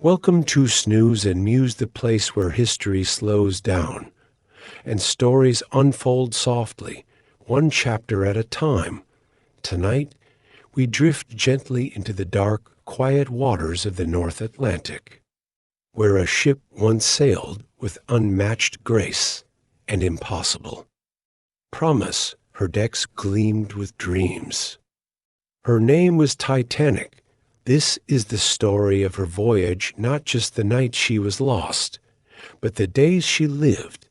Welcome to Snooze and Muse, the place where history slows down and stories unfold softly, one chapter at a time. Tonight, we drift gently into the dark, quiet waters of the North Atlantic, where a ship once sailed with unmatched grace and impossible promise. Her decks gleamed with dreams. Her name was Titanic. This is the story of her voyage, not just the night she was lost, but the days she lived,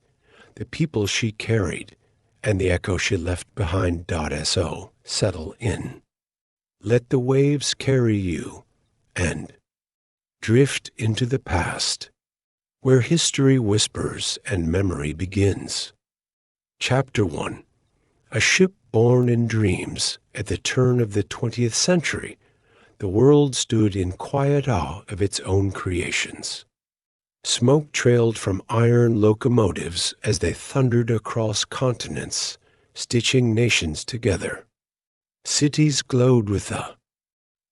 the people she carried, and the echo she left behind. So settle in. Let the waves carry you and drift into the past, where history whispers and memory begins. Chapter 1. A ship born in dreams. At the turn of the 20th century, the world stood in quiet awe of its own creations. Smoke trailed from iron locomotives as they thundered across continents, stitching nations together. Cities glowed with the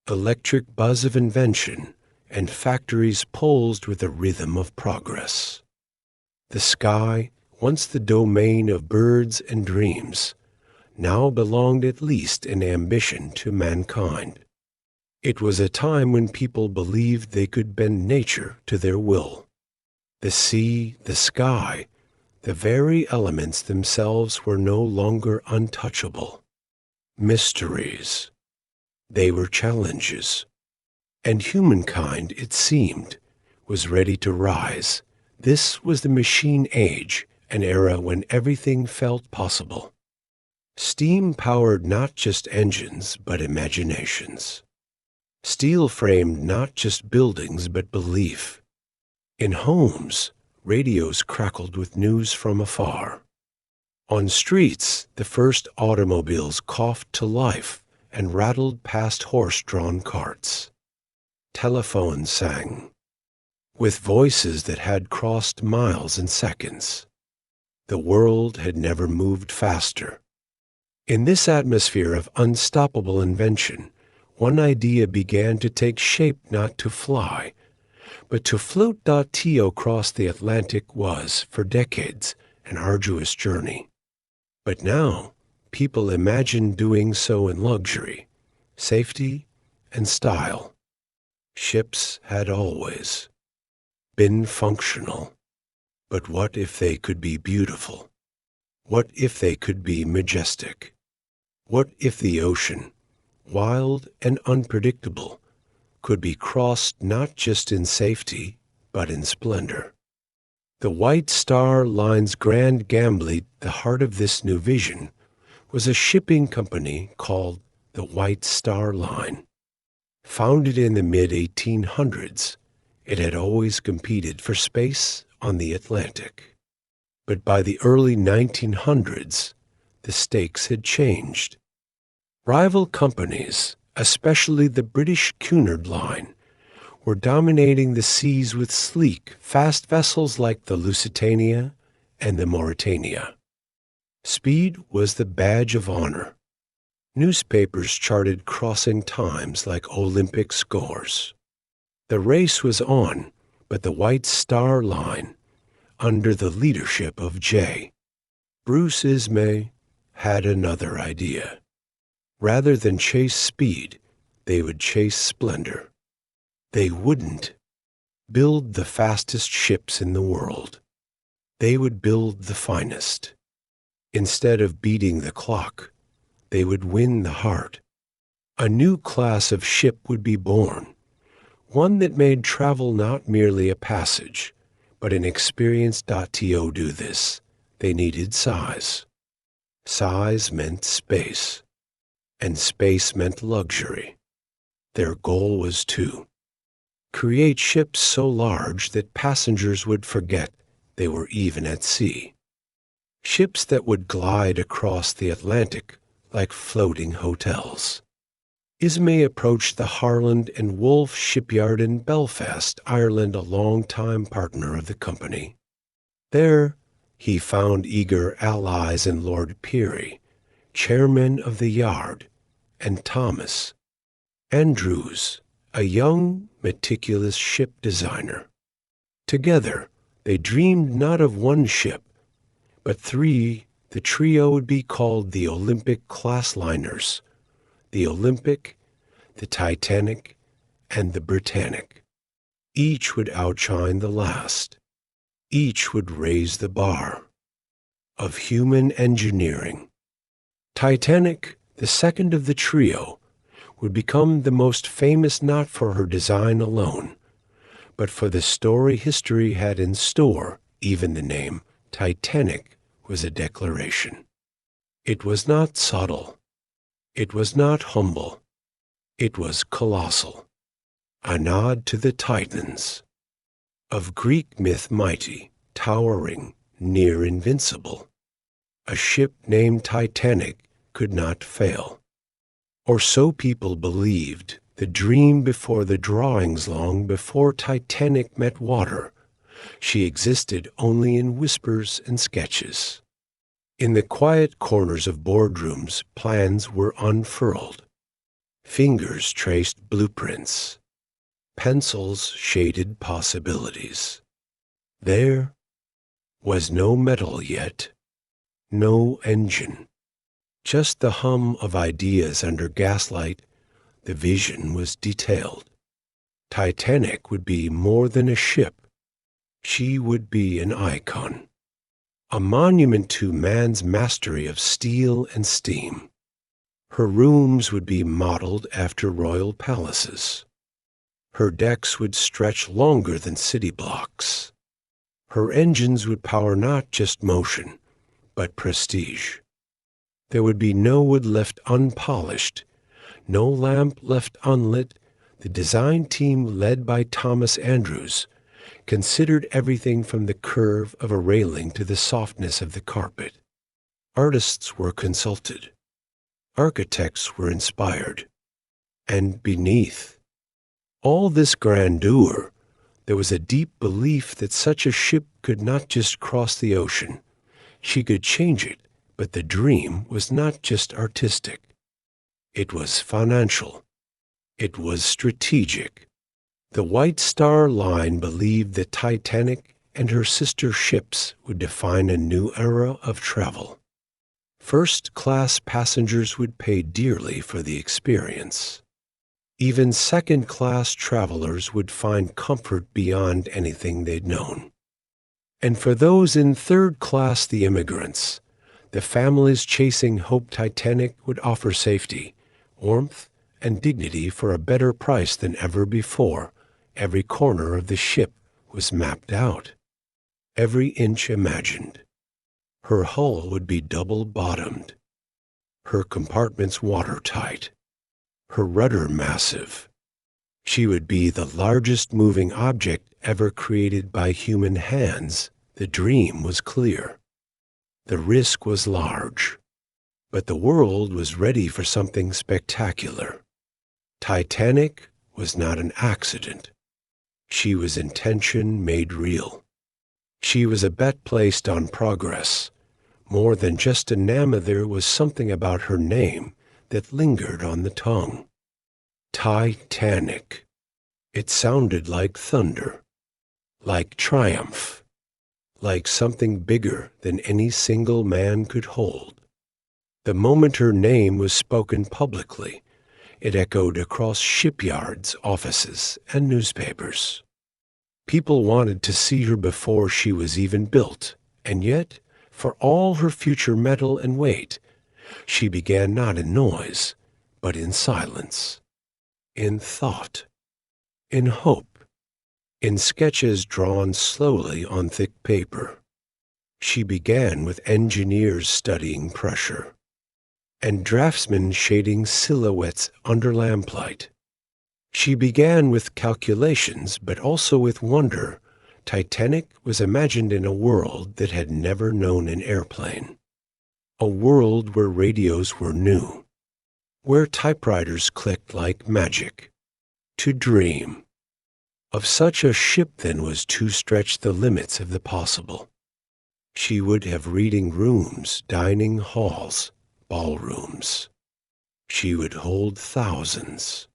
electric buzz of invention, and factories pulsed with the rhythm of progress. The sky, once the domain of birds and dreams, now belonged at least in ambition to mankind. It was a time when people believed they could bend nature to their will. The sea, the sky, the very elements themselves were no longer untouchable. Mysteries. They were challenges. And humankind, it seemed, was ready to rise. This was the machine age, an era when everything felt possible. Steam powered not just engines, but imaginations. Steel framed not just buildings, but belief. In homes, radios crackled with news from afar. On streets, the first automobiles coughed to life and rattled past horse-drawn carts. Telephones sang, with voices that had crossed miles in seconds. The world had never moved faster. In this atmosphere of unstoppable invention, one idea began to take shape: not to fly, but to float. To cross the Atlantic was, for decades, an arduous journey. But now, people imagined doing so in luxury, safety, and style. Ships had always been functional. But what if they could be beautiful? What if they could be majestic? What if the ocean, wild and unpredictable, could be crossed not just in safety, but in splendor? The White Star Line's grand gambit, the heart of this new vision, was a shipping company called the White Star Line. Founded in the mid-1800s, it had always competed for space on the Atlantic. But by the early 1900s, the stakes had changed. Rival companies, especially the British Cunard Line, were dominating the seas with sleek, fast vessels like the Lusitania and the Mauretania. Speed was the badge of honor. Newspapers charted crossing times like Olympic scores. The race was on, but the White Star Line, under the leadership of J. Bruce Ismay, had another idea. Rather than chase speed, they would chase splendor. They wouldn't build the fastest ships in the world. They would build the finest. Instead of beating the clock, they would win the heart. A new class of ship would be born, one that made travel not merely a passage, but an experience. To do this, they needed size. Size meant space, and space meant luxury. Their goal was to create ships so large that passengers would forget they were even at sea. Ships that would glide across the Atlantic like floating hotels. Ismay approached the Harland and Wolff shipyard in Belfast, Ireland, a longtime partner of the company. There, he found eager allies in Lord Peary, chairman of the yard, and Thomas Andrews, a young, meticulous ship designer. Together, they dreamed not of one ship, but three. The trio would be called the Olympic-class liners: the Olympic, the Titanic, and the Britannic. Each would outshine the last. Each would raise the bar of human engineering. Titanic, the second of the trio, would become the most famous not for her design alone, but for the story history had in store. Even the name Titanic was a declaration. It was not subtle. It was not humble. It was colossal. A nod to the Titans. Of Greek myth mighty, towering, near invincible. A ship named Titanic could not fail. Or so people believed, the dream before the drawings long before Titanic met water. She existed only in whispers and sketches. In the quiet corners of boardrooms, plans were unfurled. Fingers traced blueprints. Pencils shaded possibilities. There was no metal yet, no engine, just the hum of ideas under gaslight. The vision was detailed. Titanic would be more than a ship. She would be an icon, a monument to man's mastery of steel and steam. Her rooms would be modeled after royal palaces. Her decks would stretch longer than city blocks. Her engines would power not just motion, but prestige. There would be no wood left unpolished, no lamp left unlit. The design team, led by Thomas Andrews, considered everything from the curve of a railing to the softness of the carpet. Artists were consulted. Architects were inspired. And beneath all this grandeur, there was a deep belief that such a ship could not just cross the ocean. She could change it, but the dream was not just artistic. It was financial. It was strategic. The White Star Line believed that Titanic and her sister ships would define a new era of travel. First-class passengers would pay dearly for the experience. Even second-class travelers would find comfort beyond anything they'd known. And for those in third class, the immigrants, the families chasing hope, Titanic would offer safety, warmth, and dignity for a better price than ever before. Every corner of the ship was mapped out, every inch imagined. Her hull would be double-bottomed, her compartments watertight, her rudder massive. She would be the largest moving object ever created by human hands. The dream was clear. The risk was large, but the world was ready for something spectacular. Titanic was not an accident. She was intention made real. She was a bet placed on progress. More than just a name, there was something about her name that lingered on the tongue. Titanic. It sounded like thunder, like triumph, like something bigger than any single man could hold. The moment her name was spoken publicly, it echoed across shipyards, offices, and newspapers. People wanted to see her before she was even built, and yet, for all her future metal and weight, she began not in noise, but in silence, in thought, in hope, in sketches drawn slowly on thick paper. She began with engineers studying pressure, and draftsmen shading silhouettes under lamplight. She began with calculations, but also with wonder. Titanic was imagined in a world that had never known an airplane, a world where radios were new, where typewriters clicked like magic. To dream of such a ship then was to stretch the limits of the possible. She would have reading rooms, dining halls, ballrooms. She would hold thousands.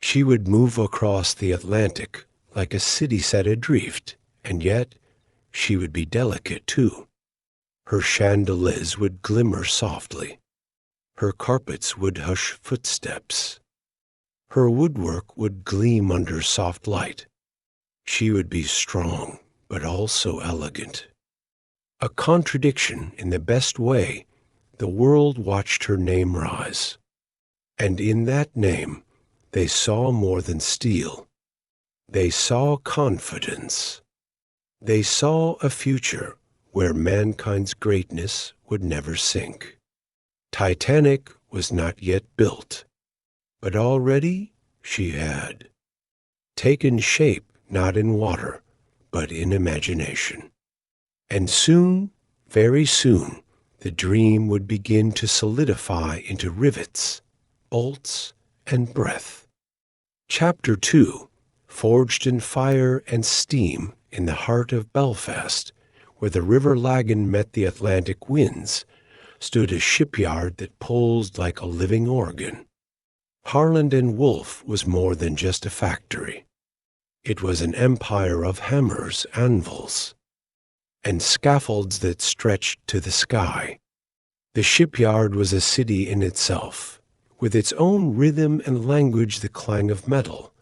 She would move across the Atlantic like a city set adrift, and yet she would be delicate too. Her chandeliers would glimmer softly. Her carpets would hush footsteps. Her woodwork would gleam under soft light. She would be strong, but also elegant. A contradiction in the best way. The world watched her name rise. And in that name, they saw more than steel. They saw confidence. They saw a future where mankind's greatness would never sink. Titanic was not yet built, but already she had taken shape not in water, but in imagination. And soon, very soon, the dream would begin to solidify into rivets, bolts, and breath. Chapter 2, forged in fire and steam in the heart of Belfast, where the River Lagan met the Atlantic winds, stood a shipyard that pulsed like a living organ. Harland and Wolff was more than just a factory. It was an empire of hammers, anvils, and scaffolds that stretched to the sky. The shipyard was a city in itself, with its own rhythm and language, the clang of metal,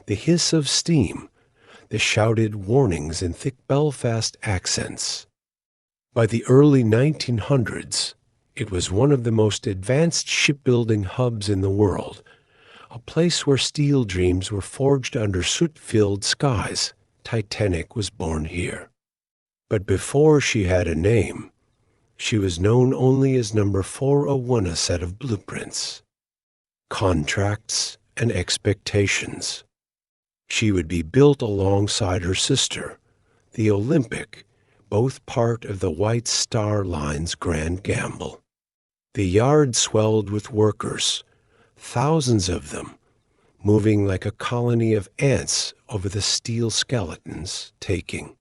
the hiss of steam, the shouted warnings in thick Belfast accents. By the early 1900s, it was one of the most advanced shipbuilding hubs in the world, a place where steel dreams were forged under soot-filled skies. Titanic was born here. But before she had a name, she was known only as number 401, a set of blueprints, contracts, and expectations. She would be built alongside her sister, the Olympic, both part of the White Star Line's grand gamble. The yard swelled with workers, thousands of them, moving like a colony of ants over the steel skeletons, taking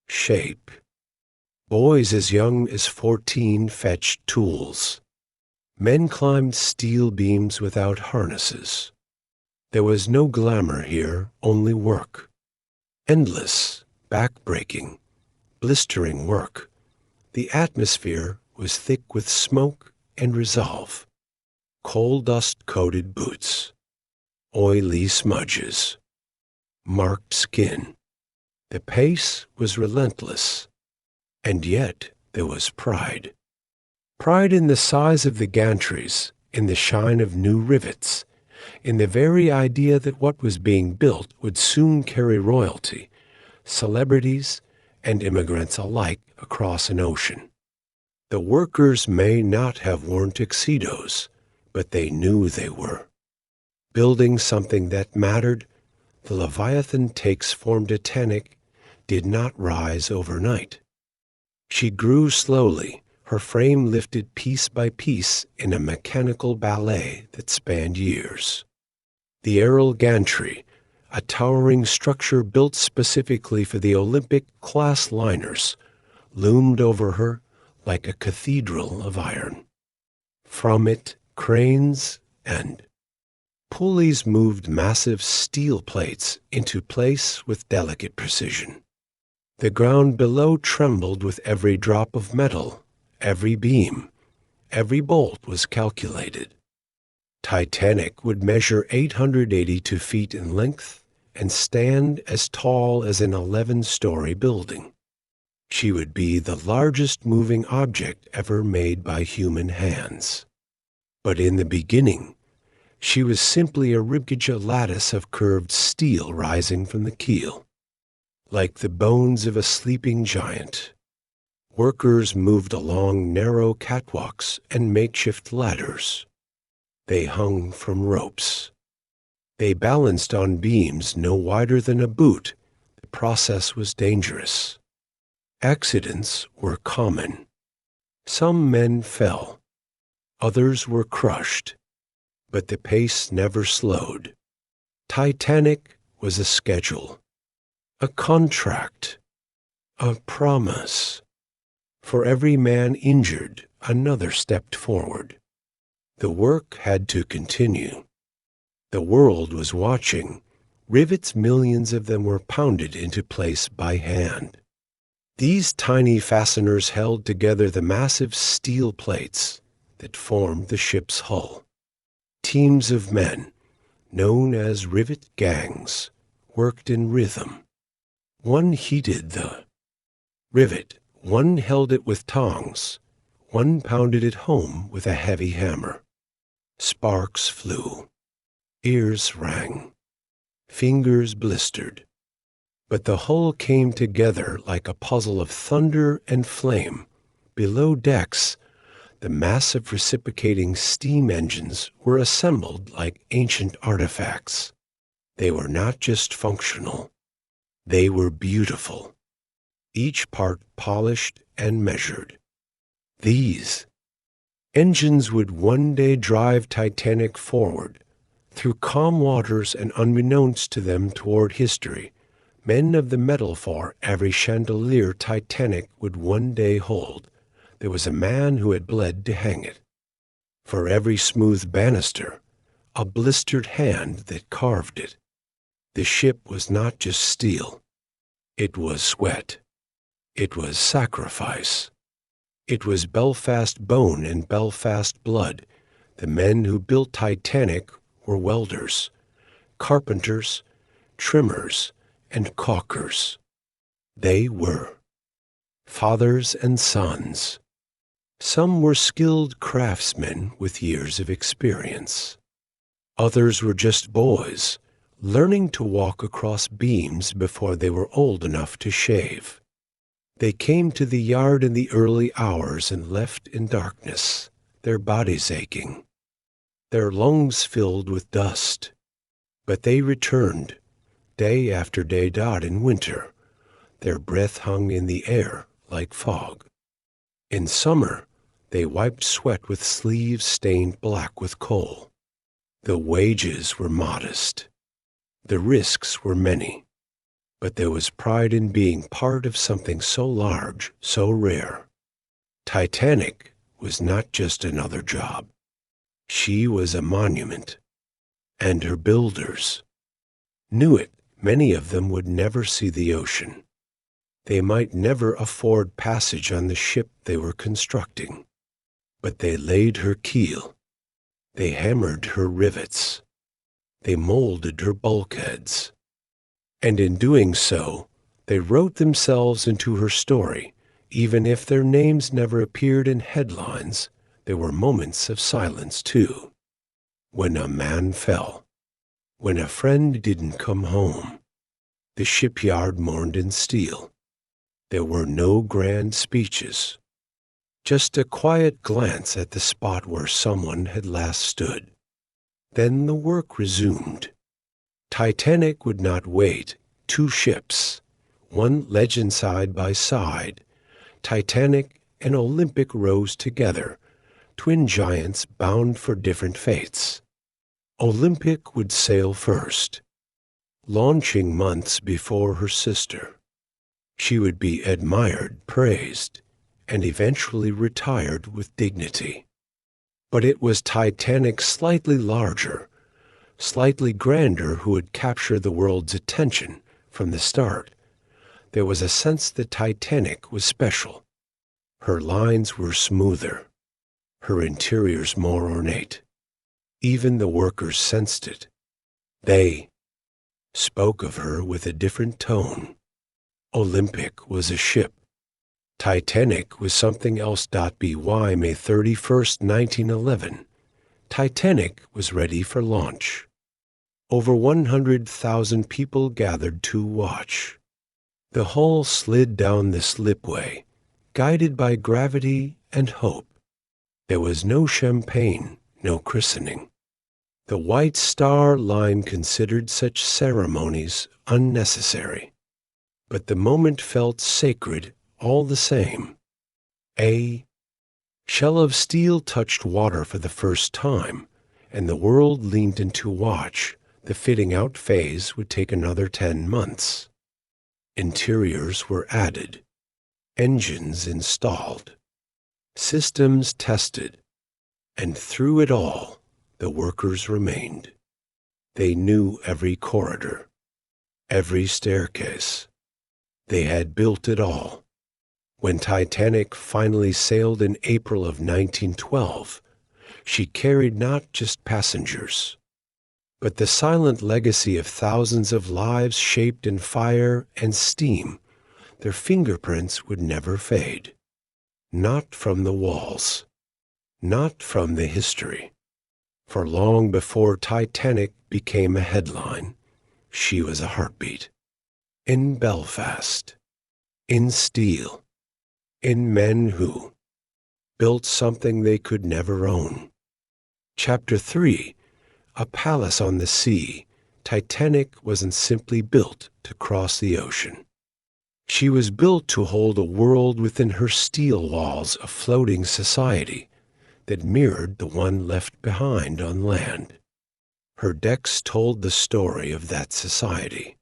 shape. Boys as young as 14 fetched tools. Men climbed steel beams without harnesses. There was no glamour here, only work. Endless, back-breaking, blistering work. The atmosphere was thick with smoke and resolve. Coal dust-coated boots, oily smudges, marked skin. The pace was relentless, and yet there was pride. Pride in the size of the gantries, in the shine of new rivets, in the very idea that what was being built would soon carry royalty, celebrities, and immigrants alike across an ocean. The workers may not have worn tuxedos, but they knew they were. Building something that mattered, the Leviathan takes form Titanic did not rise overnight. She grew slowly, her frame lifted piece by piece in a mechanical ballet that spanned years. The Errol Gantry, a towering structure built specifically for the Olympic-class liners, loomed over her like a cathedral of iron. From it, cranes and pulleys moved massive steel plates into place with delicate precision. The ground below trembled with every drop of metal, every beam, every bolt was calculated. Titanic would measure 882 feet in length and stand as tall as an 11-story building. She would be the largest moving object ever made by human hands. But in the beginning, she was simply a ribcage lattice of curved steel rising from the keel. Like the bones of a sleeping giant, workers moved along narrow catwalks and makeshift ladders. They hung from ropes. They balanced on beams no wider than a boot. The process was dangerous. Accidents were common. Some men fell. Others were crushed. But the pace never slowed. Titanic was a schedule, a contract, a promise. For every man injured, another stepped forward. The work had to continue. The world was watching. Rivets, millions of them, were pounded into place by hand. These tiny fasteners held together the massive steel plates that formed the ship's hull. Teams of men, known as rivet gangs, worked in rhythm. One heated the rivet, one held it with tongs, one pounded it home with a heavy hammer. Sparks flew. Ears rang. Fingers blistered. But the hull came together like a puzzle of thunder and flame. Below decks, the massive reciprocating steam engines were assembled like ancient artifacts. They were not just functional. They were beautiful. Each part polished and measured. These engines would one day drive Titanic forward, through calm waters and unbeknownst to them toward history. Men of the metal for every chandelier Titanic would one day hold, there was a man who had bled to hang it. For every smooth banister, a blistered hand that carved it. The ship was not just steel. It was sweat. It was sacrifice. It was Belfast bone and Belfast blood. The men who built Titanic were welders, carpenters, trimmers, and caulkers. They were fathers and sons. Some were skilled craftsmen with years of experience. Others were just boys, learning to walk across beams before they were old enough to shave. They came to the yard in the early hours and left in darkness, their bodies aching, their lungs filled with dust. But they returned, day after day died in winter. Their breath hung in the air like fog. In summer, they wiped sweat with sleeves stained black with coal. The wages were modest. The risks were many. But there was pride in being part of something so large, so rare. Titanic was not just another job. She was a monument. And her builders knew it. Many of them would never see the ocean. They might never afford passage on the ship they were constructing. But they laid her keel. They hammered her rivets. They molded her bulkheads. And in doing so, they wrote themselves into her story. Even if their names never appeared in headlines, there were moments of silence too. When a man fell. When a friend didn't come home. The shipyard mourned in steel. There were no grand speeches. Just a quiet glance at the spot where someone had last stood. Then the work resumed. Titanic would not wait. Two ships, one legend side by side. Titanic and Olympic rose together, twin giants bound for different fates. Olympic would sail first, launching months before her sister. She would be admired, praised, and eventually retired with dignity. But it was Titanic slightly larger, slightly grander who would capture the world's attention from the start. There was a sense that Titanic was special. Her lines were smoother, her interiors more ornate. Even the workers sensed it. They spoke of her with a different tone. Olympic was a ship. Titanic was something else. By May 31st, 1911, Titanic was ready for launch. Over 100,000 people gathered to watch. The hull slid down the slipway, guided by gravity and hope. There was no champagne, no christening. The White Star Line considered such ceremonies unnecessary. But the moment felt sacred all the same. A shell of steel touched water for the first time, and the world leaned in to watch. The fitting out phase would take another 10 months. Interiors were added, engines installed, systems tested, and through it all, the workers remained. They knew every corridor, every staircase. They had built it all. When Titanic finally sailed in April of 1912, she carried not just passengers, but the silent legacy of thousands of lives shaped in fire and steam. Their fingerprints would never fade. Not from the walls, not from the history. For long before Titanic became a headline, she was a heartbeat. In Belfast, in steel, in men who built something they could never own. Chapter 3, A Palace on the Sea. Titanic wasn't simply built to cross the ocean. She was built to hold a world within her steel walls, a floating society that mirrored the one left behind on land. Her decks told the story of that society.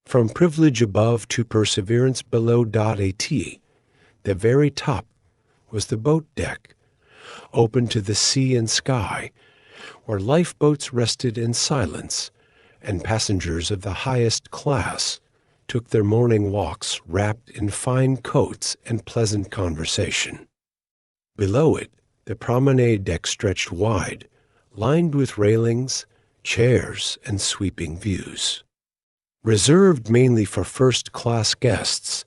From privilege above to perseverance below. At the very top was the boat deck, open to the sea and sky, where lifeboats rested in silence, and passengers of the highest class took their morning walks wrapped in fine coats and pleasant conversation. Below it, the promenade deck stretched wide, lined with railings, chairs, and sweeping views. Reserved mainly for first-class guests,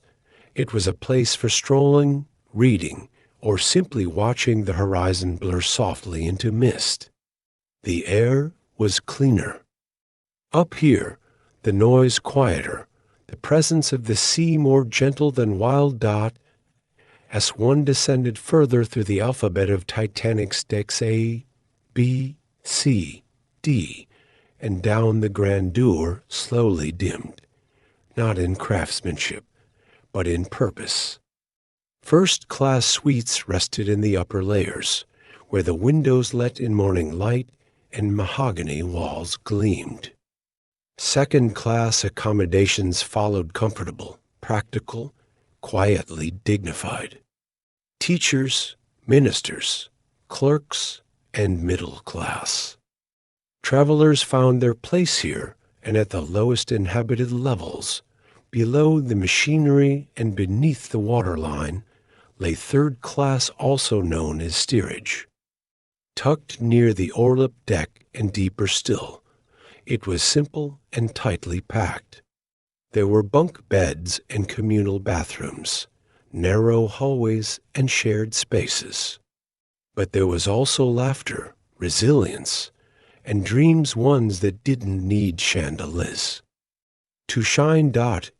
it was a place for strolling, reading, or simply watching the horizon blur softly into mist. The air was cleaner. Up here, the noise quieter, the presence of the sea more gentle than wild. As one descended further through the alphabet of Titanic's decks A, B, C, D, and down the grandeur slowly dimmed, not in craftsmanship, but in purpose. First-class suites rested in the upper layers, where the windows let in morning light and mahogany walls gleamed. Second-class accommodations followed, comfortable, practical, quietly dignified. Teachers, ministers, clerks, and middle class. Travelers found their place here, and at the lowest inhabited levels, below the machinery and beneath the waterline, lay third class, also known as steerage. Tucked near the orlop deck and deeper still, it was simple and tightly packed. There were bunk beds and communal bathrooms, narrow hallways and shared spaces. But there was also laughter, resilience, and dreams, ones that didn't need chandeliers. To shine.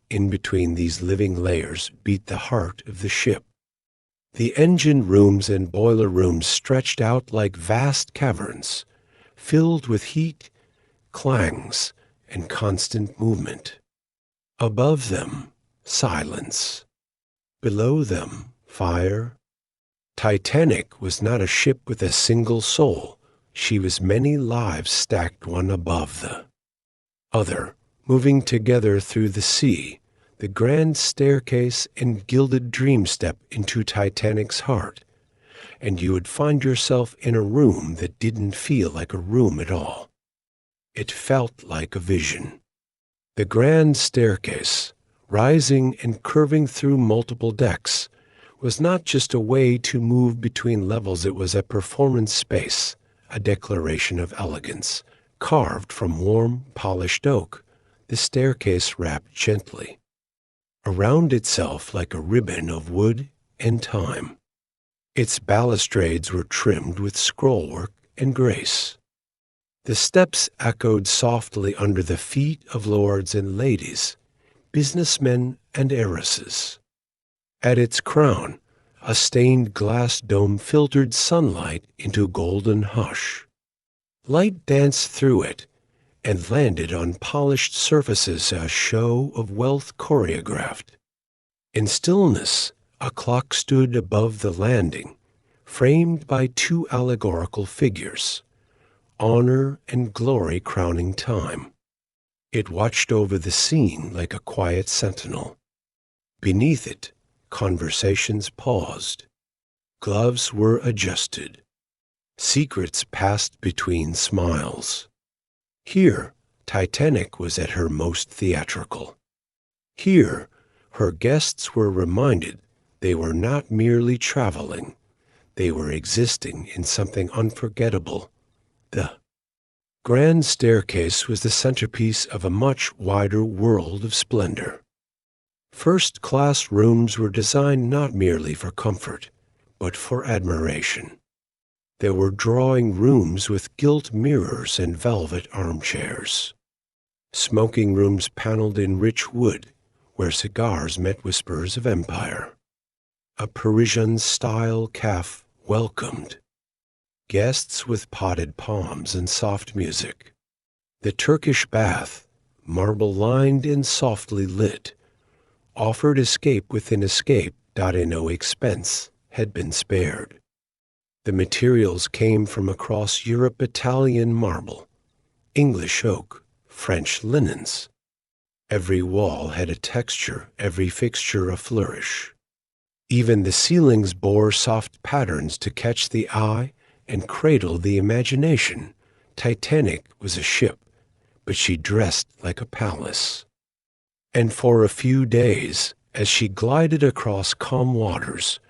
In between these living layers beat the heart of the ship. The engine rooms and boiler rooms stretched out like vast caverns, filled with heat, clangs, and constant movement. Above them, silence. Below them, fire. Titanic was not a ship with a single soul. She was many lives stacked one above the other, moving together through the sea. The grand staircase and gilded dream step into Titanic's heart, and you would find yourself in a room that didn't feel like a room at all. It felt like a vision. The grand staircase, rising and curving through multiple decks, was not just a way to move between levels. It was a performance space, a declaration of elegance, carved from warm, polished oak. The staircase wrapped gently around itself like a ribbon of wood and time. Its balustrades were trimmed with scrollwork and grace. The steps echoed softly under the feet of lords and ladies, businessmen and heiresses. At its crown, a stained glass dome filtered sunlight into golden hush. Light danced through it and landed on polished surfaces, a show of wealth choreographed. In stillness, a clock stood above the landing, framed by two allegorical figures, honor and glory crowning time. It watched over the scene like a quiet sentinel. Beneath it, conversations paused. Gloves were adjusted. Secrets passed between smiles. Here, Titanic was at her most theatrical. Here, her guests were reminded they were not merely traveling, they were existing in something unforgettable. The grand staircase was the centerpiece of a much wider world of splendor. First-class rooms were designed not merely for comfort, but for admiration. There were drawing rooms with gilt mirrors and velvet armchairs. Smoking rooms paneled in rich wood, where cigars met whispers of empire. A Parisian-style café welcomed guests with potted palms and soft music. The Turkish bath, marble-lined and softly lit, offered escape within escape that at no expense had been spared. The materials came from across Europe: Italian marble, English oak, French linens. Every wall had a texture, every fixture a flourish. Even the ceilings bore soft patterns to catch the eye and cradle the imagination. Titanic was a ship, but she dressed like a palace. And for a few days, as she glided across calm waters,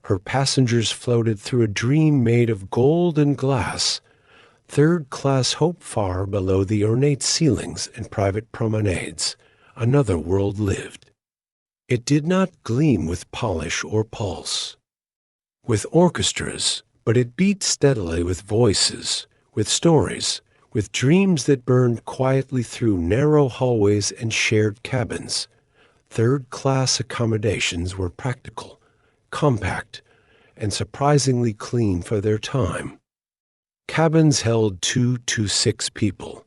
her passengers floated through a dream made of gold and glass. Third-class hope far below the ornate ceilings and private promenades. Another world lived. It did not gleam with polish or pulse, with orchestras, but it beat steadily with voices, with stories, with dreams that burned quietly through narrow hallways and shared cabins. Third-class accommodations were practical, compact, and surprisingly clean for their time. Cabins held 2 to 6 people,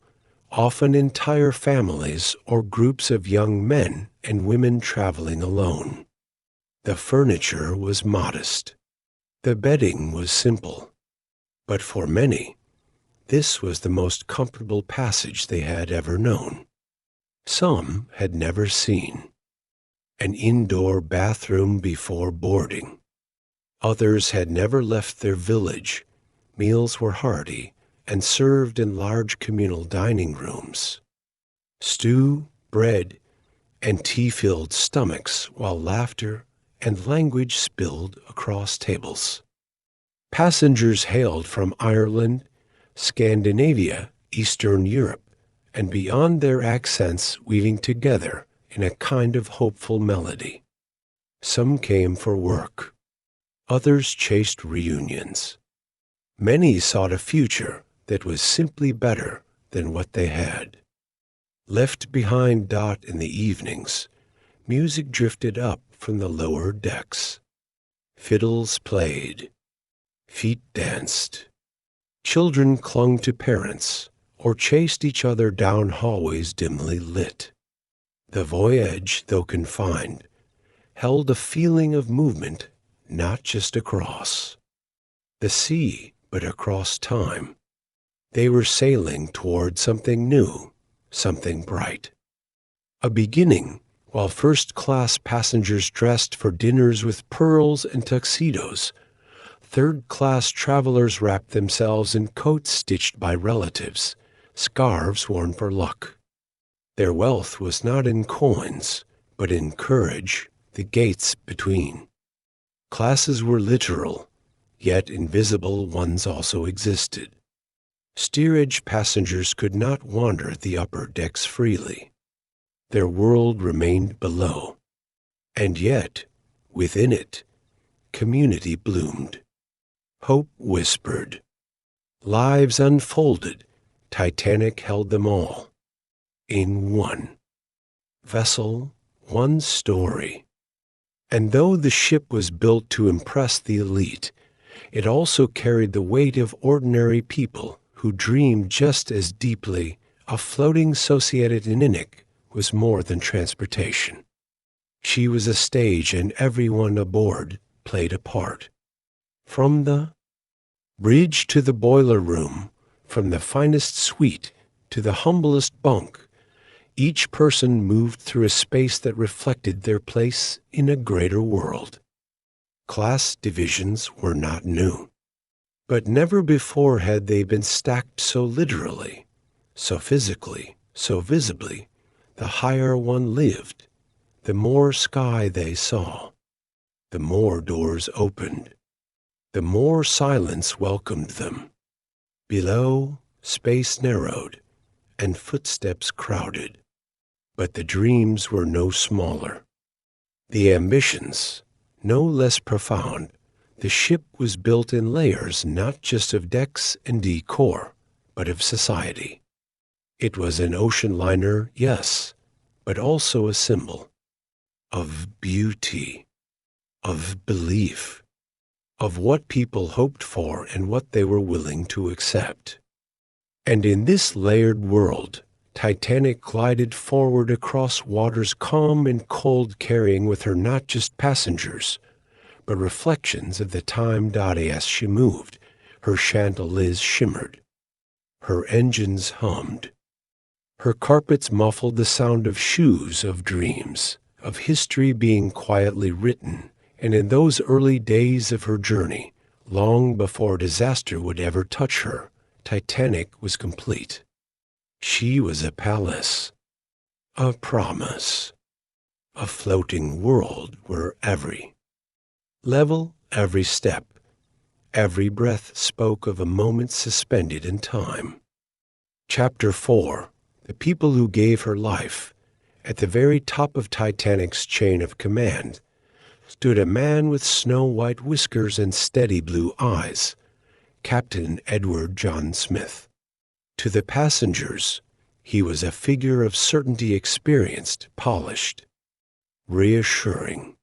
often entire families or groups of young men and women traveling alone. The furniture was modest. The bedding was simple. But for many, this was the most comfortable passage they had ever known. Some had never seen an indoor bathroom before boarding. Others had never left their village. Meals were hearty and served in large communal dining rooms. Stew, bread, and tea filled stomachs, while laughter and language spilled across tables. Passengers hailed from Ireland, Scandinavia, Eastern Europe, and beyond, their accents weaving together in a kind of hopeful melody. Some came for work. Others chased reunions. Many sought a future that was simply better than what they had. Left behind in the evenings, music drifted up from the lower decks. Fiddles played. Feet danced. Children clung to parents or chased each other down hallways dimly lit. The voyage, though confined, held a feeling of movement, not just across the sea, but across time. They were sailing toward something new, something bright. A beginning, while first-class passengers dressed for dinners with pearls and tuxedos, third-class travelers wrapped themselves in coats stitched by relatives, scarves worn for luck. Their wealth was not in coins, but in courage, the gates between. Classes were literal, yet invisible ones also existed. Steerage passengers could not wander the upper decks freely. Their world remained below. And yet, within it, community bloomed. Hope whispered. Lives unfolded. Titanic held them all. In one vessel, one story. And though the ship was built to impress the elite, it also carried the weight of ordinary people who dreamed just as deeply. A floating societate in Innick was more than transportation. She was a stage, and everyone aboard played a part. From the bridge to the boiler room, from the finest suite to the humblest bunk, each person moved through a space that reflected their place in a greater world. Class divisions were not new, but never before had they been stacked so literally. So physically, so visibly, the higher one lived, the more sky they saw, the more doors opened, the more silence welcomed them. Below, space narrowed, and footsteps crowded. But the dreams were no smaller. The ambitions, no less profound. The ship was built in layers not just of decks and decor, but of society. It was an ocean liner, yes, but also a symbol of beauty, of belief, of what people hoped for and what they were willing to accept. And in this layered world, Titanic glided forward across waters calm and cold, carrying with her not just passengers, but reflections of the time. As she moved, her chandeliers shimmered, her engines hummed, her carpets muffled the sound of shoes, of dreams, of history being quietly written. And in those early days of her journey, long before disaster would ever touch her, Titanic was complete. She was a palace, a promise, a floating world where every level, every step, every breath spoke of a moment suspended in time. Chapter 4. The people who gave her life. At the very top of Titanic's chain of command stood a man with snow-white whiskers and steady blue eyes, Captain Edward John Smith. To the passengers, he was a figure of certainty, experienced, polished, reassuring.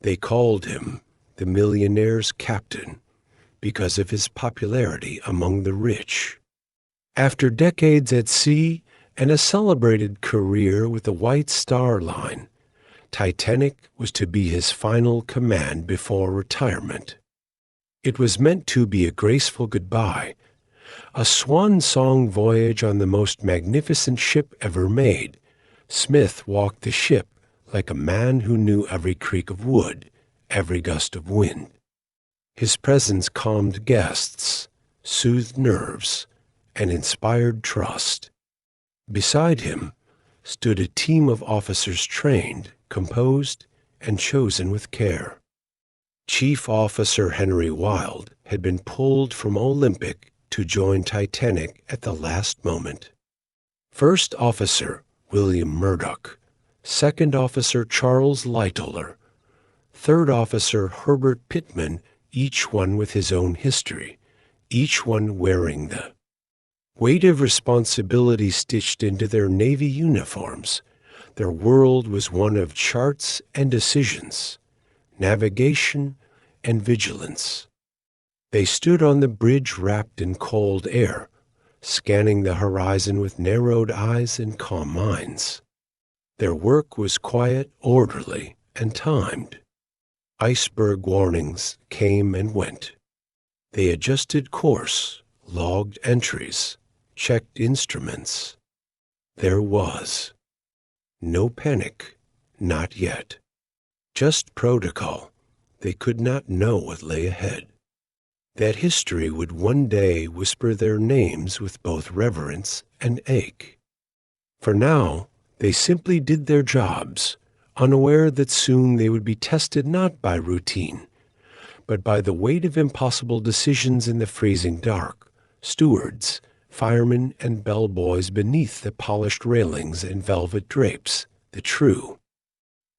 They called him the millionaire's captain because of his popularity among the rich. After decades at sea and a celebrated career with the White Star Line, Titanic was to be his final command before retirement. It was meant to be a graceful goodbye, a swan song voyage on the most magnificent ship ever made. Smith walked the ship like a man who knew every creak of wood, every gust of wind. His presence calmed guests, soothed nerves, and inspired trust. Beside him stood a team of officers trained, composed, and chosen with care. Chief Officer Henry Wilde had been pulled from Olympic to join Titanic at the last moment. First Officer William Murdoch, Second Officer Charles Lightoller, Third Officer Herbert Pittman, each one with his own history, each one wearing the weight of responsibility stitched into their Navy uniforms. Their world was one of charts and decisions, navigation and vigilance. They stood on the bridge wrapped in cold air, scanning the horizon with narrowed eyes and calm minds. Their work was quiet, orderly, and timed. Iceberg warnings came and went. They adjusted course, logged entries, checked instruments. There was no panic, not yet. Just protocol. They could not know what lay ahead. That history would one day whisper their names with both reverence and ache. For now, they simply did their jobs, unaware that soon they would be tested not by routine, but by the weight of impossible decisions in the freezing dark. Stewards, firemen, and bellboys beneath the polished railings and velvet drapes, the true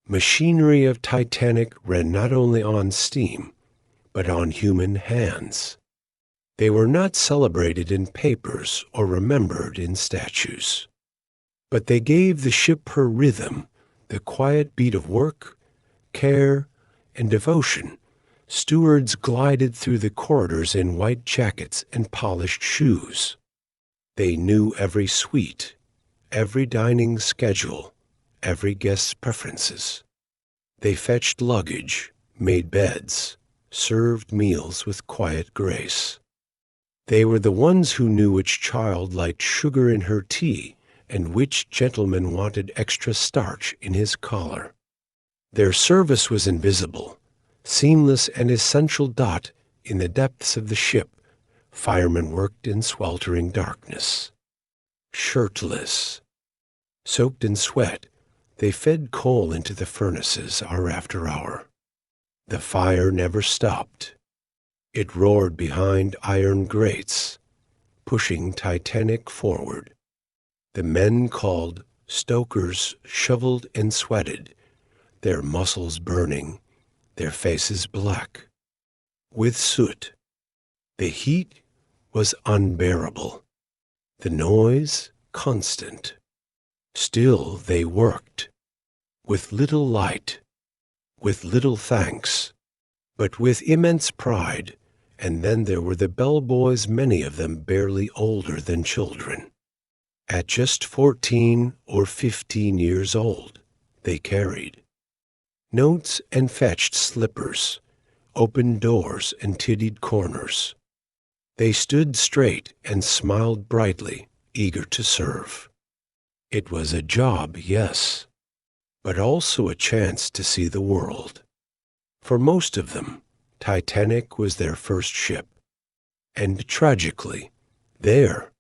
machinery of Titanic ran not only on steam, but on human hands. They were not celebrated in papers or remembered in statues, but they gave the ship her rhythm, the quiet beat of work, care, and devotion. Stewards glided through the corridors in white jackets and polished shoes. They knew every suite, every dining schedule, every guest's preferences. They fetched luggage, made beds, served meals with quiet grace. They were the ones who knew which child liked sugar in her tea and which gentleman wanted extra starch in his collar. Their service was invisible, seamless and essential. In the depths of the ship, firemen worked in sweltering darkness. shirtless. Soaked in sweat, they fed coal into the furnaces hour after hour. The fire never stopped. It roared behind iron grates, pushing Titanic forward. The men called stokers shoveled and sweated, their muscles burning, their faces black with soot. The heat was unbearable, the noise constant. Still they worked, with little light, with little thanks, but with immense pride. And then there were the bellboys, many of them barely older than children. At just 14 or 15 years old, they carried notes and fetched slippers, opened doors and tiddied corners. They stood straight and smiled brightly, eager to serve. It was a job, yes, but also a chance to see the world. For most of them, Titanic was their first ship, and tragically, their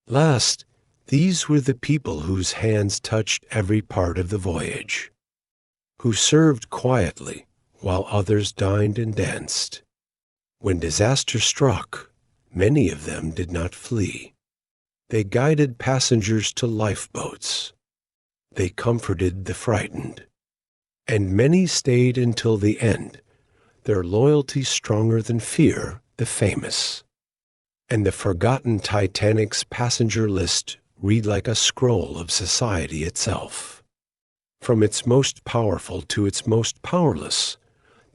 last. These were the people whose hands touched every part of the voyage, who served quietly while others dined and danced. When disaster struck, many of them did not flee. They guided passengers to lifeboats. They comforted the frightened. And many stayed until the end, their loyalty stronger than fear, the famous. And the forgotten Titanic's passenger list read like a scroll of society itself. From its most powerful to its most powerless,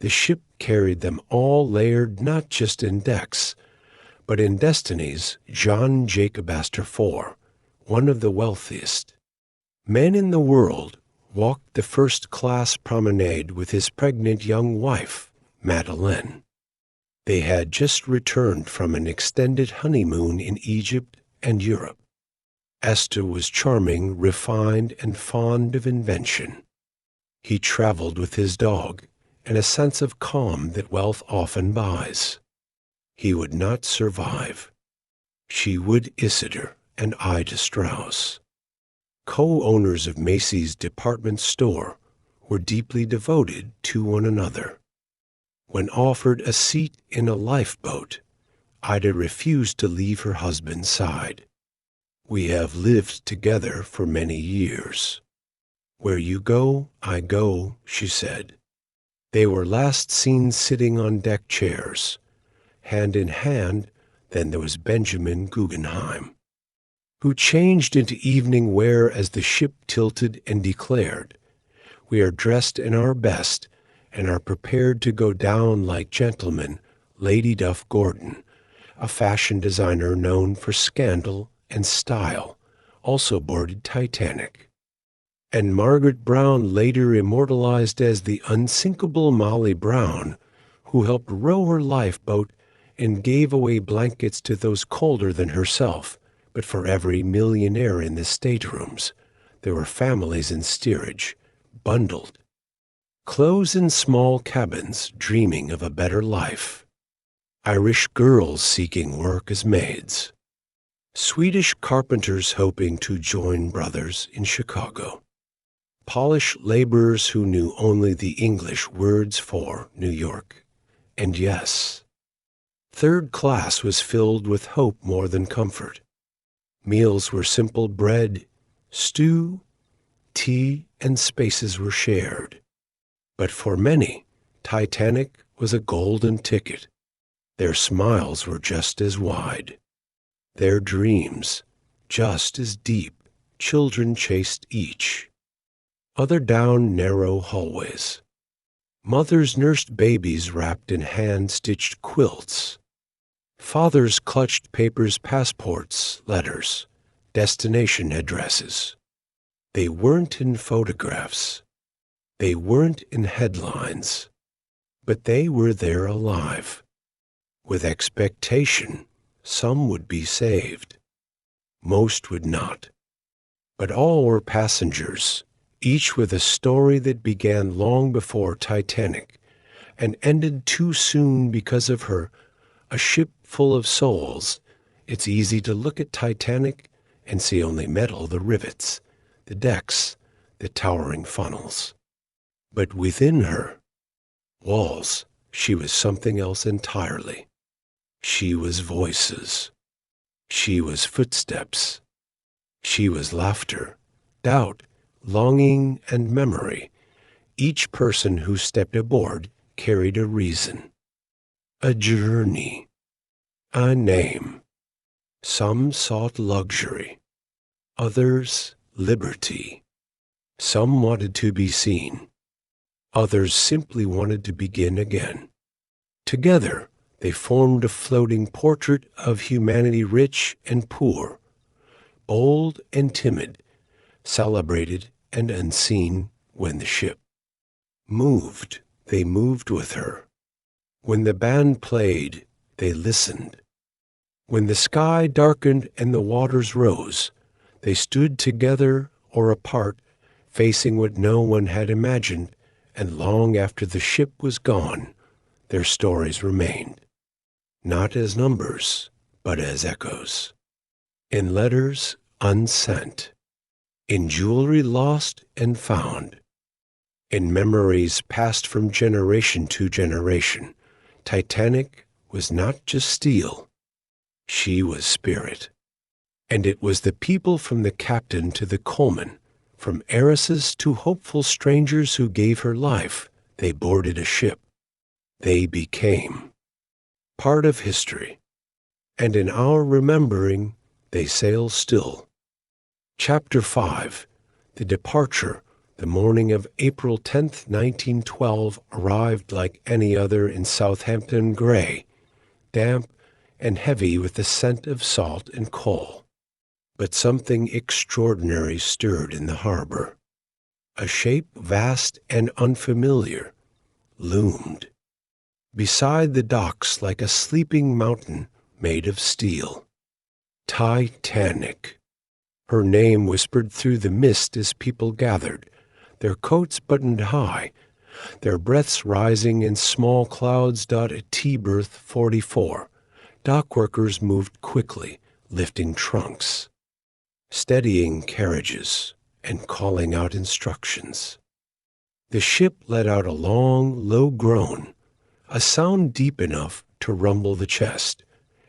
the ship carried them all layered not just in decks, but in destinies. John Jacob Astor IV, one of the wealthiest men in the world, walked the first-class promenade with his pregnant young wife, Madeleine. They had just returned from an extended honeymoon in Egypt and Europe. Astor was charming, refined, and fond of invention. He traveled with his dog and a sense of calm that wealth often buys. He would not survive. She would Isidore and Ida Strauss. Co-owners of Macy's department store were deeply devoted to one another. When offered a seat in a lifeboat, Ida refused to leave her husband's side. "We have lived together for many years. Where you go, I go," she said. They were last seen sitting on deck chairs, hand in hand. Then there was Benjamin Guggenheim, who changed into evening wear as the ship tilted and declared, "We are dressed in our best and are prepared to go down like gentlemen." Lady Duff Gordon, a fashion designer known for scandal and style, also boarded Titanic. And Margaret Brown, later immortalized as the unsinkable Molly Brown, who helped row her lifeboat and gave away blankets to those colder than herself. But for every millionaire in the staterooms, there were families in steerage, bundled, closed in small cabins, dreaming of a better life. Irish girls seeking work as maids. Swedish carpenters hoping to join brothers in Chicago. Polish laborers who knew only the English words for New York. And yes, third class was filled with hope more than comfort. Meals were simple bread, stew, tea, and spaces were shared. But for many, Titanic was a golden ticket. Their smiles were just as wide. Their dreams just as deep. Children chased each other down narrow hallways. Mothers nursed babies wrapped in hand-stitched quilts. Fathers clutched papers, passports, letters, destination addresses. They weren't in photographs. They weren't in headlines. But they were there alive. With expectation, some would be saved. Most would not. But all were passengers, each with a story that began long before Titanic and ended too soon because of her. A ship full of souls. It's easy to look at Titanic and see only metal, the rivets, the decks, the towering funnels. But within her walls, she was something else entirely. She was voices. She was footsteps. She was laughter, doubt, longing, and memory. Each person who stepped aboard carried a reason, a journey, a name. Some sought luxury, others liberty. Some wanted to be seen, others simply wanted to begin again. Together, they formed a floating portrait of humanity, rich and poor, bold and timid, celebrated and unseen. When the ship moved, they moved with her. When the band played, they listened. When the sky darkened and the waters rose, they stood together or apart, facing what no one had imagined, and long after the ship was gone, their stories remained, not as numbers, but as echoes. In letters unsent, in jewelry lost and found, in memories passed from generation to generation, Titanic was not just steel, she was spirit. And it was the people from the captain to the coalman, from heiresses to hopeful strangers who gave her life. They boarded a ship. They became part of history. And in our remembering, they sail still. Chapter 5. The departure, the morning of April 10th, 1912, arrived like any other in Southampton, gray, damp, and heavy with the scent of salt and coal. But something extraordinary stirred in the harbor. A shape vast and unfamiliar loomed beside the docks like a sleeping mountain made of steel. Titanic. Her name whispered through the mist as people gathered, their coats buttoned high, their breaths rising in small clouds. At T-berth 44, dock workers moved quickly, lifting trunks, steadying carriages, and calling out instructions. The ship let out a long, low groan, a sound deep enough to rumble the chest,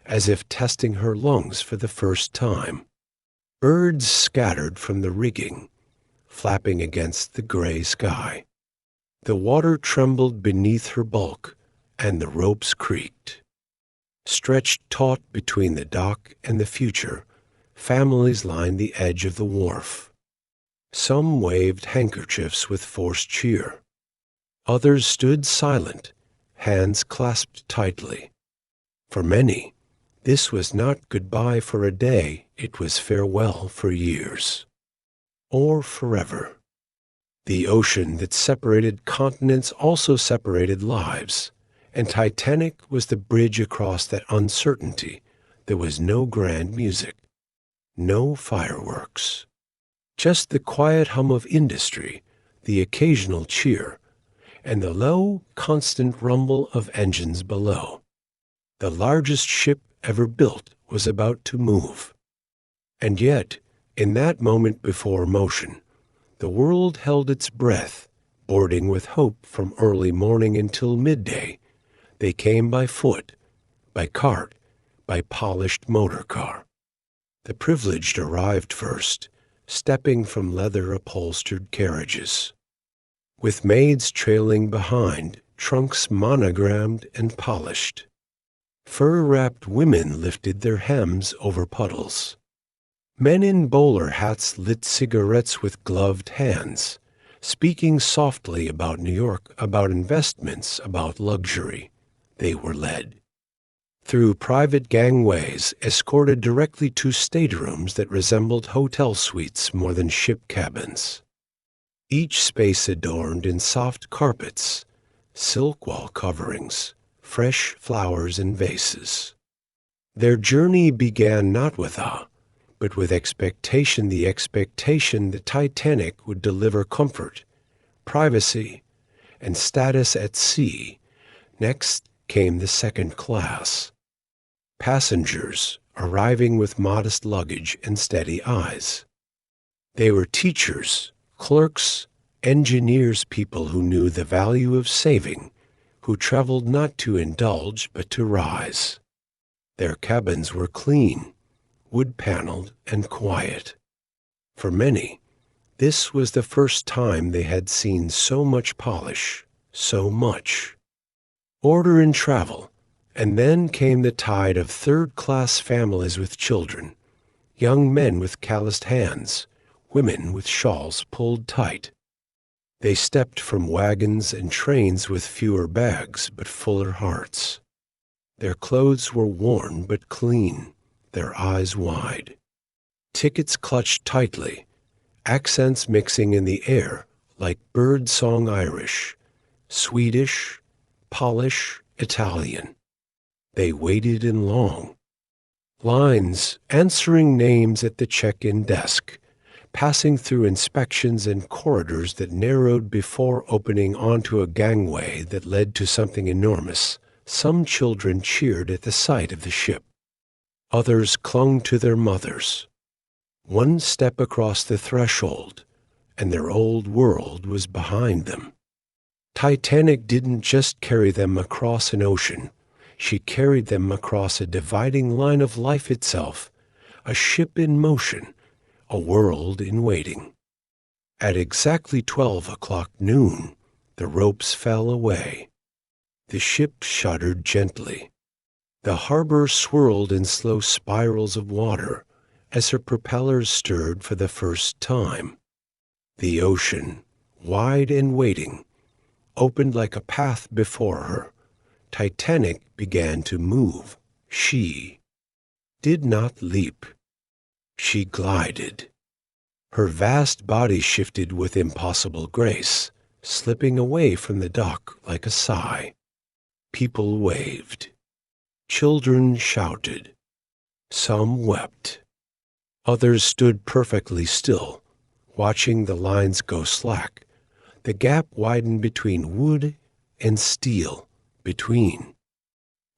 as if testing her lungs for the first time. Birds scattered from the rigging, flapping against the gray sky. The water trembled beneath her bulk, and the ropes creaked. Stretched taut between the dock and the future, families lined the edge of the wharf. Some waved handkerchiefs with forced cheer. Others stood silent, hands clasped tightly. For many, this was not goodbye for a day, it was farewell for years. Or forever. The ocean that separated continents also separated lives, and Titanic was the bridge across that uncertainty. There was no grand music, no fireworks, just the quiet hum of industry, the occasional cheer, and the low, constant rumble of engines below. The largest ship ever built was about to move. And yet, in that moment before motion, the world held its breath, boarding with hope from early morning until midday. They came by foot, by cart, by polished motor car. The privileged arrived first, stepping from leather-upholstered carriages, with maids trailing behind, trunks monogrammed and polished. Fur-wrapped women lifted their hems over puddles. Men in bowler hats lit cigarettes with gloved hands, speaking softly about New York, about investments, about luxury. They were led through private gangways, escorted directly to staterooms that resembled hotel suites more than ship cabins. Each space adorned in soft carpets, silk wall coverings, fresh flowers in vases. Their journey began not with awe, but with expectation, the expectation the Titanic would deliver comfort, privacy, and status at sea. Next came the second class. Passengers, arriving with modest luggage and steady eyes. They were teachers, clerks, engineers, people who knew the value of saving, who traveled not to indulge but to rise. Their cabins were clean, wood-paneled, and quiet. For many, this was the first time they had seen so much polish, so much order in travel, and then came the tide of third-class families with children, young men with calloused hands, women with shawls pulled tight. They stepped from wagons and trains with fewer bags but fuller hearts. Their clothes were worn but clean, their eyes wide. Tickets clutched tightly, accents mixing in the air like bird-song Irish, Swedish, Polish, Italian. They waited in long lines, answering names at the check-in desk, passing through inspections and corridors that narrowed before opening onto a gangway that led to something enormous. Some children cheered at the sight of the ship. Others clung to their mothers. One step across the threshold, and their old world was behind them. Titanic didn't just carry them across an ocean. She carried them across a dividing line of life itself, a ship in motion, a world in waiting. At exactly 12 o'clock noon, the ropes fell away. The ship shuddered gently. The harbor swirled in slow spirals of water as her propellers stirred for the first time. The ocean, wide and waiting, opened like a path before her. Titanic began to move. She did not leap. She glided. Her vast body shifted with impossible grace, slipping away from the dock like a sigh. People waved. Children shouted. Some wept. Others stood perfectly still, watching the lines go slack. The gap widened between wood and steel, between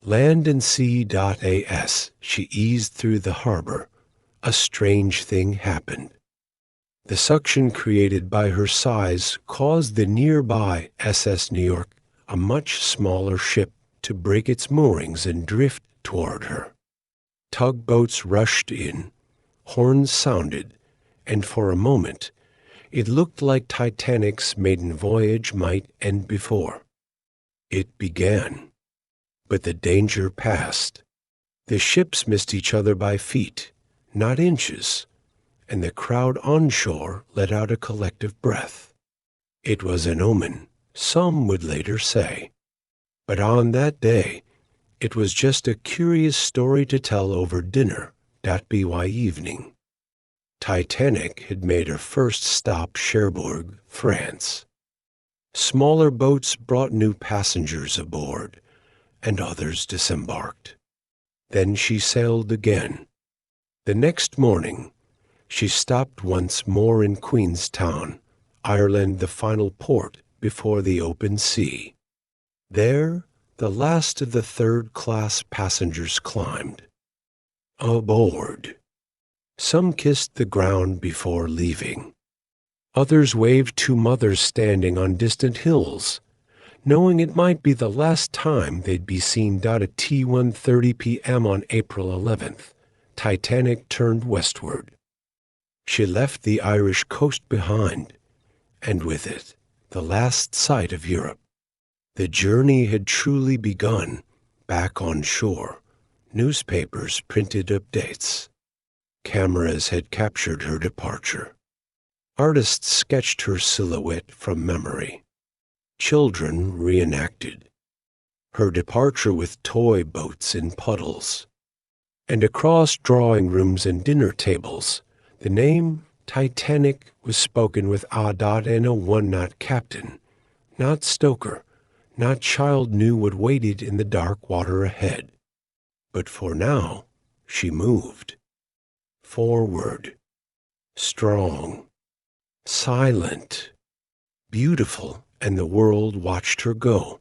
land and sea.as. She eased through the harbor. A strange thing happened. The suction created by her size caused the nearby SS New York, a much smaller ship, to break its moorings and drift toward her. Tugboats rushed in, horns sounded, and for a moment it looked like Titanic's maiden voyage might end before. It began, but the danger passed. The ships missed each other by feet, not inches, and the crowd on shore let out a collective breath. It was an omen, some would later say. But on that day, it was just a curious story to tell over dinner.by evening. Titanic had made her first stop Cherbourg, France. Smaller boats brought new passengers aboard, and others disembarked. Then she sailed again. The next morning, she stopped once more in Queenstown, Ireland, the final port before the open sea. There, the last of the third-class passengers climbed. Aboard. Some kissed the ground before leaving. Others waved to mothers standing on distant hills, knowing it might be the last time they'd be seen. At 1:30 p.m. on April 11th, Titanic turned westward. She left the Irish coast behind, and with it, the last sight of Europe. The journey had truly begun. Back on shore, newspapers printed updates. Cameras had captured her departure. Artists sketched her silhouette from memory. Children reenacted her departure with toy boats in puddles. And across drawing rooms and dinner tables, the name Titanic was spoken with and a one, not captain, not stoker, not child knew what waited in the dark water ahead. But for now, she moved. Forward. Strong. Silent. Beautiful, and the world watched her go.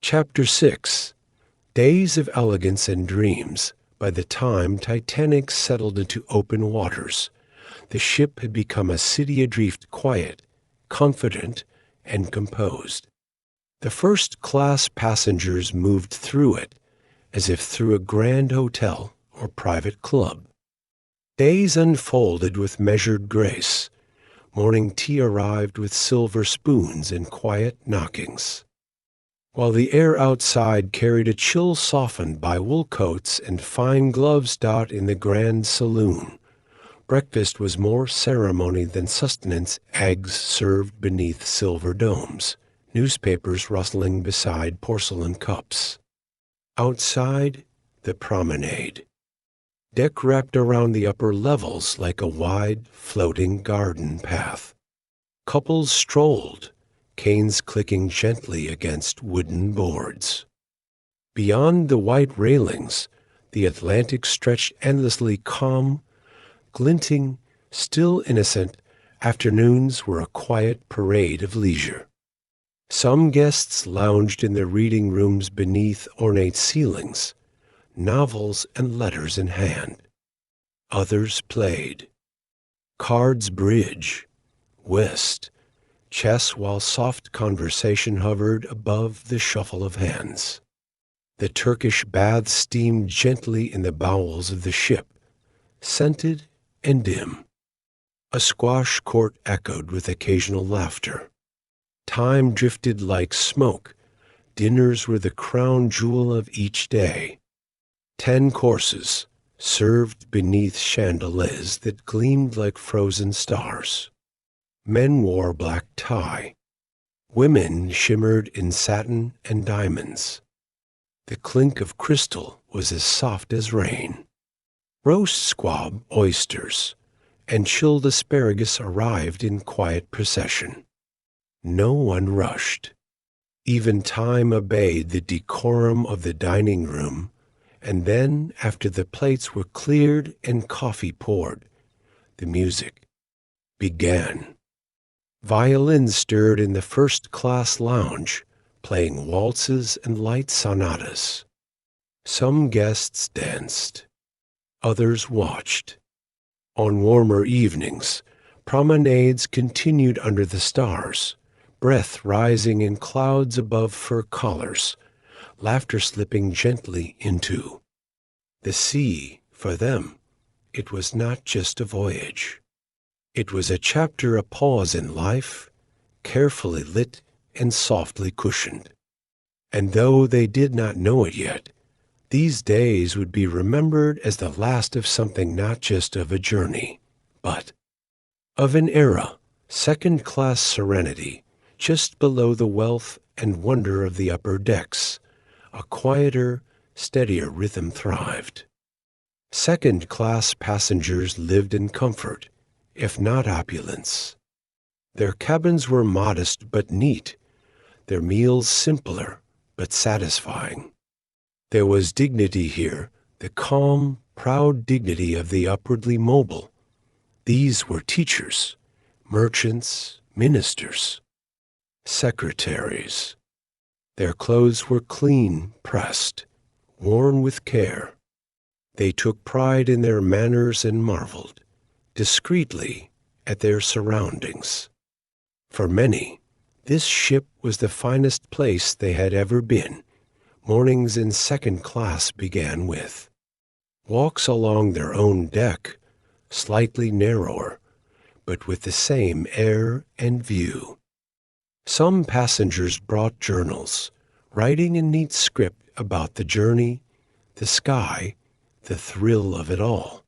Chapter 6. Days of Elegance and Dreams, By the time Titanic settled into open waters, the ship had become a city adrift, quiet, confident, and composed. The first-class passengers moved through it as if through a grand hotel or private club. Days unfolded with measured grace. Morning tea arrived with silver spoons and quiet knockings, while the air outside carried a chill softened by wool coats and fine gloves. In the grand saloon, breakfast was more ceremony than sustenance, eggs served beneath silver domes, newspapers rustling beside porcelain cups. Outside, the promenade. Deck wrapped around the upper levels like a wide, floating garden path. Couples strolled, canes clicking gently against wooden boards. Beyond the white railings, the Atlantic stretched endlessly. Calm, glinting, still innocent, afternoons were a quiet parade of leisure. Some guests lounged in their reading rooms beneath ornate ceilings, novels and letters in hand. Others played cards, bridge, whist, chess, while soft conversation hovered above the shuffle of hands. The Turkish baths steamed gently in the bowels of the ship, scented and dim. A squash court echoed with occasional laughter. Time drifted like smoke. Dinners were the crown jewel of each day. 10 courses, served beneath chandeliers that gleamed like frozen stars. Men wore black tie. Women shimmered in satin and diamonds. The clink of crystal was as soft as rain. Roast squab, oysters, and chilled asparagus arrived in quiet procession. No one rushed. Even time obeyed the decorum of the dining room, and then, after the plates were cleared and coffee poured, the music began. Violins stirred in the first-class lounge, playing waltzes and light sonatas. Some guests danced. Others watched. On warmer evenings, promenades continued under the stars, breath rising in clouds above fur collars, laughter slipping gently into. The sea, for them, it was not just a voyage. It was a chapter, a pause in life, carefully lit and softly cushioned. And though they did not know it yet, these days would be remembered as the last of something, not just of a journey, but of an era, second-class serenity, just below the wealth and wonder of the upper decks. A quieter, steadier rhythm thrived. Second-class passengers lived in comfort, if not opulence. Their cabins were modest but neat, their meals simpler but satisfying. There was dignity here, the calm, proud dignity of the upwardly mobile. These were teachers, merchants, ministers, secretaries. Their clothes were clean, pressed, worn with care. They took pride in their manners and marveled, discreetly, at their surroundings. For many, this ship was the finest place they had ever been. Mornings in second class began with walks along their own deck, slightly narrower, but with the same air and view. Some passengers brought journals, writing in neat script about the journey, the sky, the thrill of it all.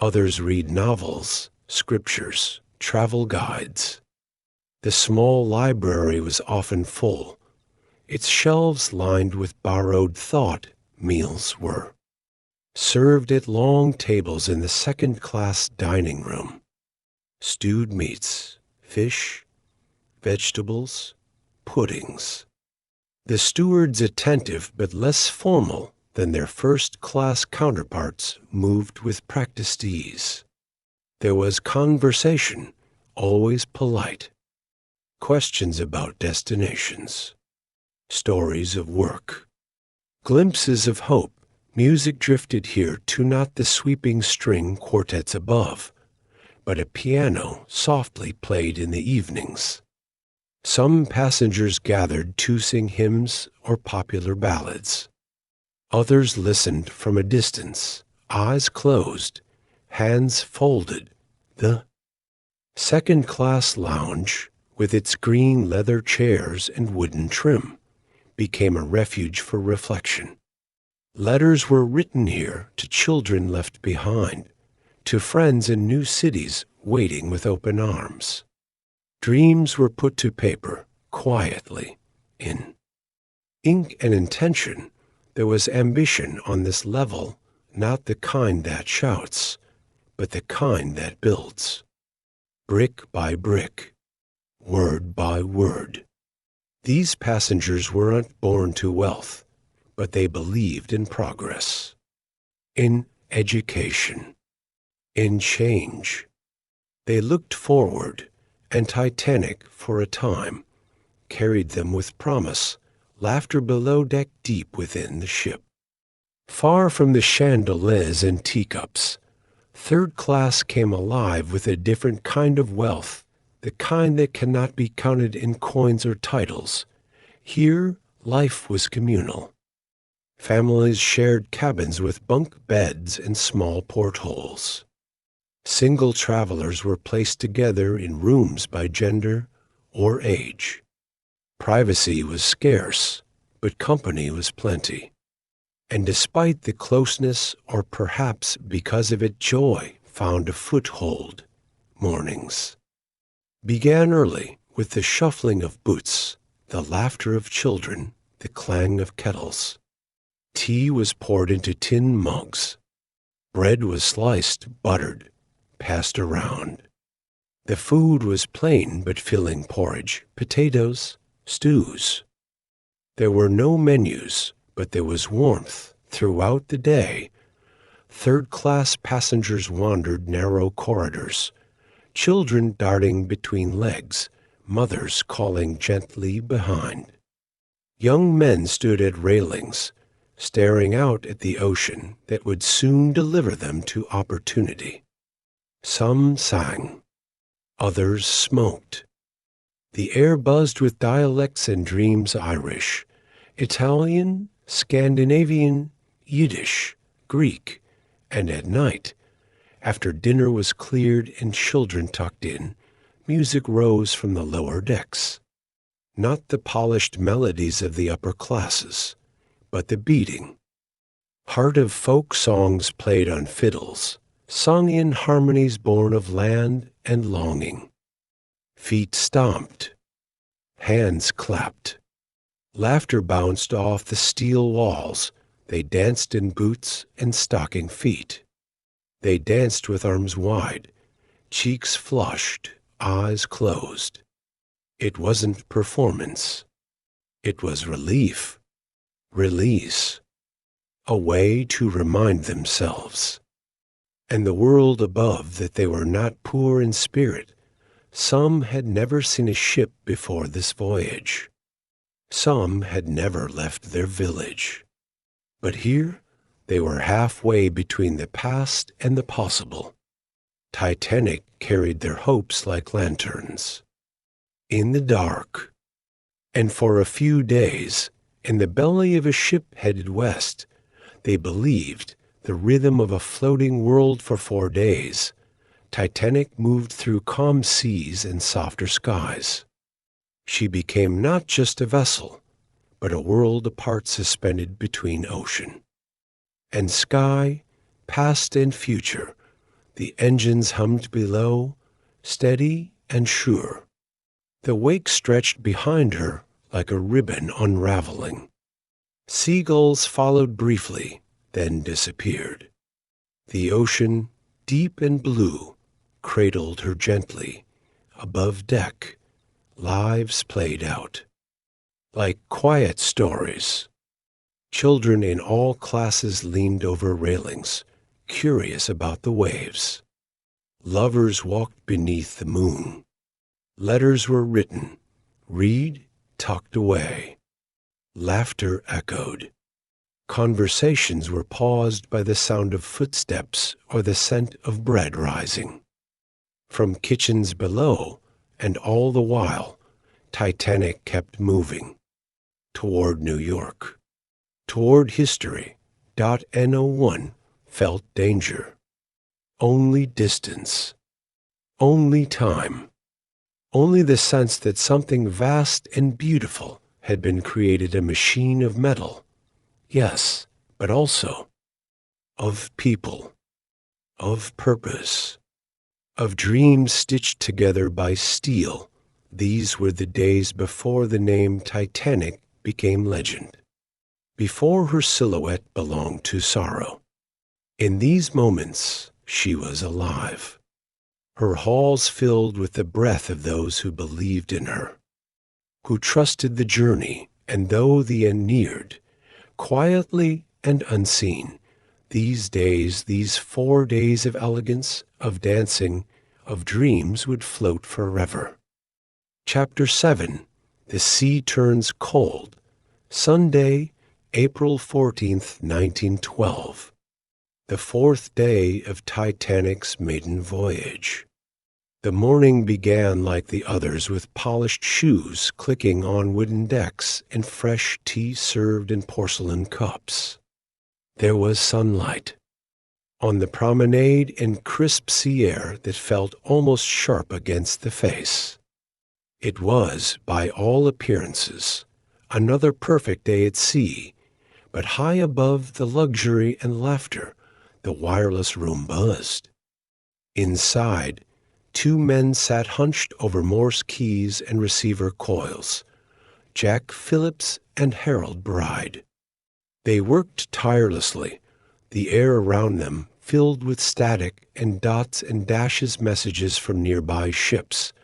Others read novels, scriptures, travel guides. The small library was often full, its shelves lined with borrowed thought. Meals were served at long tables in the second-class dining room. Stewed meats, fish, vegetables, puddings. The stewards, attentive but less formal than their first-class counterparts, moved with practiced ease. There was conversation, always polite. Questions about destinations. Stories of work. Glimpses of hope Music drifted here to not the sweeping string quartets above, but a piano softly played in the evenings. Some passengers gathered to sing hymns or popular ballads. Others listened from a distance, eyes closed, hands folded. The second-class lounge, with its green leather chairs and wooden trim, became a refuge for reflection. Letters were written here to children left behind, to friends in new cities waiting with open arms. Dreams were put to paper, quietly, in ink and intention. There was ambition on this level, not the kind that shouts, but the kind that builds. Brick by brick, word by word. These passengers weren't born to wealth, but they believed in progress, in education, in change. They looked forward, and Titanic, for a time, carried them with promise, laughter below deck, deep within the ship. Far from the chandeliers and teacups, third class came alive with a different kind of wealth, the kind that cannot be counted in coins or titles. Here, life was communal. Families shared cabins with bunk beds and small portholes. Single travelers were placed together in rooms by gender or age. Privacy was scarce, but company was plenty. And despite the closeness, or perhaps because of it, joy found a foothold. Mornings began early with the shuffling of boots, the laughter of children, the clang of kettles. Tea was poured into tin mugs. Bread was sliced, buttered, passed around. The food was plain but filling: porridge, potatoes, stews. There were no menus, but there was warmth throughout the day. Third-class passengers wandered narrow corridors, children darting between legs, mothers calling gently behind. Young men stood at railings, staring out at the ocean that would soon deliver them to opportunity. Some sang, others smoked. The air buzzed with dialects and dreams: Irish, Italian, Scandinavian, Yiddish, Greek, and at night, after dinner was cleared and children tucked in, music rose from the lower decks. Not the polished melodies of the upper classes, but the beating heart of folk songs played on fiddles, sung in harmonies born of land and longing. Feet stomped, hands clapped. Laughter bounced off the steel walls. They danced in boots and stocking feet. They danced with arms wide, cheeks flushed, eyes closed. It wasn't performance. It was relief, release, a way to remind themselves and the world above that they were not poor in spirit. Some had never seen a ship before this voyage. Some had never left their village. But here they were halfway between the past and the possible. Titanic carried their hopes like lanterns in the dark. And for a few days, in the belly of a ship headed west, they believed the rhythm of a floating world. For 4 days, Titanic moved through calm seas and softer skies. She became not just a vessel, but a world apart, suspended between ocean and sky, past and future. The engines hummed below, steady and sure. The wake stretched behind her like a ribbon unraveling. Seagulls followed briefly, then disappeared. The ocean, deep and blue, cradled her gently. Above deck, lives played out, like quiet stories. Children in all classes leaned over railings, curious about the waves. Lovers walked beneath the moon. Letters were written, read, tucked away. Laughter echoed. Conversations were paused by the sound of footsteps or the scent of bread rising. From kitchens below, and all the while, Titanic kept moving. Toward New York. Toward history. .no1 felt danger. Only distance. Only time. Only the sense that something vast and beautiful had been created, a machine of metal. Yes, but also of people, of purpose, of dreams stitched together by steel. These were the days before the name Titanic became legend, before her silhouette belonged to sorrow. In these moments, she was alive, her halls filled with the breath of those who believed in her, who trusted the journey, and though the end neared, quietly and unseen, these days, these 4 days of elegance, of dancing, of dreams would float forever. Chapter 7. The Sea Turns Cold. Sunday, April 14th, 1912. The 4th day of Titanic's maiden voyage. The morning began like the others, with polished shoes clicking on wooden decks and fresh tea served in porcelain cups. There was sunlight on the promenade and crisp sea air that felt almost sharp against the face. It was, by all appearances, another perfect day at sea, but high above the luxury and laughter, the wireless room buzzed. Inside, 2 men sat hunched over Morse keys and receiver coils, Jack Phillips and Harold Bride. They worked tirelessly, the air around them filled with static and dots and dashes, messages from nearby ships,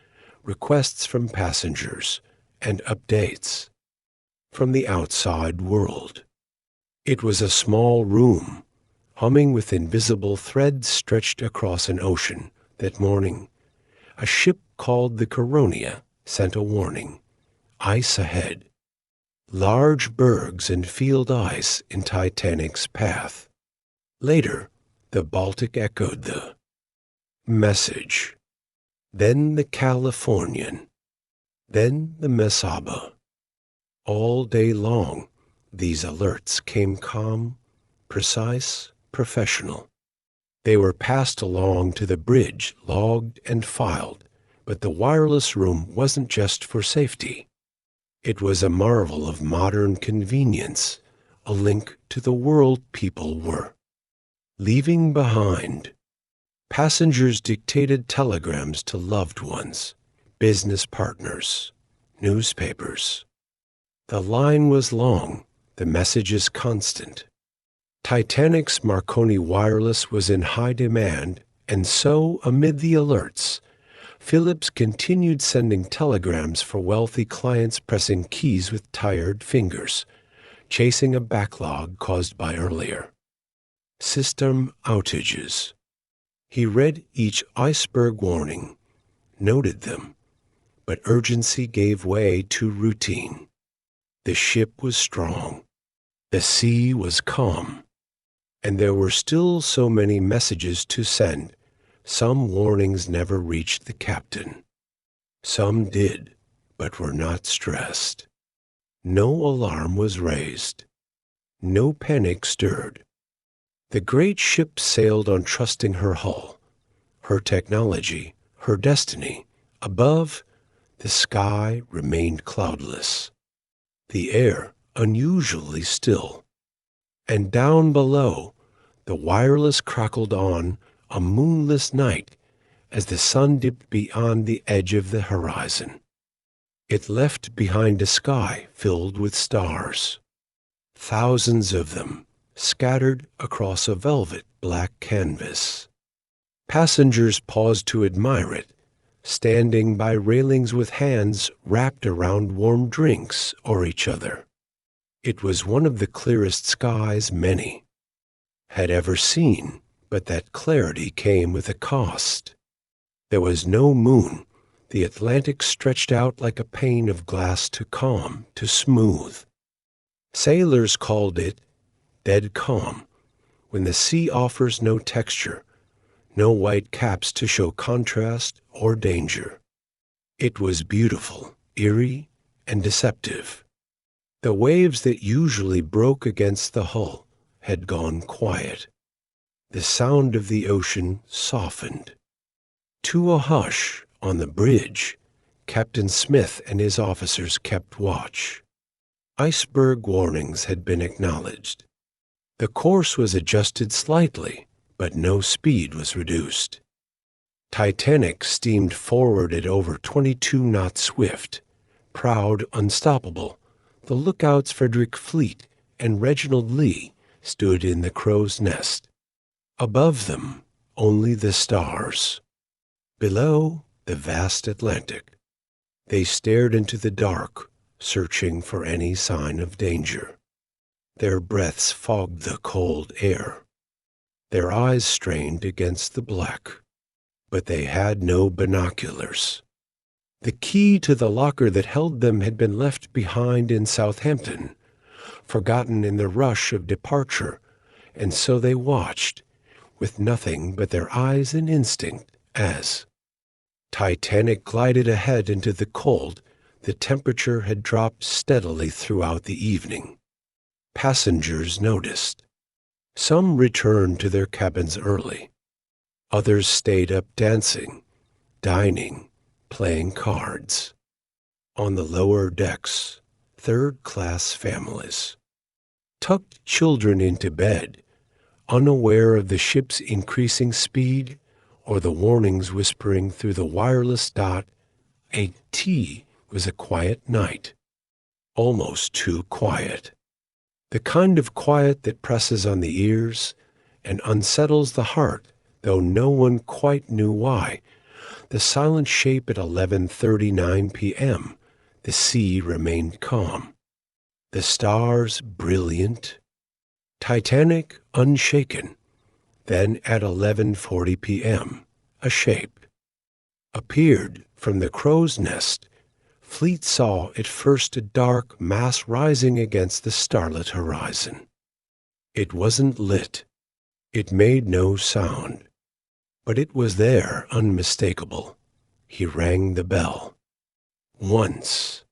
requests from passengers, and updates from the outside world. It was a small room, humming with invisible threads stretched across an ocean. That morning, a ship called the Coronia sent a warning. Ice ahead. Large bergs and field ice in Titanic's path. Later, the Baltic echoed the message. Then the Californian. Then the Mesaba. All day long, these alerts came calm, precise, professional. They were passed along to the bridge, logged and filed, but the wireless room wasn't just for safety. It was a marvel of modern convenience, a link to the world people were leaving behind. Passengers dictated telegrams to loved ones, business partners, newspapers. The line was long, the messages constant. Titanic's Marconi wireless was in high demand, and so, amid the alerts, Phillips continued sending telegrams for wealthy clients, pressing keys with tired fingers, chasing a backlog caused by earlier system outages. He read each iceberg warning, noted them, but urgency gave way to routine. The ship was strong. The sea was calm. And there were still so many messages to send. Some warnings never reached the captain. Some did, but were not stressed. No alarm was raised. No panic stirred. The great ship sailed on, trusting her hull, her technology, her destiny. Above, the sky remained cloudless, the air unusually still. And down below, the wireless crackled on a moonless night as the sun dipped beyond the edge of the horizon. It left behind a sky filled with stars, thousands of them scattered across a velvet black canvas. Passengers paused to admire it, standing by railings with hands wrapped around warm drinks or each other. It was one of the clearest skies many had ever seen, but that clarity came with a cost. There was no moon. The Atlantic stretched out like a pane of glass, to calm, to smooth. Sailors called it dead calm, when the sea offers no texture, no white caps to show contrast or danger. It was beautiful, eerie, and deceptive. The waves that usually broke against the hull had gone quiet. The sound of the ocean softened. To a hush on the bridge, Captain Smith and his officers kept watch. Iceberg warnings had been acknowledged. The course was adjusted slightly, but no speed was reduced. Titanic steamed forward at over 22 knots swift, proud, unstoppable. The lookouts Frederick Fleet and Reginald Lee stood in the crow's nest. Above them, only the stars. Below, the vast Atlantic. They stared into the dark, searching for any sign of danger. Their breaths fogged the cold air. Their eyes strained against the black. But they had no binoculars. The key to the locker that held them had been left behind in Southampton, forgotten in the rush of departure, and so they watched, with nothing but their eyes and instinct, as Titanic glided ahead into the cold. The temperature had dropped steadily throughout the evening. Passengers noticed. Some returned to their cabins early. Others stayed up dancing, dining, playing cards. On the lower decks, third-class families tucked children into bed, unaware of the ship's increasing speed or the warnings whispering through the wireless dot. It was a quiet night, almost too quiet. The kind of quiet that presses on the ears and unsettles the heart, though no one quite knew why. The silent shape at 11:39 p.m. The sea remained calm. The stars brilliant. Titanic unshaken. Then at 11:40 p.m., a shape appeared from the crow's nest. Fleet saw at first a dark mass rising against the starlit horizon. It wasn't lit. It made no sound. But it was there, unmistakable. He rang the bell. Once,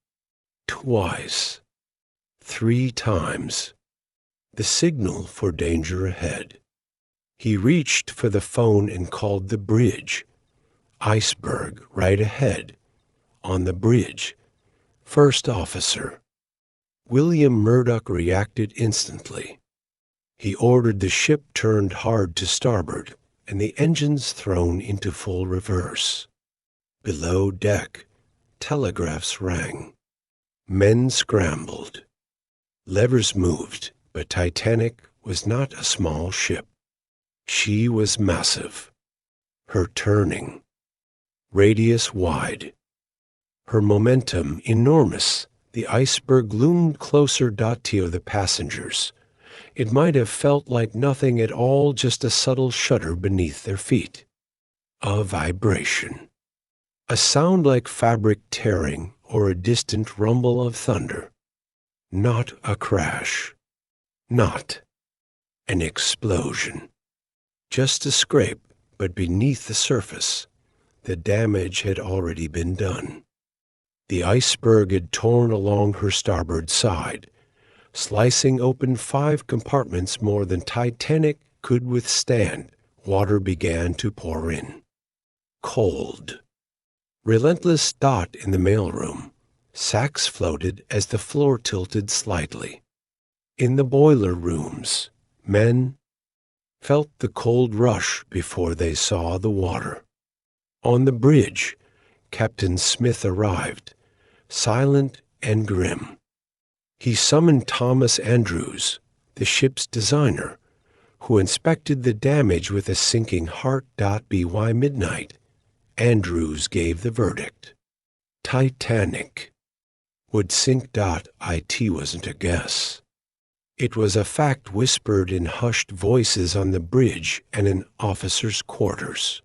twice, 3 times. The signal for danger ahead. He reached for the phone and called the bridge. Iceberg right ahead. On the bridge. First officer. William Murdoch reacted instantly. He ordered the ship turned hard to starboard and the engines thrown into full reverse. Below deck, telegraphs rang. Men scrambled. Levers moved, but Titanic was not a small ship. She was massive. Her turning. Radius wide. Her momentum enormous. The iceberg loomed closer to the passengers. It might have felt like nothing at all, just a subtle shudder beneath their feet. A vibration. A sound like fabric tearing or a distant rumble of thunder. Not a crash. Not an explosion. Just a scrape, but beneath the surface, the damage had already been done. The iceberg had torn along her starboard side, slicing open 5 compartments more than Titanic could withstand. Water began to pour in. Cold. Relentless dot in the mailroom. Sacks floated as the floor tilted slightly. In the boiler rooms, men felt the cold rush before they saw the water. On the bridge, Captain Smith arrived, silent and grim. He summoned Thomas Andrews, the ship's designer, who inspected the damage with a sinking heart. By midnight, Andrews gave the verdict. Titanic would sink. It wasn't a guess. It was a fact whispered in hushed voices on the bridge and in officers' quarters.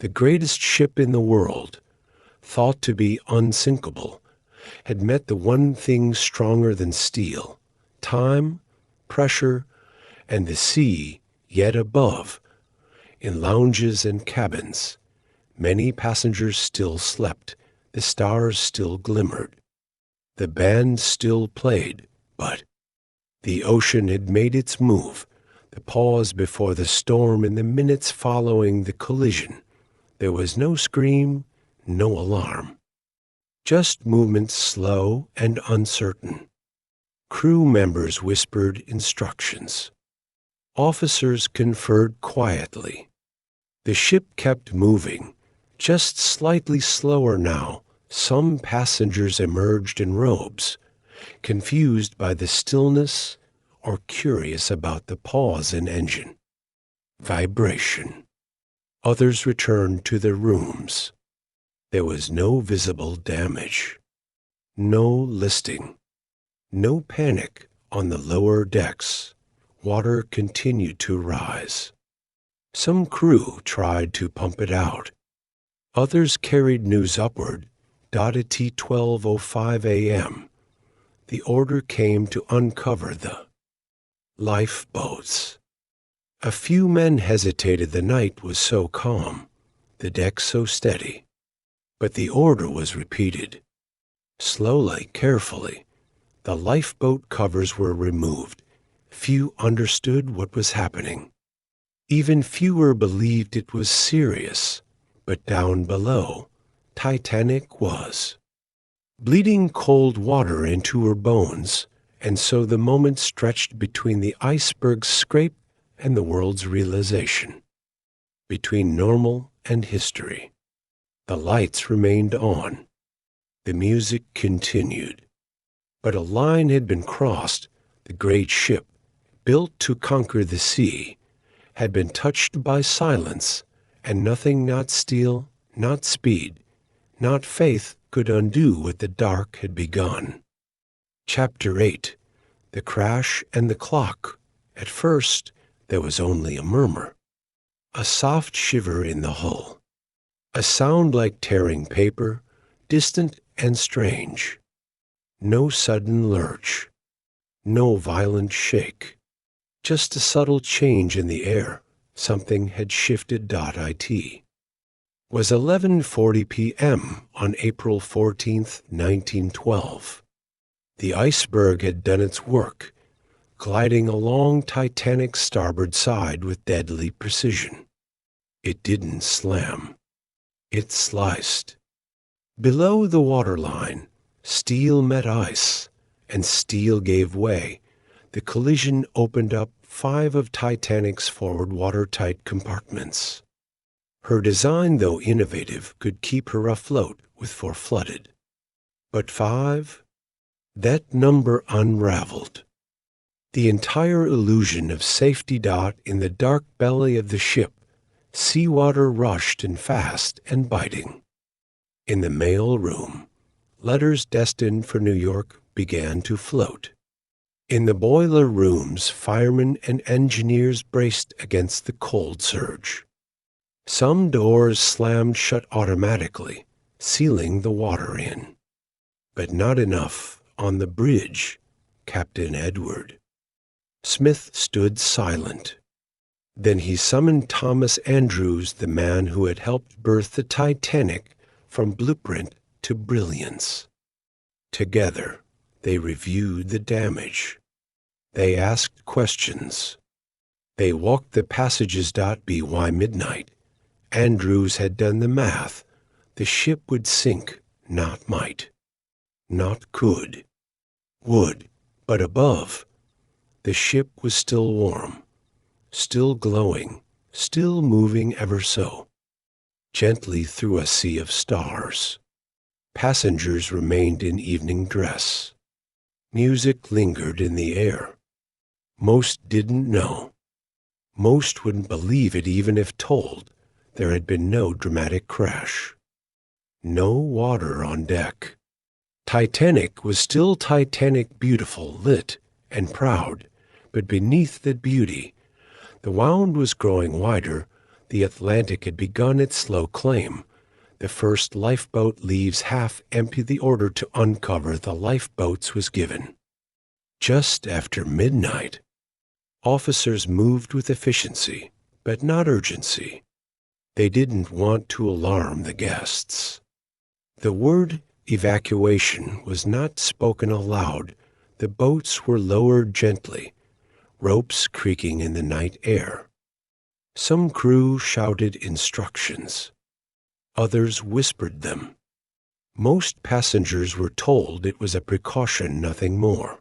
The greatest ship in the world, thought to be unsinkable, had met the one thing stronger than steel: time, pressure, and the sea yet above. In lounges and cabins, many passengers still slept, the stars still glimmered. The band still played, but the ocean had made its move, the pause before the storm in the minutes following the collision. There was no scream, no alarm. Just movement slow and uncertain. Crew members whispered instructions. Officers conferred quietly. The ship kept moving, just slightly slower now. Some passengers emerged in robes, confused by the stillness or curious about the pause in engine. Vibration. Others returned to their rooms. There was no visible damage, no listing, no panic on the lower decks. Water continued to rise. Some crew tried to pump it out. Others carried news upward. At 12:05 a.m., the order came to uncover the lifeboats. A few men hesitated. The night was so calm, the deck so steady. But the order was repeated. Slowly, carefully, the lifeboat covers were removed. Few understood what was happening. Even fewer believed it was serious. But down below, Titanic was. Bleeding cold water into her bones, and so the moment stretched between the iceberg's scrape and the world's realization. Between normal and history. The lights remained on. The music continued. But a line had been crossed. The great ship, built to conquer the sea, had been touched by silence, and nothing, not steel, not speed, not faith, could undo what the dark had begun. Chapter 8. The Crash and the Clock. At first, there was only a murmur, a soft shiver in the hull, a sound like tearing paper, distant and strange. No sudden lurch, no violent shake, just a subtle change in the air. Something had shifted. It was 11:40 p.m. on April 14, 1912. The iceberg had done its work, gliding along Titanic's starboard side with deadly precision. It didn't slam. It sliced. Below the waterline, steel met ice, and steel gave way. The collision opened up 5 of Titanic's forward watertight compartments. Her design, though innovative, could keep her afloat before flooded. But 5? That number unraveled. The entire illusion of safety. In the dark belly of the ship, seawater rushed and fast and biting. In the mail room, letters destined for New York began to float. In the boiler rooms, firemen and engineers braced against the cold surge. Some doors slammed shut automatically, sealing the water in. But not enough. On the bridge, Captain Edward Smith stood silent. Then he summoned Thomas Andrews, the man who had helped birth the Titanic from blueprint to brilliance. Together, they reviewed the damage. They asked questions. They walked the passages. By midnight, Andrews had done the math. The ship would sink, not might, not could, would, but above. The ship was still warm, still glowing, still moving ever so, gently through a sea of stars. Passengers remained in evening dress. Music lingered in the air. Most didn't know. Most wouldn't believe it even if told. There had been no dramatic crash. No water on deck. Titanic was still Titanic, beautiful, lit, and proud, but beneath that beauty, the wound was growing wider. The Atlantic had begun its slow climb. The first lifeboat leaves half empty. The order to uncover the lifeboats was given. Just after midnight, Officers moved with efficiency, but not urgency. They didn't want to alarm the guests. The word evacuation was not spoken aloud. The boats were lowered gently, ropes creaking in the night air. Some crew shouted instructions. Others whispered them. Most passengers were told it was a precaution, nothing more.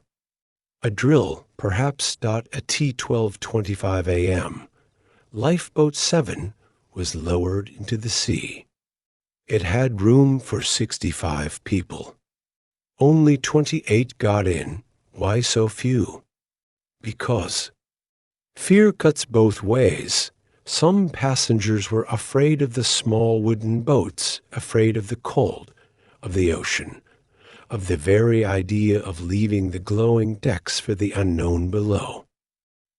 A drill, perhaps at 12:25 a.m. Lifeboat 7 was lowered into the sea. It had room for 65 people. Only 28 got in. Why so few? Because fear cuts both ways. Some passengers were afraid of the small wooden boats, afraid of the cold, of the ocean, of the very idea of leaving the glowing decks for the unknown below.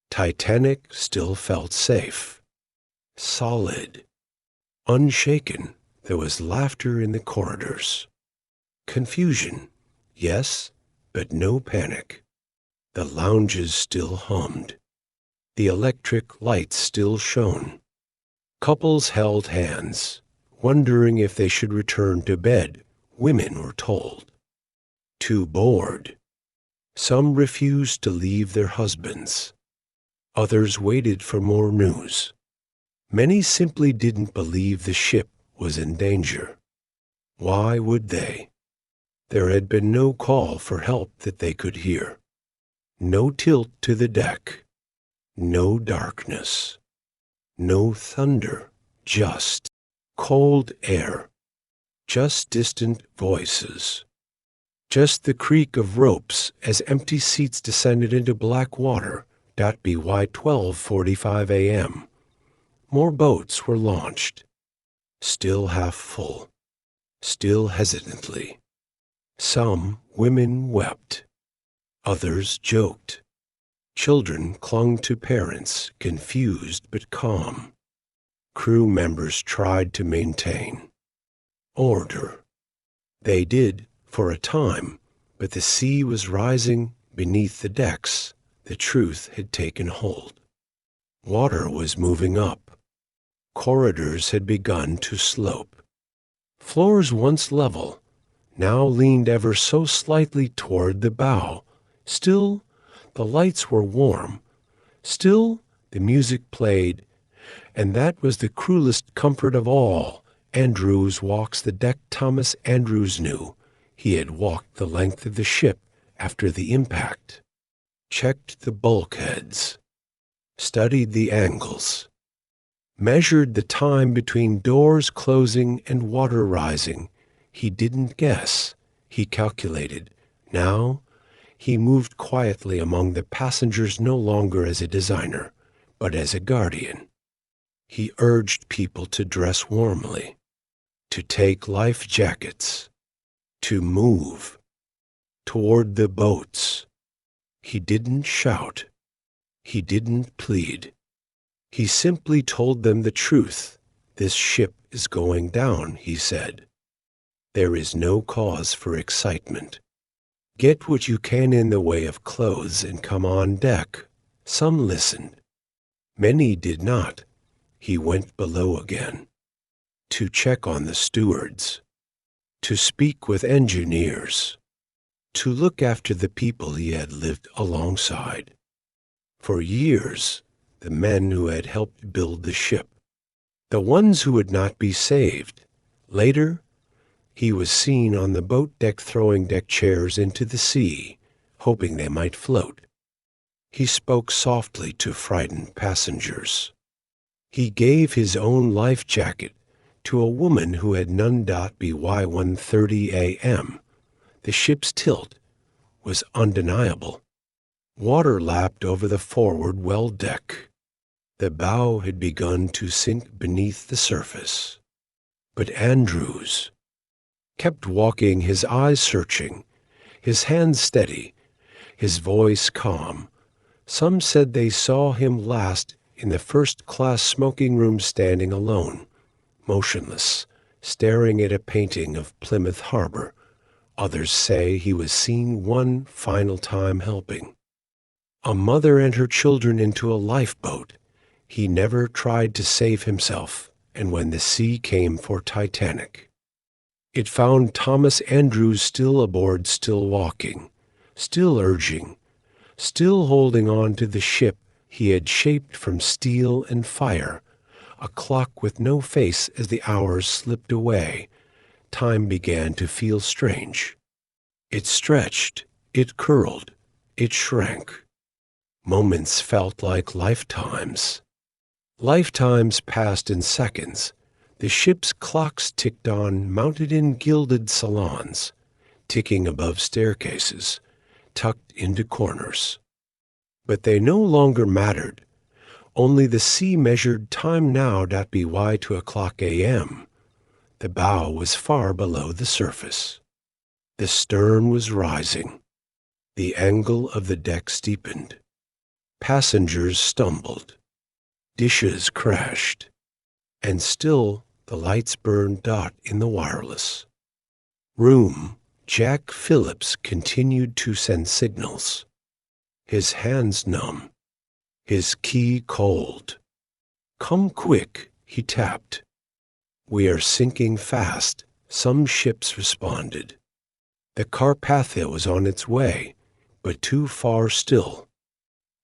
Titanic still felt safe, solid, unshaken. There was laughter in the corridors. Confusion, yes, but no panic. The lounges still hummed. The electric lights still shone. Couples held hands, wondering if they should return to bed. Women were told. Too bored. Some refused to leave their husbands. Others waited for more news. Many simply didn't believe the ship was in danger. Why would they? There had been no call for help that they could hear. No tilt to the deck. No darkness. No thunder. Just cold air. Just distant voices. Just the creak of ropes as empty seats descended into black water. By 12:45 a.m. More boats were launched. Still half full. Still hesitantly. Some women wept. Others joked. Children clung to parents, confused but calm. Crew members tried to maintain order. They did for a time, but the sea was rising beneath the decks. The truth had taken hold. Water was moving up. Corridors had begun to slope. Floors once level now leaned ever so slightly toward the bow. Still, the lights were warm. Still, the music played, and that was the cruelest comfort of all. Andrews walks the deck. Thomas Andrews knew. He had walked the length of the ship after the impact, checked the bulkheads, studied the angles, measured the time between doors closing and water rising. He didn't guess. He calculated. Now, he moved quietly among the passengers, no longer as a designer, but as a guardian. He urged people to dress warmly, to take life jackets, to move toward the boats. He didn't shout. He didn't plead. He simply told them the truth. This ship is going down, he said. There is no cause for excitement. Get what you can in the way of clothes and come on deck. Some listened. Many did not. He went below again, to check on the stewards, to speak with engineers, to look after the people he had lived alongside. For years, the men who had helped build the ship, the ones who would not be saved. Later, he was seen on the boat deck throwing deck chairs into the sea, hoping they might float. He spoke softly to frightened passengers. He gave his own life jacket to a woman who had none. By 1:30 a.m., the ship's tilt was undeniable. Water lapped over the forward well deck. The bow had begun to sink beneath the surface. But Andrews kept walking, his eyes searching, his hands steady, his voice calm. Some said they saw him last in the first-class smoking room, standing alone, motionless, staring at a painting of Plymouth Harbor. Others say he was seen one final time helping. A mother and her children into a lifeboat. He never tried to save himself, and when the sea came for Titanic, it found Thomas Andrews still aboard, still walking, still urging, still holding on to the ship he had shaped from steel and fire, a clock with no face. As the hours slipped away, time began to feel strange. It stretched, it curled, it shrank. Moments felt like lifetimes. Lifetimes passed in seconds. The ship's clocks ticked on, mounted in gilded salons, ticking above staircases, tucked into corners. But they no longer mattered. Only the sea measured time now. .by 2:00 a.m. The bow was far below the surface. The stern was rising. The angle of the deck steepened. Passengers stumbled. Dishes crashed. And still the lights burned. In the wireless room, Jack Phillips continued to send signals. His hands numb, his key cold. "Come quick," he tapped. "We are sinking fast," some ships responded. The Carpathia was on its way, but too far still.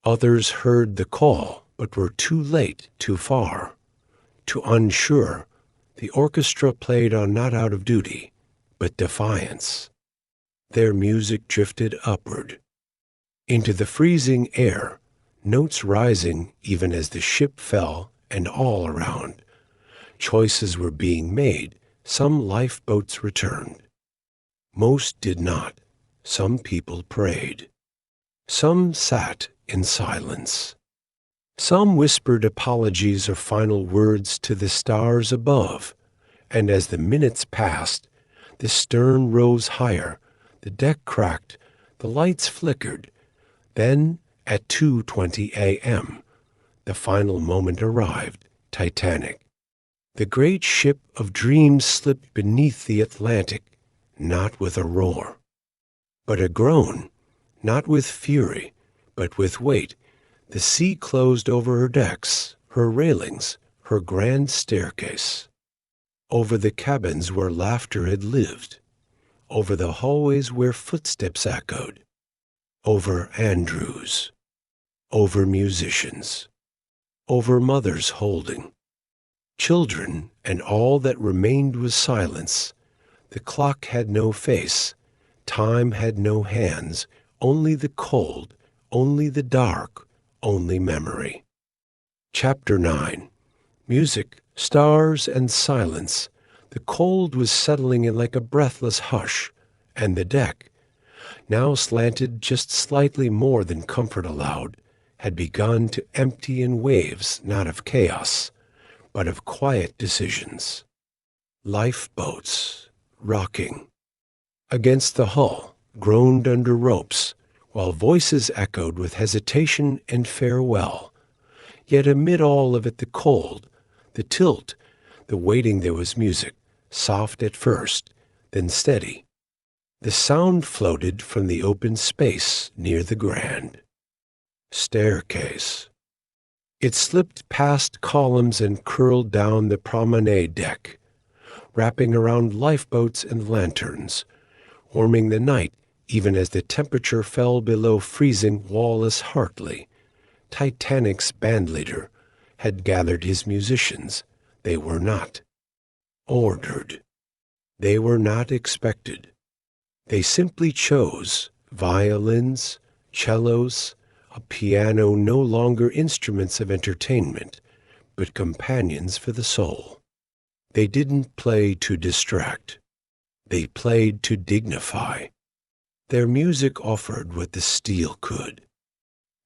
Others heard the call, but were too late, too far. Too unsure, the orchestra played on not out of duty, but defiance. Their music drifted upward, into the freezing air, notes rising even as the ship fell, and all around. Choices were being made. Some lifeboats returned. Most did not. Some people prayed. Some sat in silence. Some whispered apologies or final words to the stars above, and as the minutes passed, the stern rose higher, the deck cracked, the lights flickered. Then, at 2:20 a.m., the final moment arrived. Titanic. The great ship of dreams slipped beneath the Atlantic, not with a roar, but a groan, not with fury, but with weight. The sea closed over her decks, her railings, her grand staircase, over the cabins where laughter had lived, over the hallways where footsteps echoed, over Andrews, over musicians, over mothers holding children, and all that remained was silence. The clock had no face, time had no hands, only the cold, only the dark, only memory. Chapter 9. Music, stars, and silence. The cold was settling in like a breathless hush, and the deck, now slanted just slightly more than comfort allowed, had begun to empty in waves, not of chaos, but of quiet decisions. Lifeboats, rocking against the hull, groaned under ropes, while voices echoed with hesitation and farewell. Yet amid all of it, the cold, the tilt, the waiting, there was music, soft at first, then steady. The sound floated from the open space near the grand staircase. It slipped past columns and curled down the promenade deck, wrapping around lifeboats and lanterns, warming the night even as the temperature fell below freezing. Wallace Hartley, Titanic's bandleader, had gathered his musicians. They were not ordered. They were not expected. They simply chose violins, cellos, a piano, no longer instruments of entertainment, but companions for the soul. They didn't play to distract. They played to dignify. Their music offered what the steel could.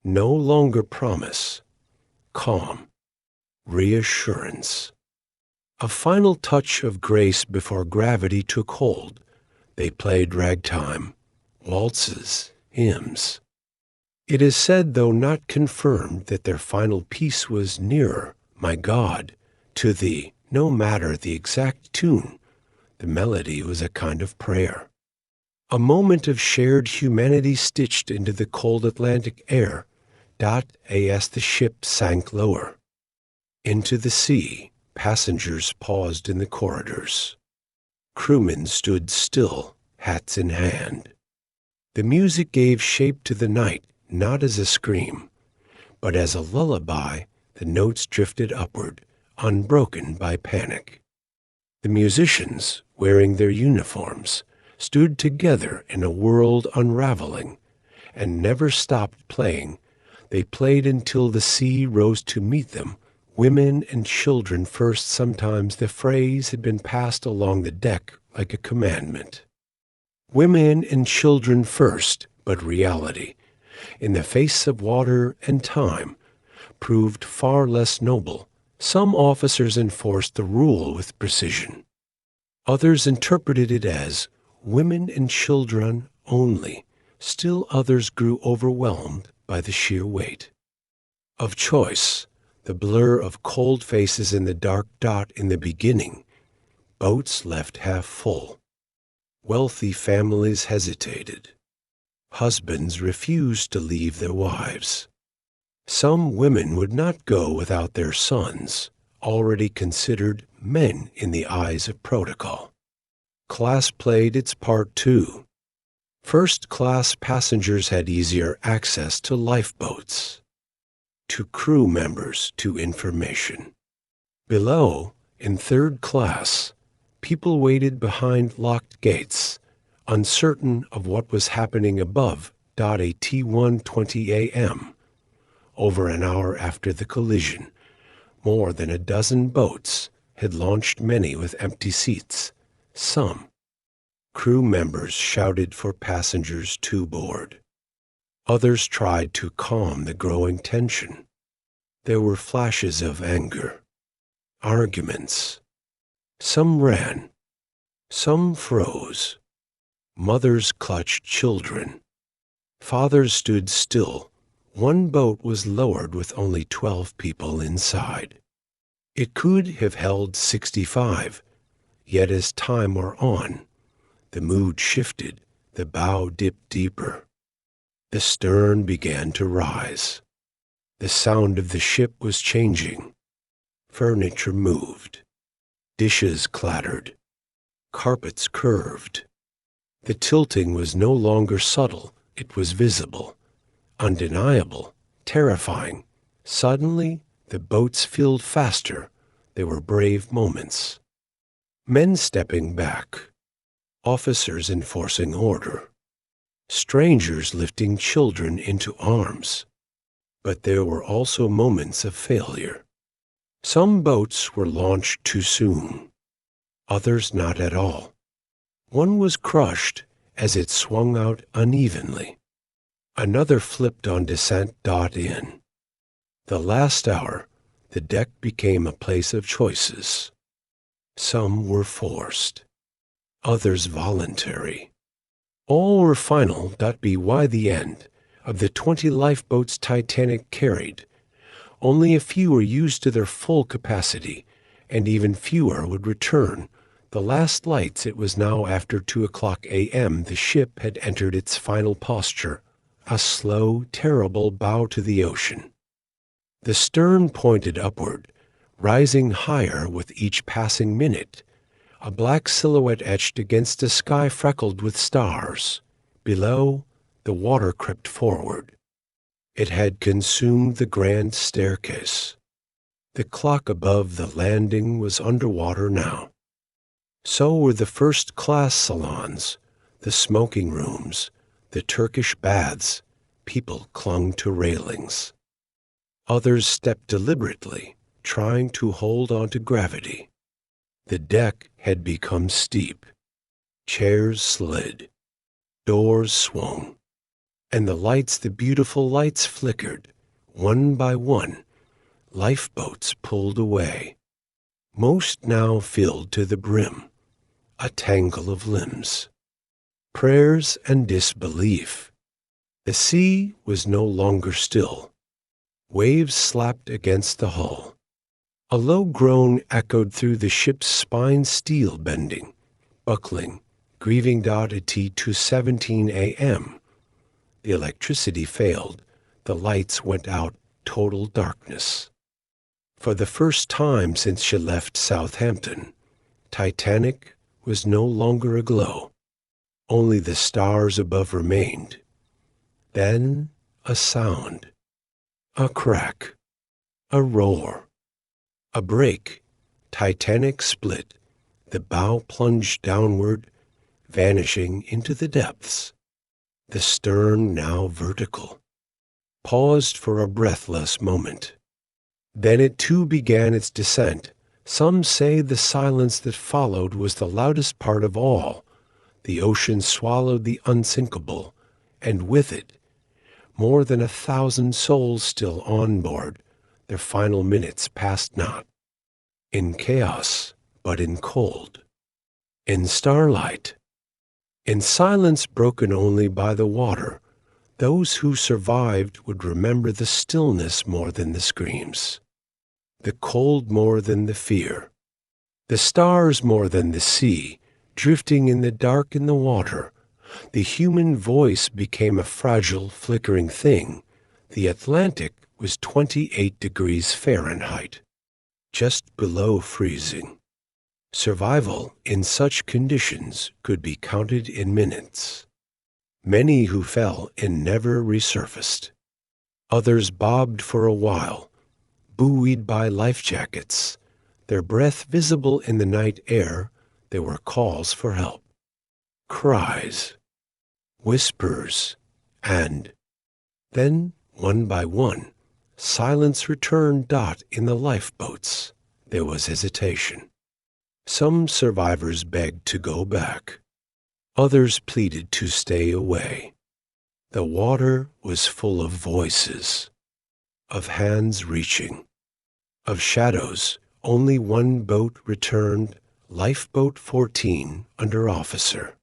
No longer promise, calm, reassurance. A final touch of grace before gravity took hold. They played ragtime, waltzes, hymns. It is said, though not confirmed, that their final piece was nearer, my God, to thee. No matter the exact tune, the melody was a kind of prayer. A moment of shared humanity stitched into the cold Atlantic air, As the ship sank lower into the sea, passengers paused in the corridors. Crewmen stood still, hats in hand. The music gave shape to the night, not as a scream, but as a lullaby. The notes drifted upward, unbroken by panic. The musicians, wearing their uniforms, stood together in a world unraveling, and never stopped playing. They played until the sea rose to meet them, women and children first. Sometimes the phrase had been passed along the deck like a commandment. Women and children first, but reality, in the face of water and time, proved far less noble. Some officers enforced the rule with precision. Others interpreted it as women and children only. Still others grew overwhelmed by the sheer weight of choice, the blur of cold faces in the dark dot. In the beginning, boats left half full. Wealthy families hesitated. Husbands refused to leave their wives. Some women would not go without their sons, already considered men in the eyes of protocol. Class played its part too. First-class passengers had easier access to lifeboats, to crew members, to information. Below, in third class, people waited behind locked gates, uncertain of what was happening above. At 1:20 a.m., over an hour after the collision, more than a dozen boats had launched, many with empty seats. Some crew members shouted for passengers to board. Others tried to calm the growing tension. There were flashes of anger, arguments. Some ran, some froze. Mothers clutched children. Fathers stood still. One boat was lowered with only 12 people inside. It could have held 65, yet as time wore on, the mood shifted, the bow dipped deeper. The stern began to rise. The sound of the ship was changing. Furniture moved. Dishes clattered. Carpets curved. The tilting was no longer subtle, it was visible, undeniable, terrifying. Suddenly, the boats filled faster. They were brave moments. Men stepping back. Officers enforcing order. Strangers lifting children into arms. But there were also moments of failure. Some boats were launched too soon. Others not at all. One was crushed as it swung out unevenly. Another flipped on descent. In the last hour, the deck became a place of choices. Some were forced, others voluntary. All were final. By the end of the 20 lifeboats Titanic carried, only a few were used to their full capacity, and even fewer would return. The last lights. It was now after 2:00 a.m. The ship had entered its final posture, a slow, terrible bow to the ocean. The stern pointed upward, rising higher with each passing minute, a black silhouette etched against a sky freckled with stars. Below, the water crept forward. It had consumed the grand staircase. The clock above the landing was underwater now. So were the first-class salons, the smoking rooms, the Turkish baths. People clung to railings. Others stepped deliberately, trying to hold on to gravity. The deck had become steep. Chairs slid. Doors swung. And the beautiful lights flickered. One by one, lifeboats pulled away. Most now filled to the brim, a tangle of limbs. Prayers and disbelief. The sea was no longer still. Waves slapped against the hull. A low groan echoed through the ship's spine, steel bending, buckling, grieving. At 2:17 a.m., the electricity failed. the lights went out, total darkness. For the first time since she left Southampton, Titanic was no longer aglow. Only the stars above remained. Then a sound, a crack, a roar, a break. Titanic split. The bow plunged downward, vanishing into the depths. The stern, now vertical, paused for a breathless moment. Then it too began its descent. Some say the silence that followed was the loudest part of all. The ocean swallowed the unsinkable, and with it, more than 1,000 souls still on board. Their final minutes passed not in chaos, but in cold, in starlight, in silence broken only by the water. Those who survived would remember the stillness more than the screams, the cold more than the fear, the stars more than the sea, drifting in the dark in the water. The human voice became a fragile, flickering thing. The Atlantic was 28 degrees Fahrenheit, just below freezing. Survival in such conditions could be counted in minutes. Many who fell in never resurfaced. Others bobbed for a while, buoyed by life jackets. Their breath visible in the night air, there were calls for help, cries, whispers, and then, one by one, silence returned. In the lifeboats, there was hesitation. Some survivors begged to go back. Others pleaded to stay away. The water was full of voices, of hands reaching, of shadows. Only one boat returned, Lifeboat 14, under officer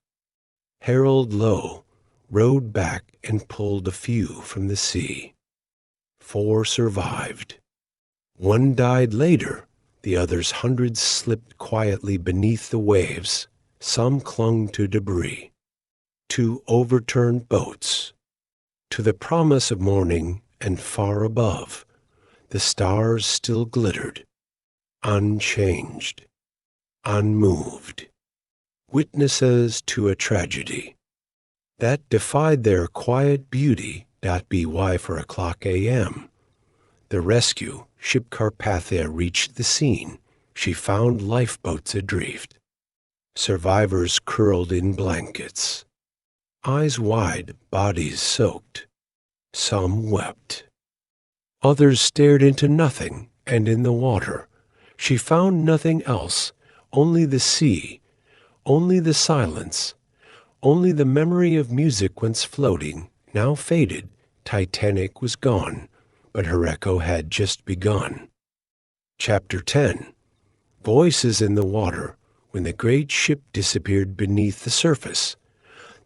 Harold Lowe, rowed back and pulled a few from the sea. 4 survived. 1 died later. The others' hundreds slipped quietly beneath the waves. Some clung to debris, to overturned boats, to the promise of morning, and far above, the stars still glittered, unchanged, unmoved, witnesses to a tragedy that defied their quiet beauty. By 4:00 a.m., the rescue ship Carpathia reached the scene. She found lifeboats adrift, survivors curled in blankets, eyes wide, bodies soaked. Some wept. Others stared into nothing and in the water. She found nothing else, only the sea, only the silence, only the memory of music once floating, now faded. Titanic was gone, but her echo had just begun. Chapter 10. Voices in the water. When the great ship disappeared beneath the surface,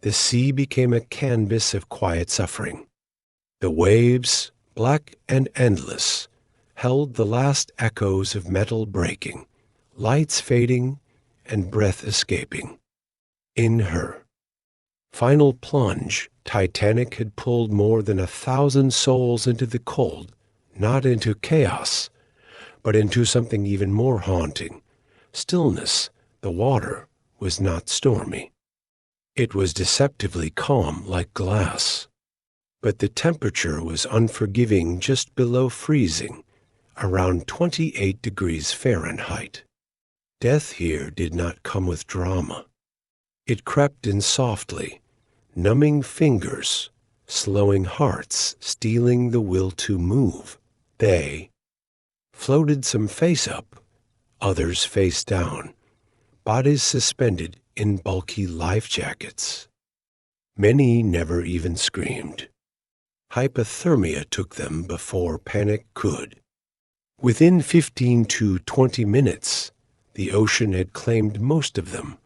the sea became a canvas of quiet suffering. The waves, black and endless, held the last echoes of metal breaking, lights fading, and breath escaping. In her final plunge, Titanic had pulled more than 1,000 souls into the cold, not into chaos, but into something even more haunting, stillness. The water was not stormy. It was deceptively calm like glass. But the temperature was unforgiving, just below freezing, around 28 degrees Fahrenheit. Death here did not come with drama. It crept in softly, numbing fingers, slowing hearts, stealing the will to move. They floated, some face up, others face down, bodies suspended in bulky life jackets. Many never even screamed. Hypothermia took them before panic could. Within 15 to 20 minutes, the ocean had claimed most of them.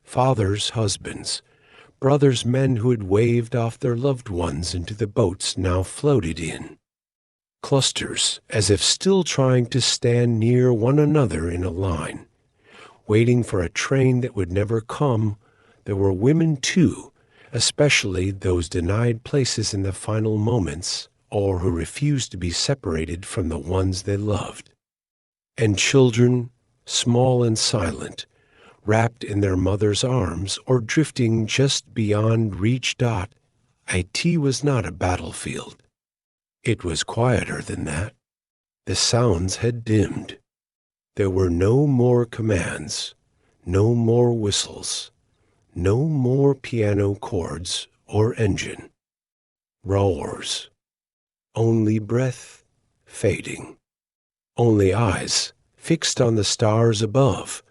Fathers, husbands, brothers, men who had waved off their loved ones into the boats now floated in. Clusters, as if still trying to stand near one another in a line, waiting for a train that would never come. There were women, too, especially those denied places in the final moments, or who refused to be separated from the ones they loved. And children, small and silent, wrapped in their mother's arms or drifting just beyond reach. It was not a battlefield. It was quieter than that. The sounds had dimmed. There were no more commands, no more whistles, no more piano chords or engine. Roars. Only breath fading. Only eyes fixed on the stars above.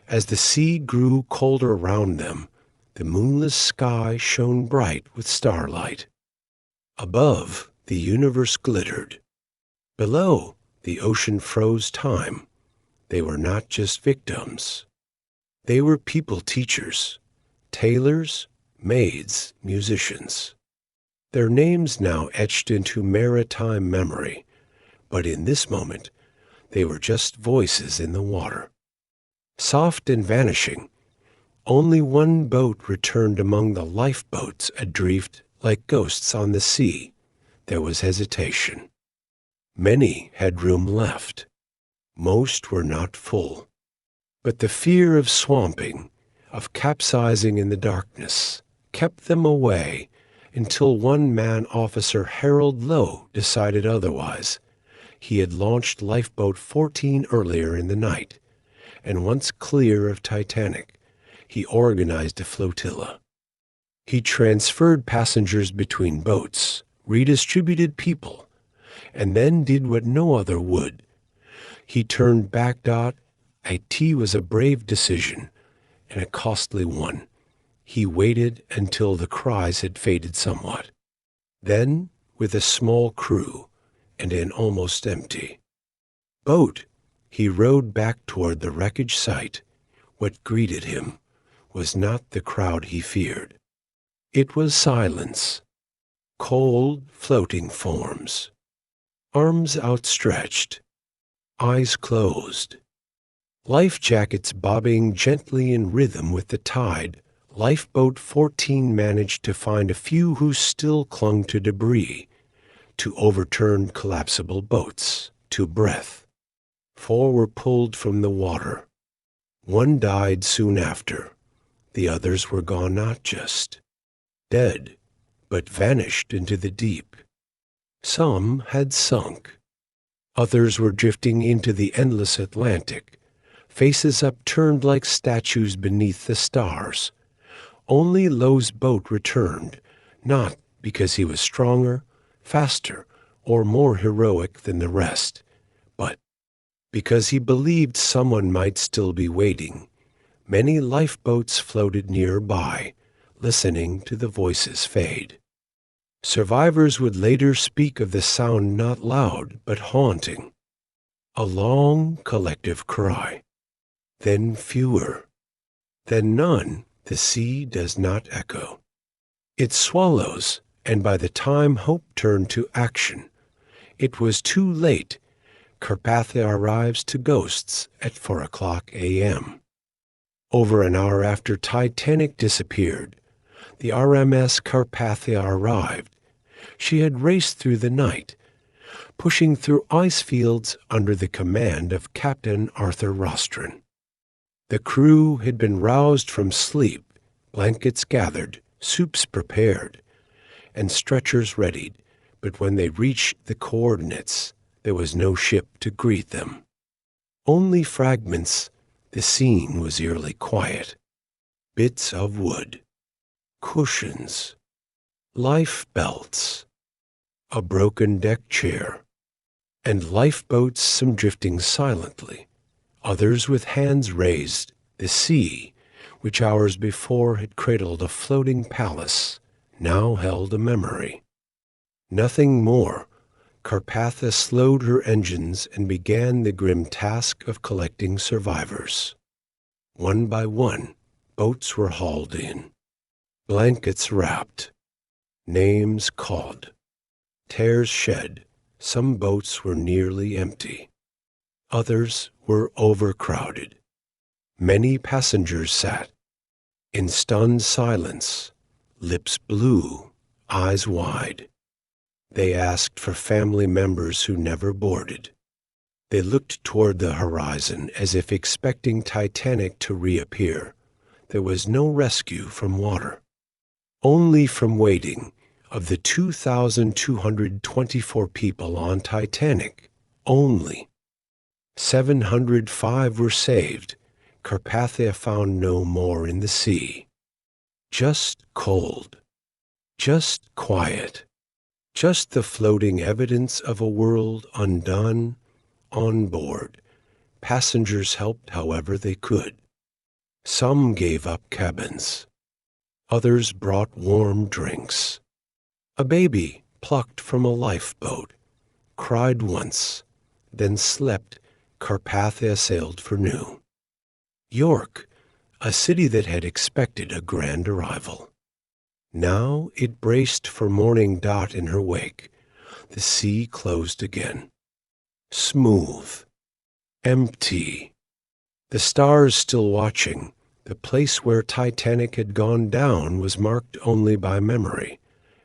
As the sea grew colder around them, the moonless sky shone bright with starlight. Above, the universe glittered. Below, the ocean froze time. They were not just victims. They were people teachers, tailors, maids, musicians. Their names now etched into maritime memory, but in this moment, they were just voices in the water. Soft and vanishing, only one boat returned among the lifeboats adrift like ghosts on the sea. There was hesitation. Many had room left. Most were not full. But the fear of swamping, of capsizing in the darkness, kept them away until one-man officer Harold Lowe decided otherwise. He had launched Lifeboat 14 earlier in the night, and once clear of Titanic, he organized a flotilla. He transferred passengers between boats, redistributed people, and then did what no other would. He turned back. It was a brave decision and a costly one. He waited until the cries had faded somewhat. Then, with a small crew and an almost empty boat, he rowed back toward the wreckage site. What greeted him was not the crowd he feared. It was silence. Cold, floating forms. Arms outstretched. Eyes closed. Life jackets bobbing gently in rhythm with the tide. Lifeboat 14 managed to find a few who still clung to debris, to overturned collapsible boats, to breath. 4 were pulled from the water. 1 died soon after. The others were gone, not just dead, but vanished into the deep. Some had sunk. Others were drifting into the endless Atlantic, faces upturned like statues beneath the stars. Only Lowe's boat returned, not because he was stronger, faster, or more heroic than the rest, but because he believed someone might still be waiting. Many lifeboats floated nearby, listening to the voices fade. Survivors would later speak of the sound not loud but haunting. A long collective cry. Then fewer. Then none. The sea does not echo. It swallows, and by the time hope turned to action, it was too late. Carpathia arrives to ghosts at 4:00 a.m. Over an hour after Titanic disappeared, the RMS Carpathia arrived. She had raced through the night, pushing through ice fields under the command of Captain Arthur Rostron. The crew had been roused from sleep, blankets gathered, soups prepared, and stretchers readied, but when they reached the coordinates, there was no ship to greet them. Only fragments. The scene was eerily quiet. Bits of wood, cushions, life belts, a broken deck chair, and lifeboats, some drifting silently, others with hands raised. The sea, which hours before had cradled a floating palace, now held a memory. Nothing more. Carpathia slowed her engines and began the grim task of collecting survivors. One by one, boats were hauled in, blankets wrapped, names called, tears shed. Some boats were nearly empty. Others were overcrowded. Many passengers sat in stunned silence, lips blue, eyes wide. They asked for family members who never boarded. They looked toward the horizon as if expecting Titanic to reappear. There was no rescue from water, only from waiting. Of the 2,224 people on Titanic, only 705 were saved. Carpathia found no more in the sea. Just cold, just quiet, just the floating evidence of a world undone on board. Passengers helped however they could. Some gave up cabins. Others brought warm drinks. A baby plucked from a lifeboat, cried once, then slept. Carpathia sailed for New York, a city that had expected a grand arrival. Now it braced for morning. In her wake, the sea closed again. Smooth, empty. The stars still watching. The place where Titanic had gone down was marked only by memory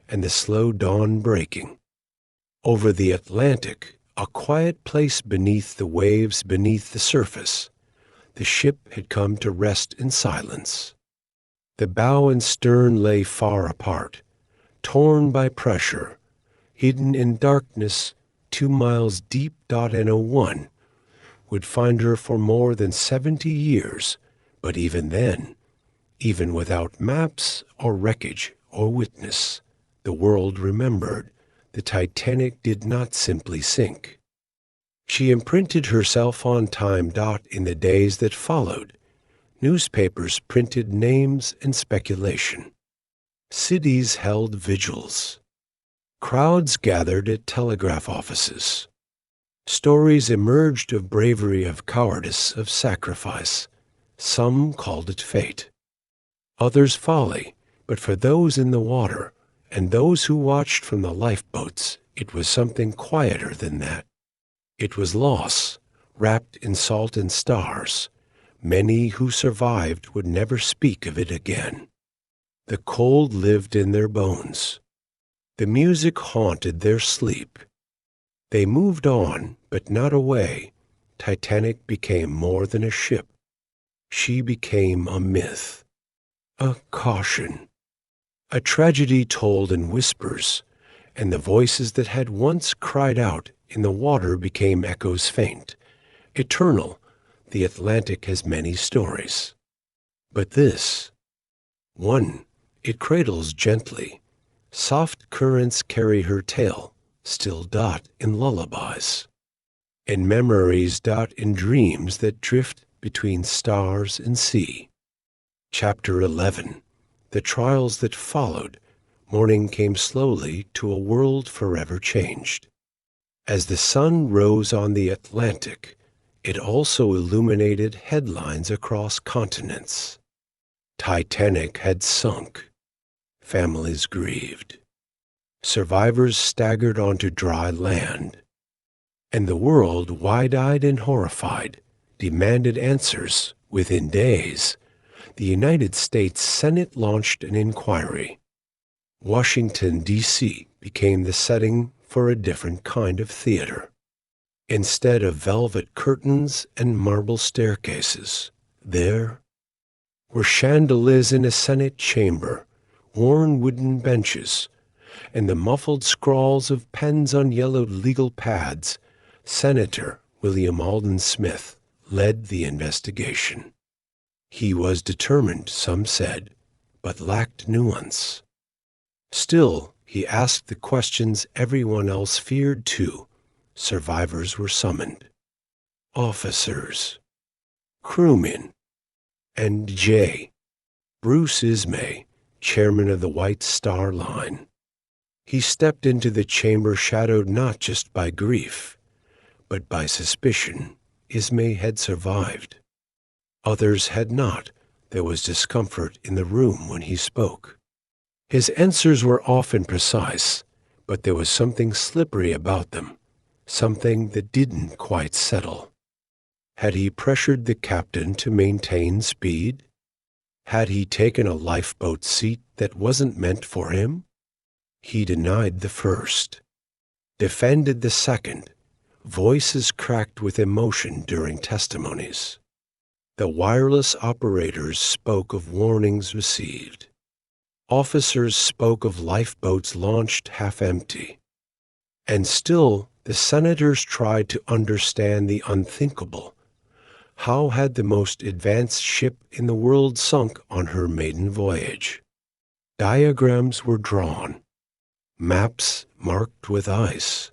and the slow dawn breaking. Over the Atlantic, a quiet place beneath the waves, beneath the surface, the ship had come to rest in silence. The bow and stern lay far apart, torn by pressure, hidden in darkness 2 miles deep. No1 would find her for more than 70 years, but even then, even without maps or wreckage or witness, the world remembered the Titanic did not simply sink. She imprinted herself on time. In the days that followed, newspapers printed names and speculation. Cities held vigils. Crowds gathered at telegraph offices. Stories emerged of bravery, of cowardice, of sacrifice. Some called it fate, others folly, but for those in the water and those who watched from the lifeboats, it was something quieter than that. It was loss, wrapped in salt and stars. Many who survived would never speak of it again. The cold lived in their bones. The music haunted their sleep. They moved on, but not away. Titanic became more than a ship. She became a myth, a caution, a tragedy told in whispers, and the voices that had once cried out in the water became echoes faint, eternal. The Atlantic has many stories. But this, one, it cradles gently. Soft currents carry her tale, still. In lullabies. In memories. In dreams that drift between stars and sea. Chapter 11. The trials that followed. Morning came slowly to a world forever changed. As the sun rose on the Atlantic, it also illuminated headlines across continents. Titanic had sunk. Families grieved. Survivors staggered onto dry land. And the world, wide-eyed and horrified, demanded answers. Within days, the United States Senate launched an inquiry. Washington, D.C. became the setting for a different kind of theater. Instead of velvet curtains and marble staircases, there were chandeliers in a Senate chamber, worn wooden benches, and the muffled scrawls of pens on yellowed legal pads. Senator William Alden Smith led the investigation. He was determined, some said, but lacked nuance. Still, he asked the questions everyone else feared too. Survivors were summoned. Officers, crewmen, and J. Bruce Ismay, chairman of the White Star Line. He stepped into the chamber shadowed not just by grief, but by suspicion. Ismay had survived. Others had not. There was discomfort in the room when he spoke. His answers were often precise, but there was something slippery about them, something that didn't quite settle. Had he pressured the captain to maintain speed? Had he taken a lifeboat seat that wasn't meant for him? He denied the first. defended the second, voices cracked with emotion during testimonies. The wireless operators spoke of warnings received. Officers spoke of lifeboats launched half empty. And still, the senators tried to understand the unthinkable. How had the most advanced ship in the world sunk on her maiden voyage? Diagrams were drawn, maps marked with ice.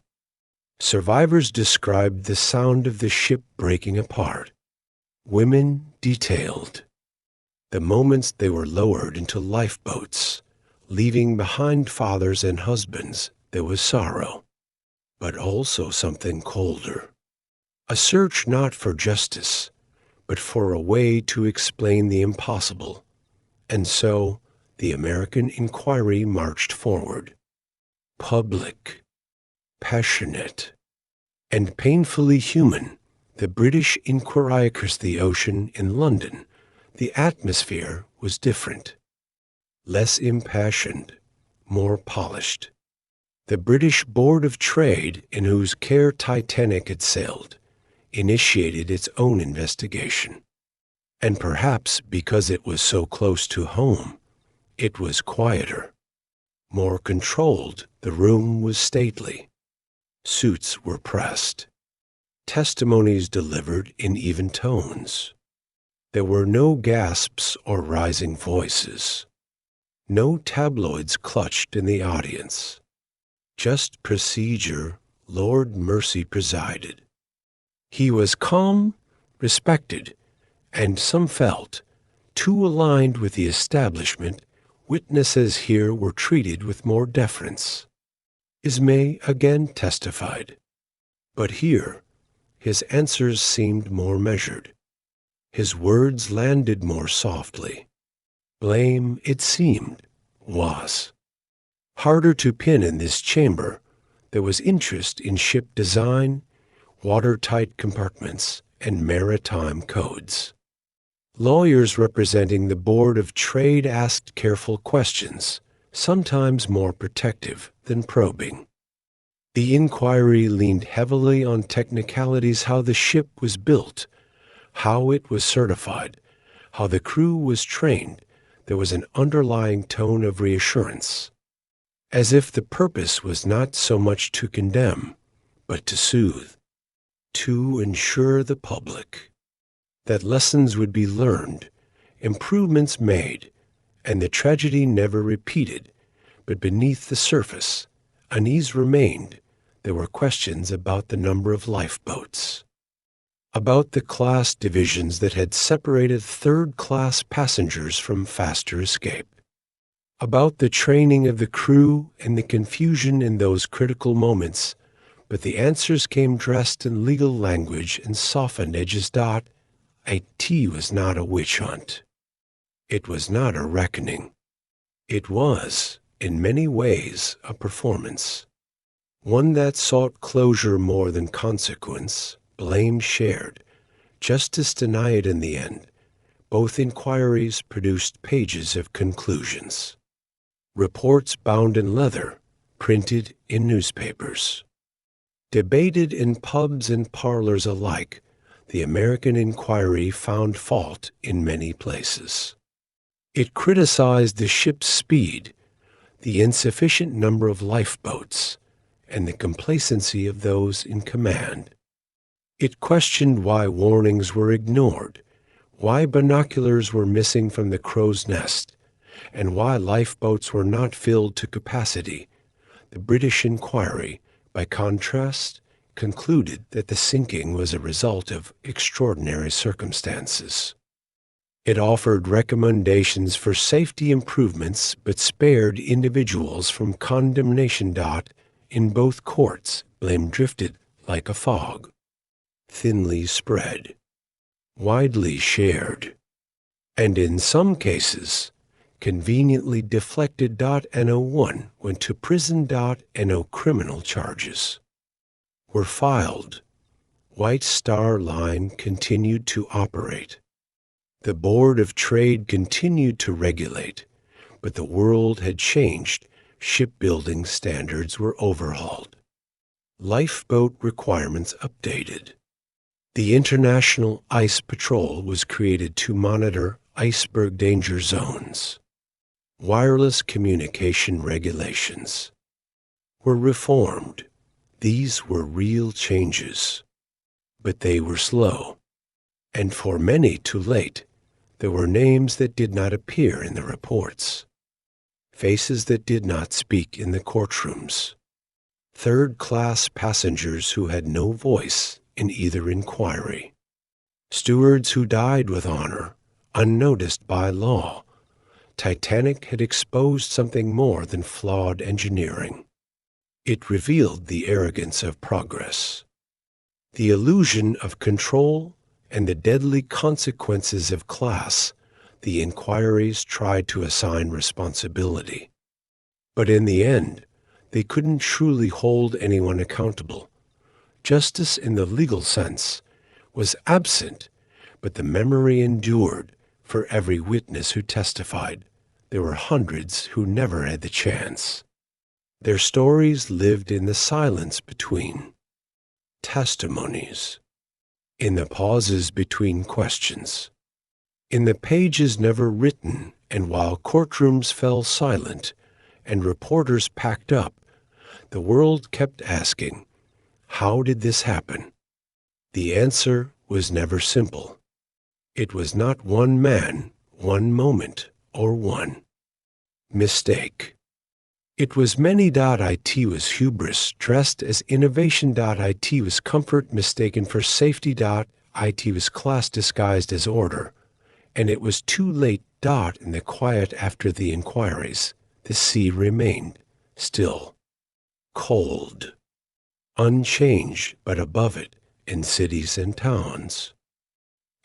Survivors described the sound of the ship breaking apart. Women detailed the moments they were lowered into lifeboats, leaving behind fathers and husbands. There was sorrow, but also something colder. A search not for justice, but for a way to explain the impossible. And so the American inquiry marched forward. Public, passionate, and painfully human, the British inquiry across the ocean in London. The atmosphere was different, less impassioned, more polished. The British Board of Trade, in whose care Titanic had sailed, initiated its own investigation. And perhaps because it was so close to home, it was quieter. More controlled, the room was stately. Suits were pressed. Testimonies delivered in even tones. There were no gasps or rising voices. No tabloids clutched in the audience. Just procedure. Lord Mercy presided. He was calm, respected, and some felt, too aligned with the establishment, witnesses here were treated with more deference. Ismay again testified. But here, his answers seemed more measured. His words landed more softly. Blame, it seemed, was harder to pin in this chamber. There was interest in ship design, watertight compartments, and maritime codes. Lawyers representing the Board of Trade asked careful questions, sometimes more protective than probing. The inquiry leaned heavily on technicalities: how the ship was built, how it was certified, how the crew was trained. There was an underlying tone of reassurance, as if the purpose was not so much to condemn, but to soothe, to ensure the public that lessons would be learned, improvements made, and the tragedy never repeated. But beneath the surface, unease remained. There were questions about the number of lifeboats, about the class divisions that had separated third-class passengers from faster escape, about the training of the crew and the confusion in those critical moments. But the answers came dressed in legal language and softened edges. It was not a witch hunt. It was not a reckoning. It was, in many ways, a performance, one that sought closure more than consequence, blame shared, justice denied in the end. Both inquiries produced pages of conclusions, reports bound in leather, printed in newspapers. Debated in pubs and parlors alike, the American inquiry found fault in many places. It criticized the ship's speed, the insufficient number of lifeboats, and the complacency of those in command. It questioned why warnings were ignored, why binoculars were missing from the crow's nest, and why lifeboats were not filled to capacity. The British inquiry, by contrast, concluded that the sinking was a result of extraordinary circumstances. It offered recommendations for safety improvements, but spared individuals from condemnation. In both courts, blame drifted like a fog, thinly spread, widely shared, and in some cases, conveniently deflected. No1 went to prison. No criminal charges were filed. White Star Line continued to operate. The Board of Trade continued to regulate, but the world had changed. Shipbuilding standards were overhauled. Lifeboat requirements updated. The International Ice Patrol was created to monitor iceberg danger zones. Wireless communication regulations were reformed. These were real changes, but they were slow, and for many too late. There were names that did not appear in the reports, faces that did not speak in the courtrooms, third-class passengers who had no voice in either inquiry, stewards who died with honor, unnoticed by law. Titanic had exposed something more than flawed engineering. It revealed the arrogance of progress, the illusion of control, and the deadly consequences of class. The inquiries tried to assign responsibility. But in the end, they couldn't truly hold anyone accountable. Justice in the legal sense was absent, but the memory endured for every witness who testified. There were hundreds who never had the chance. Their stories lived in the silence between testimonies, in the pauses between questions, in the pages never written, and while courtrooms fell silent and reporters packed up, the world kept asking, how did this happen? The answer was never simple. It was not one man, one moment, or one mistake. It was many.it was hubris, dressed as innovation.it was comfort mistaken for safety.it was class disguised as order, and it was too late. In the quiet after the inquiries, the sea remained still, cold, unchanged, but above it, in cities and towns.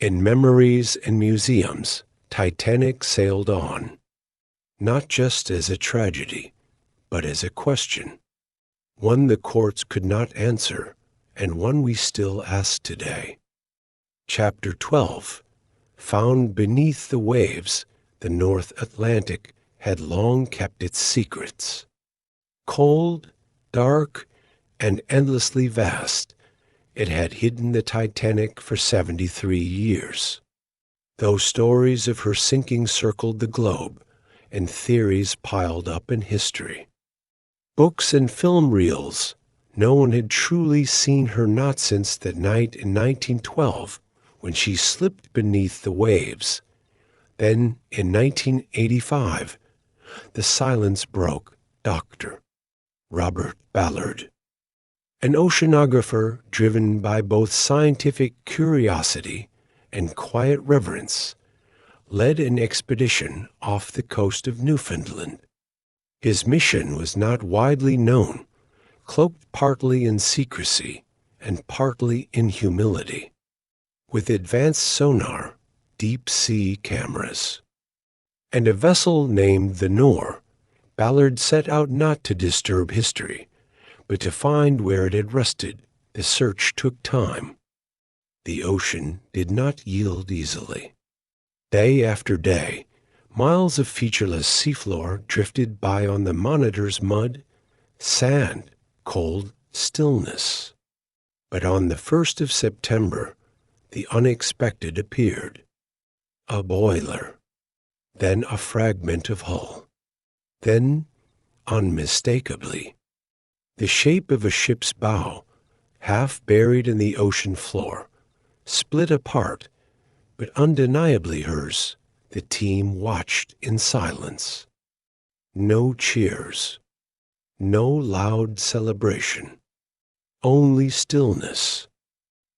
In memories and museums, Titanic sailed on, not just as a tragedy, but as a question, one the courts could not answer, and one we still ask today. Chapter 12. Found beneath the waves, the North Atlantic had long kept its secrets. Cold, dark, and endlessly vast, it had hidden the Titanic for 73 years. Though stories of her sinking circled the globe, and theories piled up in history, books and film reels, no one had truly seen her, not since that night in 1912 when she slipped beneath the waves. Then, in 1985, the silence broke. Dr. Robert Ballard, an oceanographer driven by both scientific curiosity and quiet reverence, led an expedition off the coast of Newfoundland. His mission was not widely known, cloaked partly in secrecy and partly in humility. With advanced sonar, deep-sea cameras, and a vessel named the Nore, Ballard set out not to disturb history, but to find where it had rested. The search took time. The ocean did not yield easily. Day after day, miles of featureless seafloor drifted by on the monitor's mud, sand, cold stillness. But on the 1st of September, the unexpected appeared. A boiler, then a fragment of hull, then, unmistakably, the shape of a ship's bow, half buried in the ocean floor, split apart, but undeniably hers. The team watched in silence. No cheers, no loud celebration, only stillness,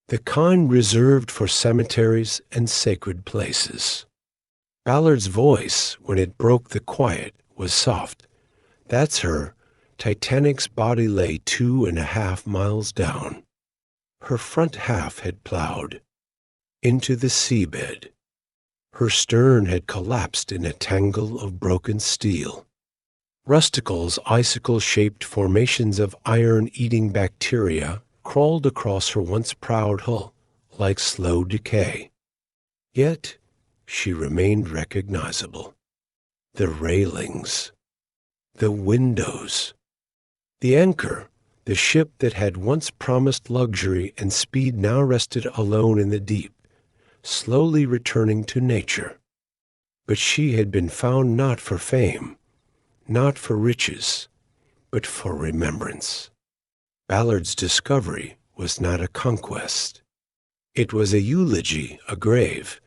the kind reserved for cemeteries and sacred places. Ballard's voice, when it broke the quiet, was soft. That's her. Titanic's body lay 2.5 miles down. Her front half had plowed into the seabed. Her stern had collapsed in a tangle of broken steel. Rusticles, icicle-shaped formations of iron-eating bacteria crawled across her once proud hull like slow decay. Yet she remained recognizable. The railings, the windows, the anchor, The ship that had once promised luxury and speed now rested alone in the deep, slowly returning to nature. But she had been found not for fame, not for riches, but for remembrance. Ballard's discovery was not a conquest. It was a eulogy, a grave,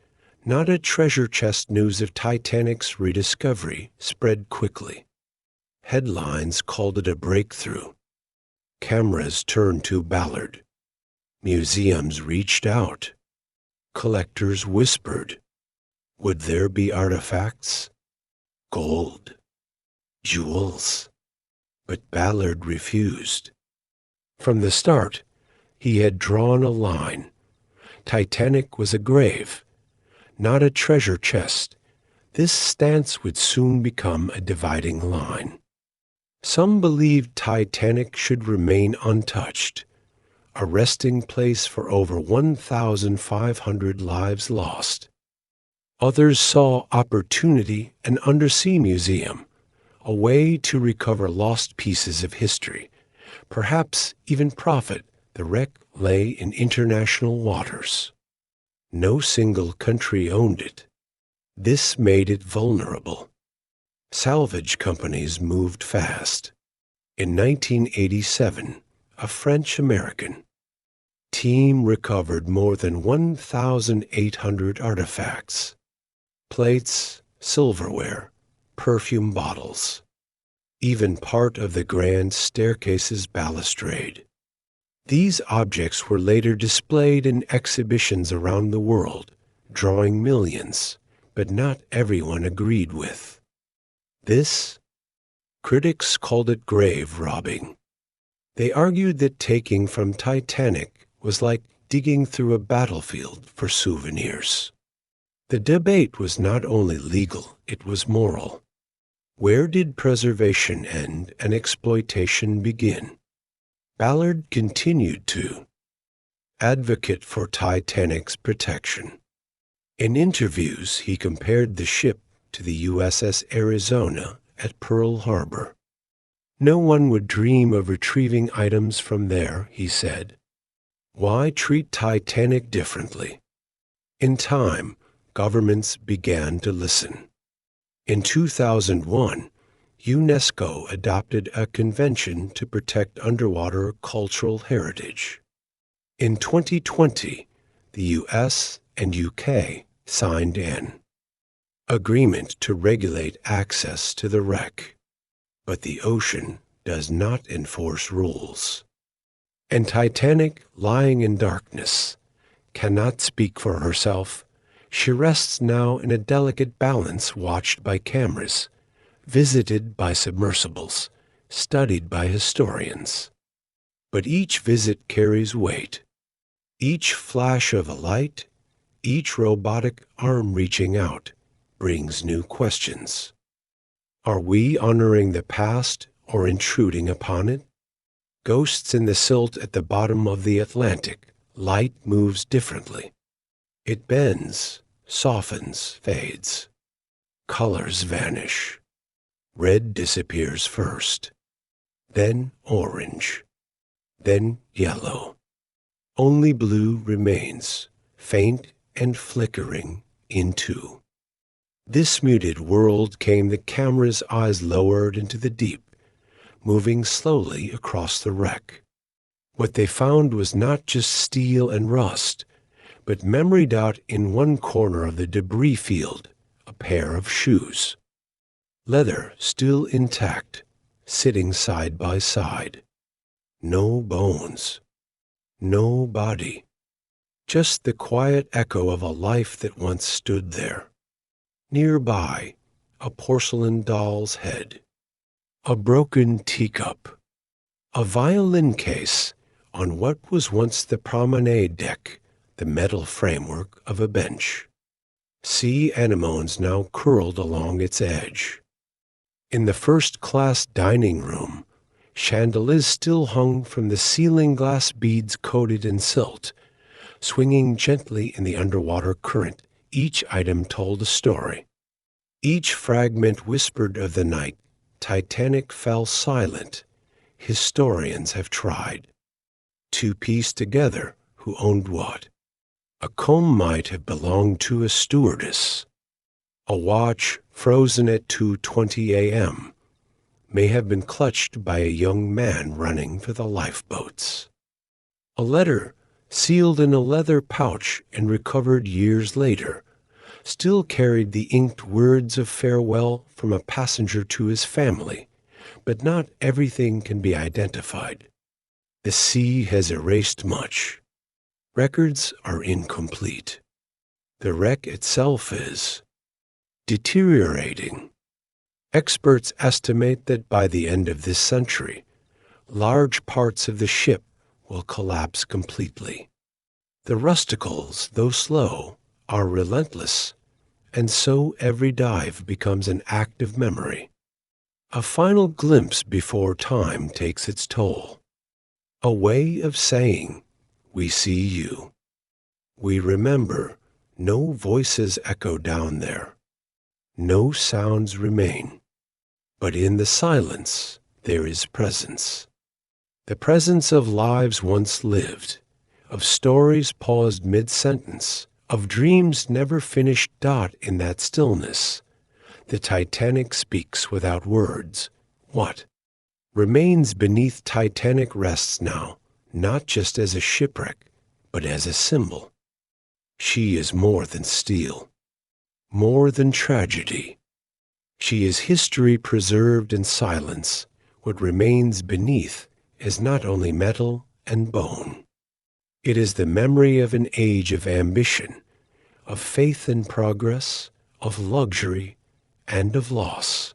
not a treasure chest. News of Titanic's rediscovery spread quickly. Headlines called it a breakthrough. Cameras turned to Ballard. Museums reached out. Collectors whispered, would there be artifacts? Gold, jewels. But Ballard refused. From the start, he had drawn a line. Titanic was a grave, not a treasure chest. This stance would soon become a dividing line. Some believed Titanic should remain untouched, a resting place for over 1,500 lives lost. Others saw opportunity, an undersea museum, a way to recover lost pieces of history, perhaps even profit. The wreck lay in international waters. No single country owned it. This made it vulnerable. Salvage companies moved fast. In 1987, a French-American team recovered more than 1,800 artifacts, plates, silverware, perfume bottles, even part of the grand staircase's balustrade. These objects were later displayed in exhibitions around the world, drawing millions, but not everyone agreed with. This, critics called it grave robbing. They argued that taking from Titanic was like digging through a battlefield for souvenirs. The debate was not only legal, it was moral. Where did preservation end and exploitation begin? Ballard continued to advocate for Titanic's protection. In interviews, he compared the ship to the USS Arizona at Pearl Harbor. No one would dream of retrieving items from there, he said. Why treat Titanic differently? In time, governments began to listen. In 2001, UNESCO adopted a convention to protect underwater cultural heritage. In 2020, the US and UK signed an agreement to regulate access to the wreck. But the ocean does not enforce rules. And Titanic, lying in darkness, cannot speak for herself. She rests now in a delicate balance, watched by cameras, visited by submersibles, studied by historians. But each visit carries weight. Each flash of a light, each robotic arm reaching out, brings new questions. Are we honoring the past or intruding upon it? Ghosts in the silt at the bottom of the Atlantic, light moves differently. It bends, softens, fades. Colors vanish. Red disappears first, then orange, then yellow. Only blue remains, faint and flickering into. This muted world came the camera's eyes lowered into the deep, moving slowly across the wreck. What they found was not just steel and rust, but memoried out in one corner of the debris field, a pair of shoes. Leather still intact, sitting side by side. No bones, no body, just the quiet echo of a life that once stood there. Nearby, a porcelain doll's head, a broken teacup, a violin case on what was once the promenade deck, the metal framework of a bench. Sea anemones now curled along its edge. In the first-class dining room, chandeliers still hung from the ceiling, glass beads coated in silt, swinging gently in the underwater current. Each item told a story. Each fragment whispered of the night Titanic fell silent, historians have tried to piece together who owned what. A comb might have belonged to a stewardess. A watch frozen at 2:20 a.m. may have been clutched by a young man running for the lifeboats. A letter sealed in a leather pouch and recovered years later still carried the inked words of farewell from a passenger to his family, but not everything can be identified. The sea has erased much. Records are incomplete. The wreck itself is deteriorating. Experts estimate that by the end of this century, large parts of the ship will collapse completely. The rusticles, though slow, are relentless, and so every dive becomes an act of memory. A final glimpse before time takes its toll. A way of saying, we see you. We remember, no voices echo down there. No sounds remain. But in the silence, there is presence. The presence of lives once lived, of stories paused mid-sentence, of dreams never finished. In that stillness, the Titanic speaks without words. What remains beneath Titanic rests now, not just as a shipwreck, but as a symbol. She is more than steel, more than tragedy. She is history preserved in silence. What remains beneath is not only metal and bone. It is the memory of an age of ambition, of faith and progress, of luxury and of loss.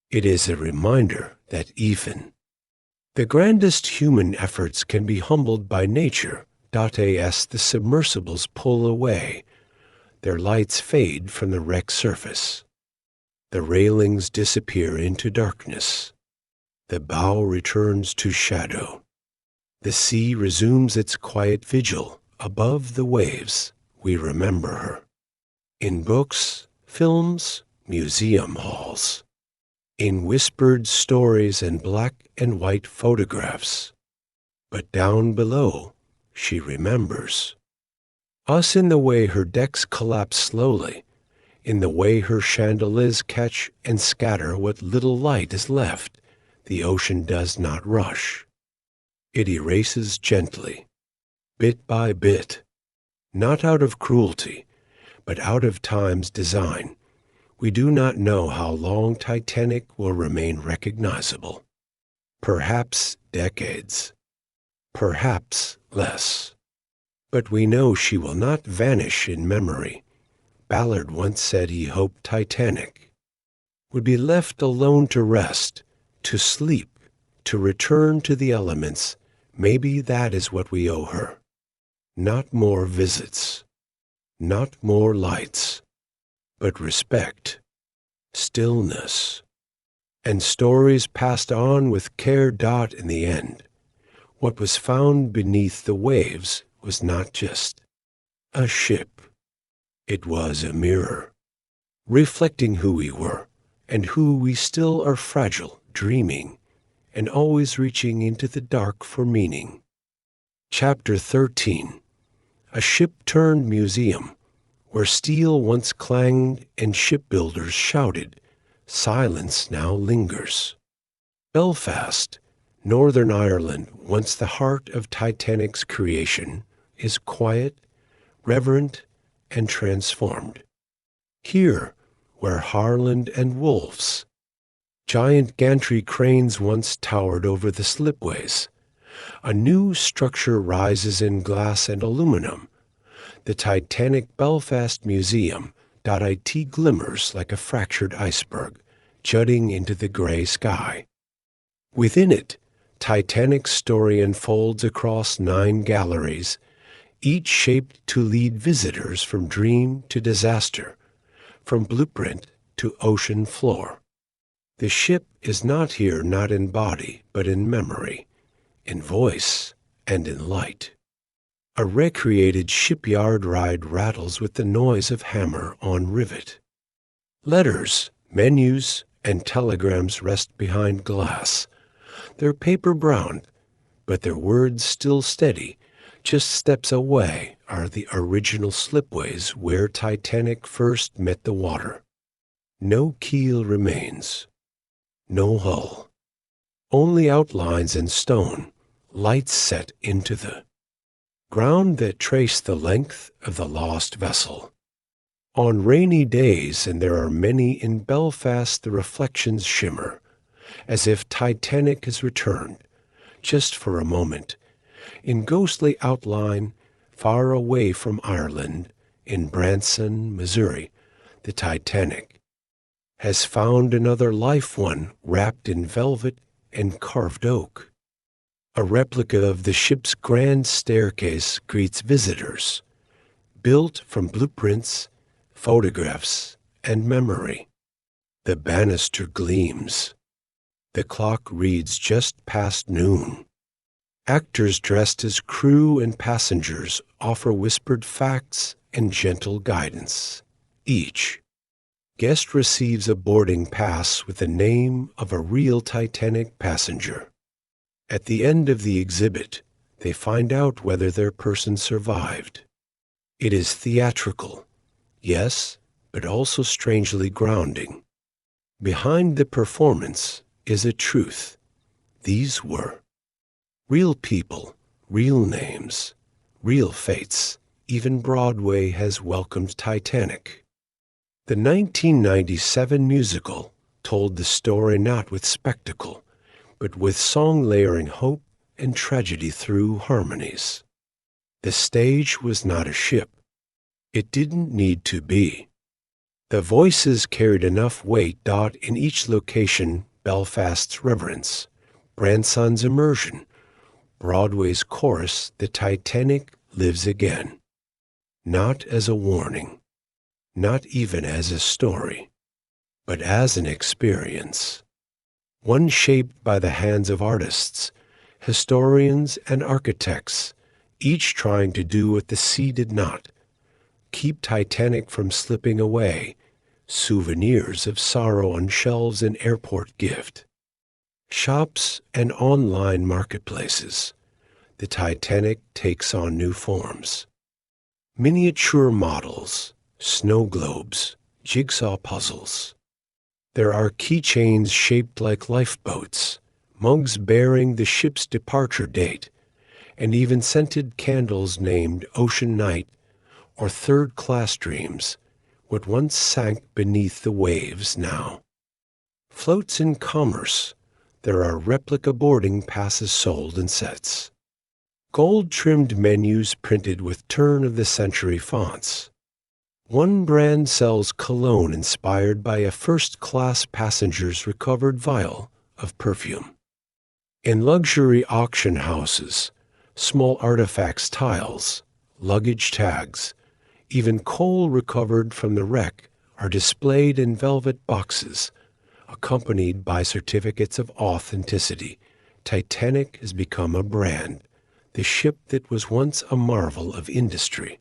It is a reminder that even the grandest human efforts can be humbled by nature. As the submersibles pull away, their lights fade from the wrecked surface. The railings disappear into darkness. The bow returns to shadow. The sea resumes its quiet vigil. Above the waves, we remember her. In books, films, museum halls. In whispered stories and black and white photographs. But down below, she remembers us in the way her decks collapse slowly, in the way her chandeliers catch and scatter what little light is left. The ocean does not rush. It erases gently, bit by bit, not out of cruelty, but out of time's design. We do not know how long Titanic will remain recognizable. Perhaps decades. Perhaps less. But we know she will not vanish in memory. Ballard once said he hoped Titanic would be left alone to rest, to sleep, to return to the elements. Maybe that is what we owe her. Not more visits, not more lights, but respect, stillness, and stories passed on with care. In the end, what was found beneath the waves was not just a ship. It was a mirror, reflecting who we were and who we still are, fragile, dreaming, and always reaching into the dark for meaning. Chapter 13. A ship-turned museum, where steel once clanged and shipbuilders shouted. Silence now lingers. Belfast, Northern Ireland, once the heart of Titanic's creation, is quiet, reverent, and transformed. Here, where Harland and Wolf's giant gantry cranes once towered over the slipways, a new structure rises in glass and aluminum. The Titanic Belfast Museum. It glimmers like a fractured iceberg, jutting into the gray sky. Within it, Titanic's story unfolds across 9 galleries, each shaped to lead visitors from dream to disaster, from blueprint to ocean floor. The ship is not here, not in body, but in memory, in voice, and in light. A recreated shipyard ride rattles with the noise of hammer on rivet. Letters, menus, and telegrams rest behind glass, They're paper brown, but their words still steady. Just steps away are the original slipways where Titanic first met the water. No keel remains, no hull, only outlines in stone, lights set into the ground that trace the length of the lost vessel. On rainy days, and there are many in Belfast, the reflections shimmer, as if Titanic has returned, just for a moment, in ghostly outline, far away from Ireland, in Branson, Missouri, the Titanic has found another life, one wrapped in velvet and carved oak. A replica of the ship's grand staircase greets visitors, built from blueprints, photographs, and memory. The banister gleams. The clock reads just past noon. Actors dressed as crew and passengers offer whispered facts and gentle guidance. Each guest receives a boarding pass with the name of a real Titanic passenger. At the end of the exhibit, they find out whether their person survived. It is theatrical, yes, but also strangely grounding. Behind the performance is a truth. These were real people, real names, real fates. Even Broadway has welcomed Titanic. The 1997 musical told the story not with spectacle, but with song layering hope and tragedy through harmonies. The stage was not a ship. It didn't need to be. The voices carried enough weight. In each location, Belfast's reverence, Branson's immersion, Broadway's chorus, the Titanic lives again. Not as a warning, not even as a story, but as an experience. One shaped by the hands of artists, historians, and architects, each trying to do what the sea did not, keep Titanic from slipping away, souvenirs of sorrow on shelves in airport gift shops and online marketplaces. The Titanic takes on new forms. Miniature models, snow globes, jigsaw puzzles. There are keychains shaped like lifeboats, mugs bearing the ship's departure date, and even scented candles named Ocean Night or Third Class Dreams, what once sank beneath the waves now. Floats in commerce, there are replica boarding passes sold in sets. Gold-trimmed menus printed with turn-of-the-century fonts. One brand sells cologne inspired by a first-class passenger's recovered vial of perfume. In luxury auction houses, small artifacts, tiles, luggage tags, even coal recovered from the wreck are displayed in velvet boxes, accompanied by certificates of authenticity. Titanic has become a brand, the ship that was once a marvel of industry.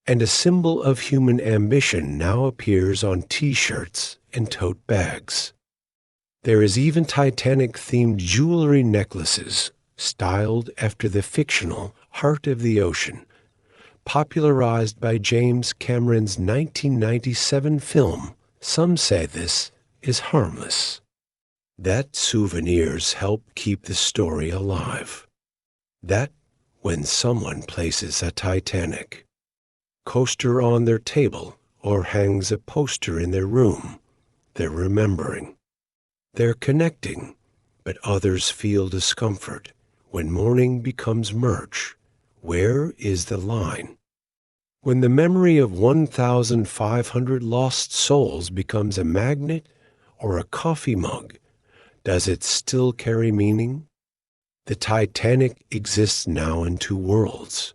And a symbol of human ambition now appears on T-shirts and tote bags. There is even Titanic-themed jewelry necklaces, styled after the fictional Heart of the Ocean, popularized by James Cameron's 1997 film. Some say this is harmless. That souvenirs help keep the story alive. That when someone places a Titanic coaster on their table or hangs a poster in their room, they're remembering. They're connecting, but others feel discomfort. When mourning becomes merch, where is the line? When the memory of 1,500 lost souls becomes a magnet or a coffee mug, does it still carry meaning? The Titanic exists now in two worlds,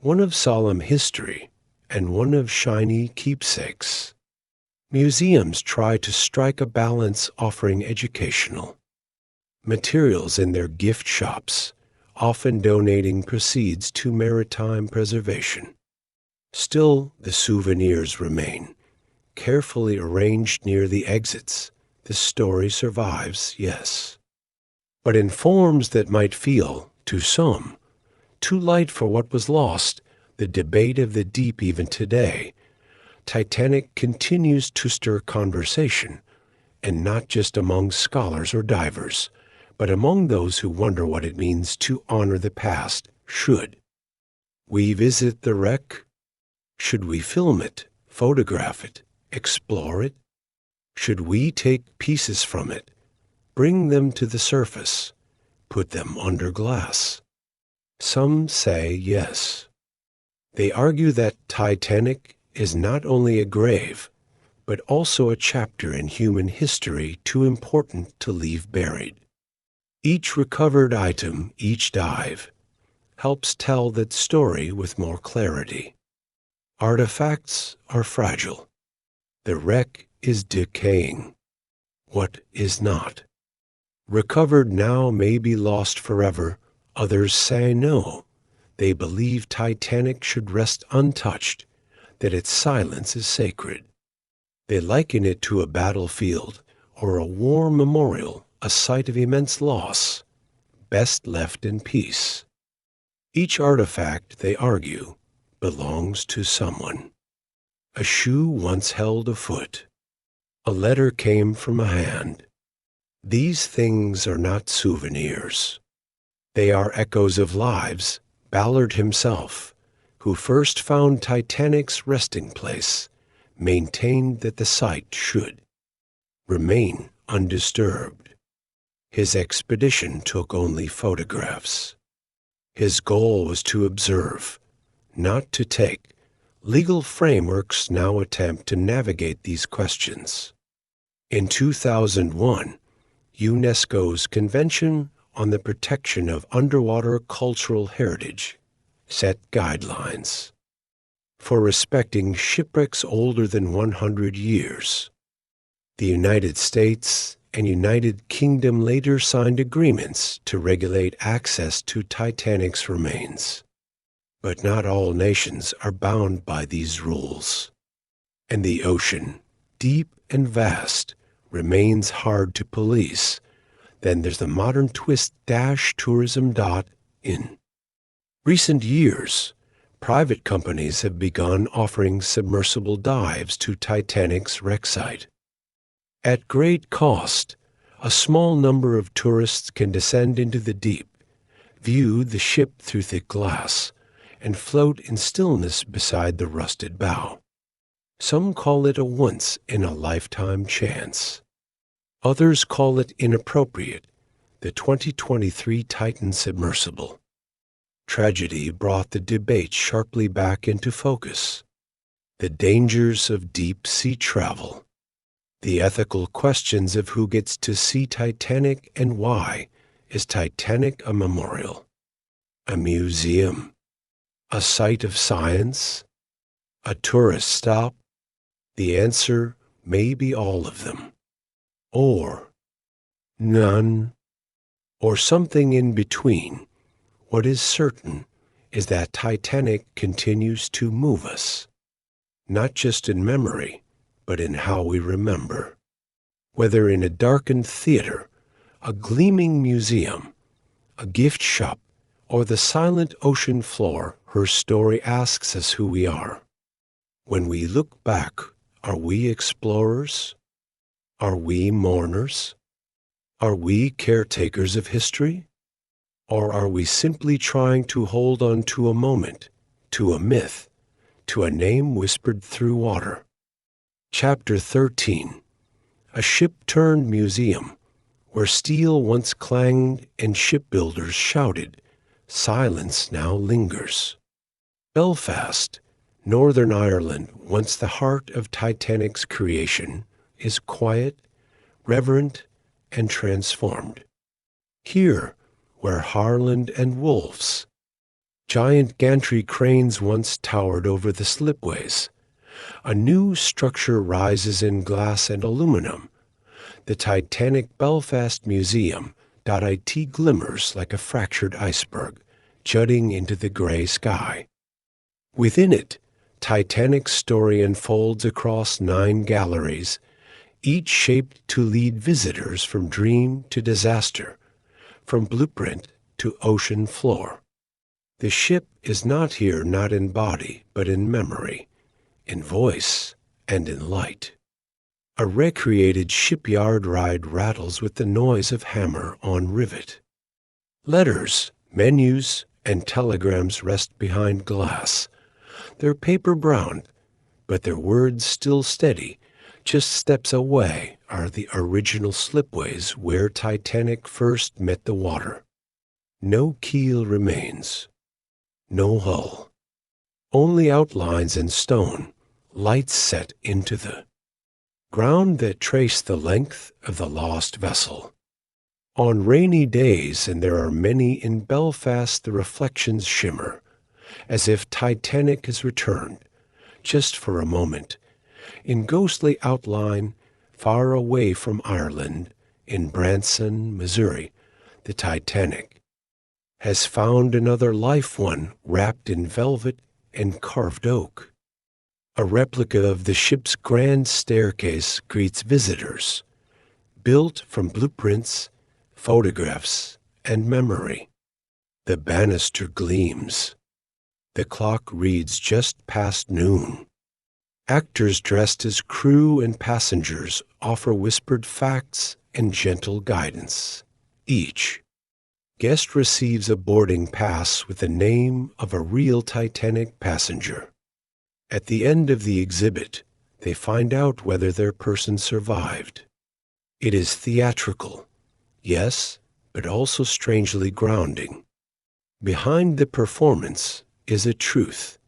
one of solemn history and one of shiny keepsakes. Museums try to strike a balance, offering educational materials in their gift shops, often donating proceeds to maritime preservation. Still, the souvenirs remain, carefully arranged near the exits. The story survives, yes. but in forms that might feel, to some, too light for what was lost. The debate of the deep even today. Titanic continues to stir conversation, and not just among scholars or divers, but among those who wonder what it means to honor the past. Should we visit the wreck? Should we film it, photograph it, explore it? Should we take pieces from it, bring them to the surface, put them under glass? Some say yes. They argue that Titanic is not only a grave, but also a chapter in human history too important to leave buried. Each recovered item, each dive, helps tell that story with more clarity. Artifacts are fragile. The wreck is decaying. What is not? Recovered now may be lost forever. Others say no. They believe Titanic should rest untouched, that its silence is sacred. They liken it to a battlefield or a war memorial, a site of immense loss, best left in peace. Each artifact, they argue, belongs to someone. A shoe once held a foot. A letter came from a hand. These things are not souvenirs. They are echoes of lives. Ballard himself, who first found Titanic's resting place, maintained that the site should remain undisturbed. His expedition took only photographs. His goal was to observe, not to take. Legal frameworks now attempt to navigate these questions. In 2001, UNESCO's Convention on the Protection of Underwater Cultural Heritage set guidelines for respecting shipwrecks older than 100 years. The United States and United Kingdom later signed agreements to regulate access to Titanic's remains. But not all nations are bound by these rules. And the ocean, deep and vast, remains hard to police. Then there's the modern twist tourism.in. Recent years, private companies have begun offering submersible dives to Titanic's wreck site. At great cost, a small number of tourists can descend into the deep, view the ship through thick glass, and float in stillness beside the rusted bow. Some call it a once-in-a-lifetime chance. Others call it inappropriate, the 2023 Titan submersible. Tragedy brought the debate sharply back into focus. The dangers of deep-sea travel. The ethical questions of who gets to see Titanic and why. Is Titanic a memorial? A museum? A site of science? A tourist stop? The answer may be all of them. Or none, or something in between. What is certain is that Titanic continues to move us, not just in memory, but in how we remember. Whether in a darkened theater, a gleaming museum, a gift shop, or the silent ocean floor, her story asks us who we are. When we look back, are we explorers? Are we mourners? Are we caretakers of history? Or are we simply trying to hold on to a moment, to a myth, to a name whispered through water? Chapter 13. A ship-turned museum, where steel once clanged and shipbuilders shouted, silence now lingers. Belfast, Northern Ireland, once the heart of Titanic's creation, is quiet, reverent, and transformed. Here, where Harland and Wolff's giant gantry cranes once towered over the slipways, a new structure rises in glass and aluminum. The Titanic Belfast Museum.it glimmers like a fractured iceberg, jutting into the gray sky. Within it, Titanic's story unfolds across 9 galleries, each shaped to lead visitors from dream to disaster, from blueprint to ocean floor. The ship is not here not in body, but in memory, in voice, and in light. A recreated shipyard ride rattles with the noise of hammer on rivet. Letters, menus, and telegrams rest behind glass. They're paper brown, but their words still steady. Just steps away are the original slipways where Titanic first met the water. No keel remains. No hull. Only outlines in stone, lights set into the ground that trace the length of the lost vessel. On rainy days, and there are many in Belfast, the reflections shimmer, as if Titanic has returned, just for a moment, in ghostly outline, far away from Ireland, in Branson, Missouri, the Titanic has found another life, one wrapped in velvet and carved oak. A replica of the ship's grand staircase greets visitors, built from blueprints, photographs, and memory. The banister gleams. The clock reads just past noon. Actors dressed as crew and passengers offer whispered facts and gentle guidance. Each guest receives a boarding pass with the name of a real Titanic passenger. At the end of the exhibit, they find out whether their person survived. It is theatrical, yes, but also strangely grounding. Behind the performance is a truth.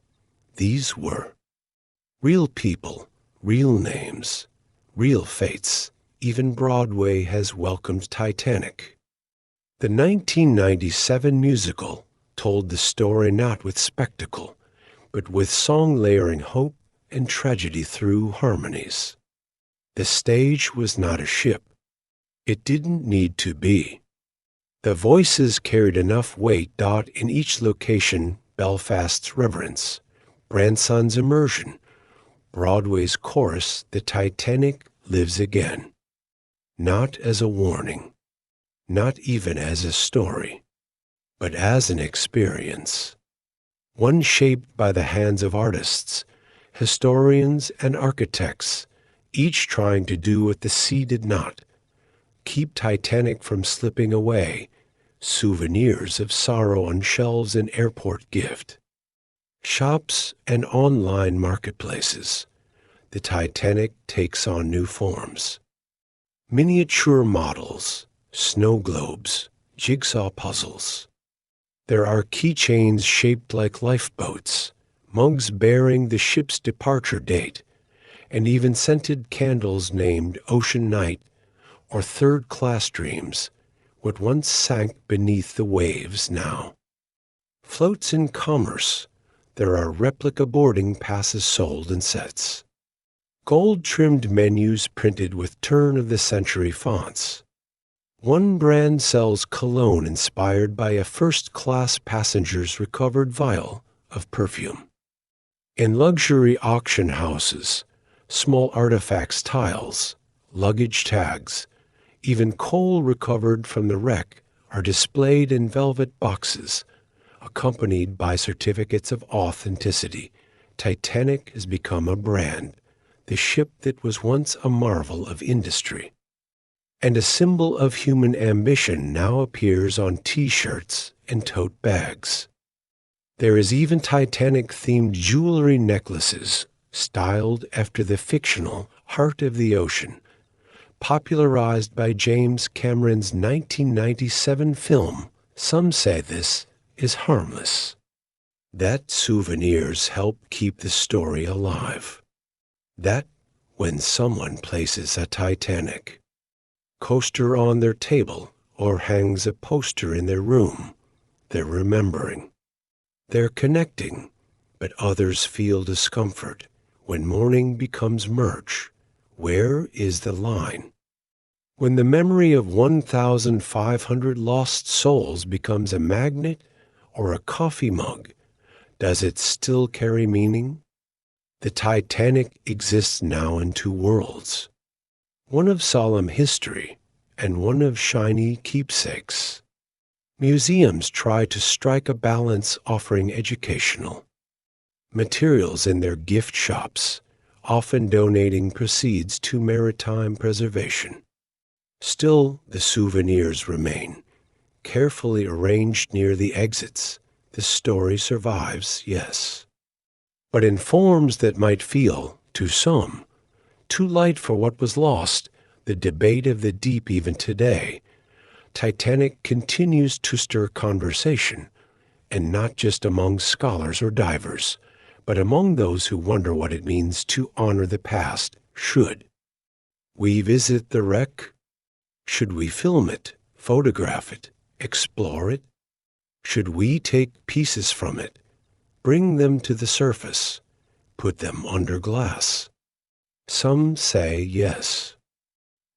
These were real people, real names, real fates. Even Broadway has welcomed Titanic. The 1997 musical told the story not with spectacle, but with song layering hope and tragedy through harmonies. The stage was not a ship. It didn't need to be. The voices carried enough weight. In each location, Belfast's reverence, Branson's immersion, Broadway's chorus, the Titanic lives again. Not as a warning, not even as a story, but as an experience. One shaped by the hands of artists, historians, and architects, each trying to do what the sea did not, keep Titanic from slipping away, souvenirs of sorrow on shelves in airport gift. Shops and online marketplaces, the Titanic takes on new forms. Miniature models, snow globes, jigsaw puzzles. There are keychains shaped like lifeboats, mugs bearing the ship's departure date, and even scented candles named Ocean Night or Third-Class Dreams, what once sank beneath the waves now. Floats in commerce, there are replica boarding passes sold in sets. Gold-trimmed menus printed with turn-of-the-century fonts. One brand sells cologne inspired by a first-class passenger's recovered vial of perfume. In luxury auction houses, small artifacts, tiles, luggage tags, even coal recovered from the wreck are displayed in velvet boxes, accompanied by certificates of authenticity. Titanic has become a brand, the ship that was once a marvel of industry. And a symbol of human ambition now appears on T-shirts and tote bags. There is even Titanic-themed jewelry necklaces, styled after the fictional Heart of the Ocean, popularized by James Cameron's 1997 film. Some say this is harmless. That souvenirs help keep the story alive. That when someone places a Titanic coaster on their table or hangs a poster in their room, they're remembering. They're connecting, but others feel discomfort. When mourning becomes merch, where is the line? When the memory of 1,500 lost souls becomes a magnet or a coffee mug, does it still carry meaning? The Titanic exists now in two worlds, one of solemn history and one of shiny keepsakes. Museums try to strike a balance, offering educational materials in their gift shops, often donating proceeds to maritime preservation. Still, the souvenirs remain, carefully arranged near the exits. The story survives, yes, but in forms that might feel, to some, too light for what was lost. The debate of the deep even today. Titanic continues to stir conversation, and not just among scholars or divers, but among those who wonder what it means to honor the past. Should we visit the wreck? Should we film it, photograph it, explore it? Should we take pieces from it, bring them to the surface, put them under glass? Some say yes.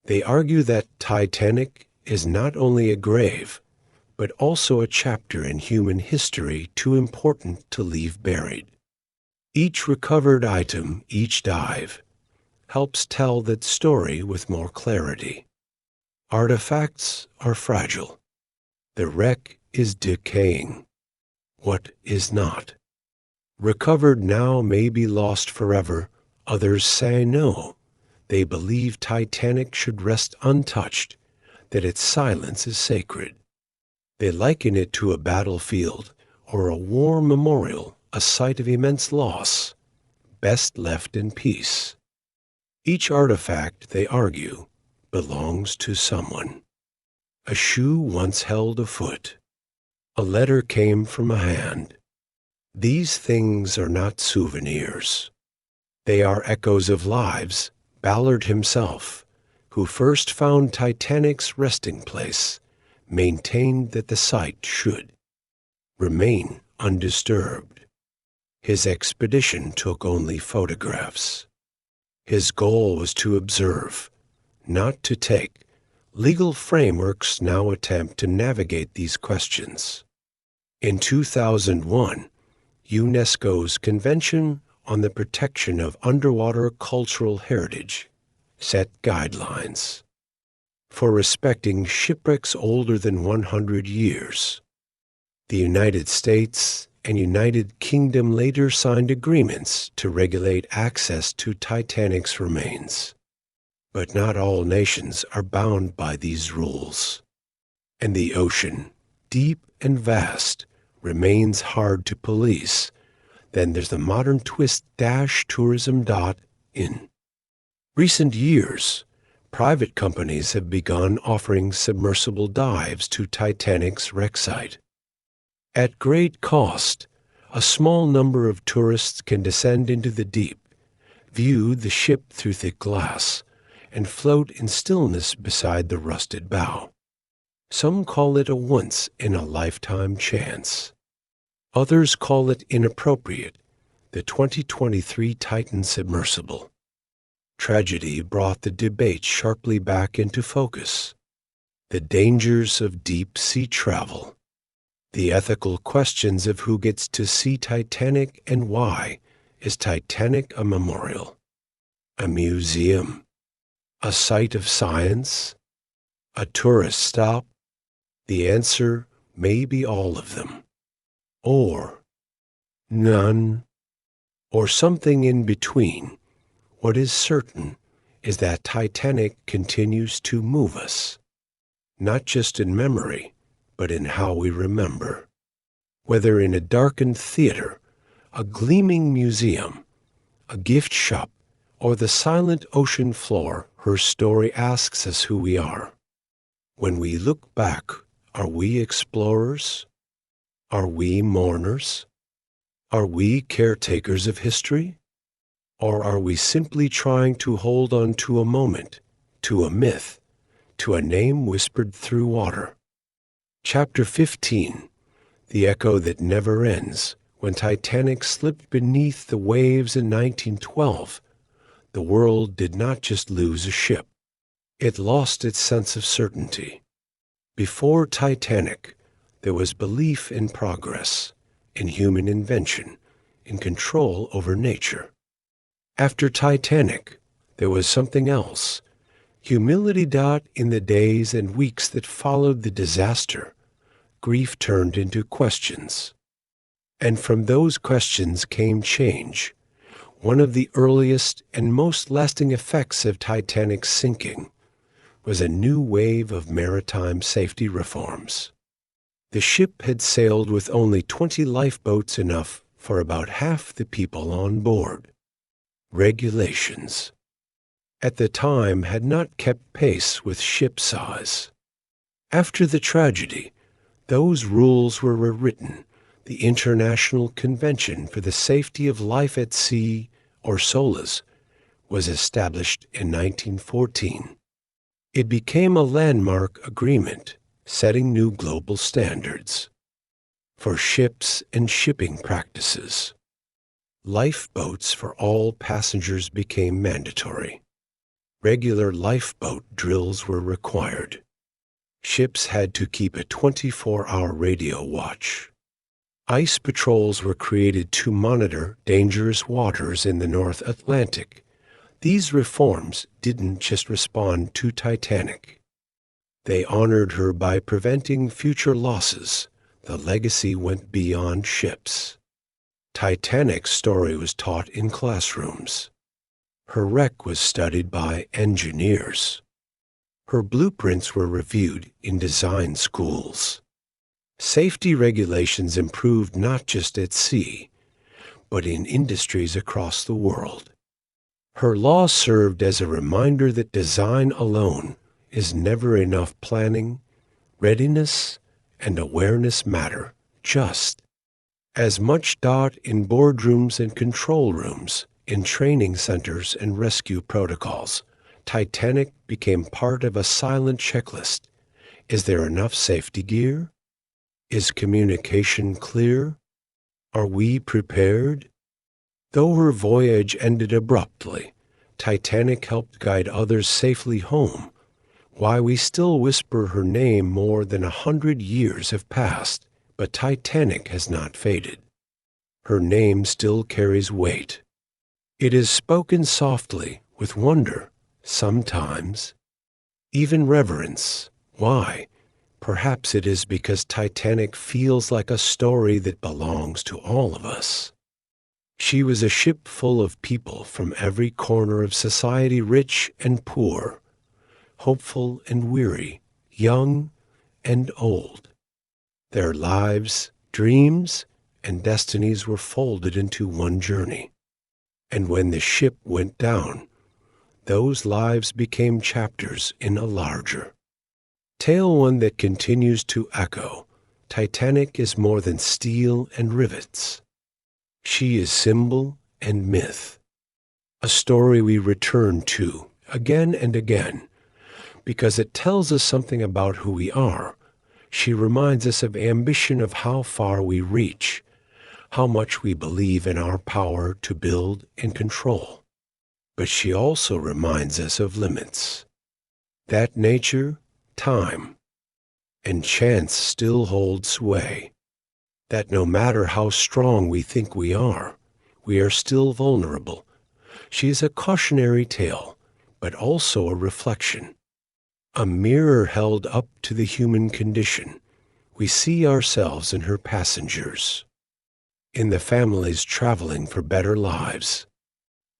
They argue that Titanic is not only a grave, but also a chapter in human history too important to leave buried. Each recovered item, each dive, helps tell that story with more clarity. Artifacts are fragile. The wreck is decaying. What is not? Recovered now may be lost forever. Others say no. They believe Titanic should rest untouched, that its silence is sacred. They liken it to a battlefield or a war memorial, a site of immense loss, best left in peace. Each artifact, they argue, belongs to someone. A shoe once held a foot. A letter came from a hand. These things are not souvenirs. They are echoes of lives. Ballard himself, who first found Titanic's resting place, maintained that the site should remain undisturbed. His expedition took only photographs. His goal was to observe, not to take. Legal frameworks now attempt to navigate these questions. In 2001, UNESCO's Convention on the Protection of Underwater Cultural Heritage set guidelines for respecting shipwrecks older than 100 years. The United States and United Kingdom later signed agreements to regulate access to Titanic's remains. But not all nations are bound by these rules. And the ocean, deep and vast, remains hard to police. Then there's the modern twist tourism.in. Recent years, private companies have begun offering submersible dives to Titanic's wreck site. At great cost, a small number of tourists can descend into the deep, view the ship through thick glass, and float in stillness beside the rusted bow. Some call it a once-in-a-lifetime chance. Others call it inappropriate, the 2023 Titan submersible. Tragedy brought the debate sharply back into focus. The dangers of deep-sea travel. The ethical questions of who gets to see Titanic and why. Is Titanic a memorial? A museum? A site of science? A tourist stop? The answer may be all of them. Or none, or something in between. What is certain is that Titanic continues to move us, not just in memory, but in how we remember. Whether in a darkened theater, a gleaming museum, a gift shop, or the silent ocean floor, her story asks us who we are. When we look back, are we explorers? Are we mourners? Are we caretakers of history? Or are we simply trying to hold on to a moment, to a myth, to a name whispered through water? Chapter 15, The Echo That Never Ends. When Titanic slipped beneath the waves in 1912, the world did not just lose a ship. It lost its sense of certainty. Before Titanic, there was belief in progress, in human invention, in control over nature. After Titanic, there was something else. Humility. In the days and weeks that followed the disaster, grief turned into questions. And from those questions came change. One of the earliest and most lasting effects of Titanic's sinking was a new wave of maritime safety reforms. The ship had sailed with only 20 lifeboats, enough for about half the people on board. Regulations, at the time, had not kept pace with ship size. After the tragedy, those rules were rewritten. The International Convention for the Safety of Life at Sea, or SOLAS, was established in 1914. It became a landmark agreement, setting new global standards for ships and shipping practices. Lifeboats for all passengers became mandatory. Regular lifeboat drills were required. Ships had to keep a 24-hour radio watch. Ice patrols were created to monitor dangerous waters in the North Atlantic. These reforms didn't just respond to Titanic. They honored her by preventing future losses. The legacy went beyond ships. Titanic's story was taught in classrooms. Her wreck was studied by engineers. Her blueprints were reviewed in design schools. Safety regulations improved not just at sea, but in industries across the world. Her law served as a reminder that design alone is never enough. Planning, readiness, and awareness matter just as much. In boardrooms and control rooms, in training centers and rescue protocols, Titanic became part of a silent checklist. Is there enough safety gear? Is communication clear? Are we prepared? Though her voyage ended abruptly, Titanic helped guide others safely home. Why we still whisper her name more than 100 years have passed, but Titanic has not faded. Her name still carries weight. It is spoken softly, with wonder, sometimes even reverence. Why? Perhaps it is because Titanic feels like a story that belongs to all of us. She was a ship full of people from every corner of society, rich and poor, hopeful and weary, young and old. Their lives, dreams, and destinies were folded into one journey. And when the ship went down, those lives became chapters in a larger tale, one that continues to echo. Titanic is more than steel and rivets. She is symbol and myth, a story we return to again and again, because it tells us something about who we are. She reminds us of ambition, of how far we reach, how much we believe in our power to build and control. But she also reminds us of limits, that nature, time, and chance still hold sway, that no matter how strong we think we are still vulnerable. She is a cautionary tale, but also a reflection, a mirror held up to the human condition. We see ourselves in her passengers, in the families traveling for better lives,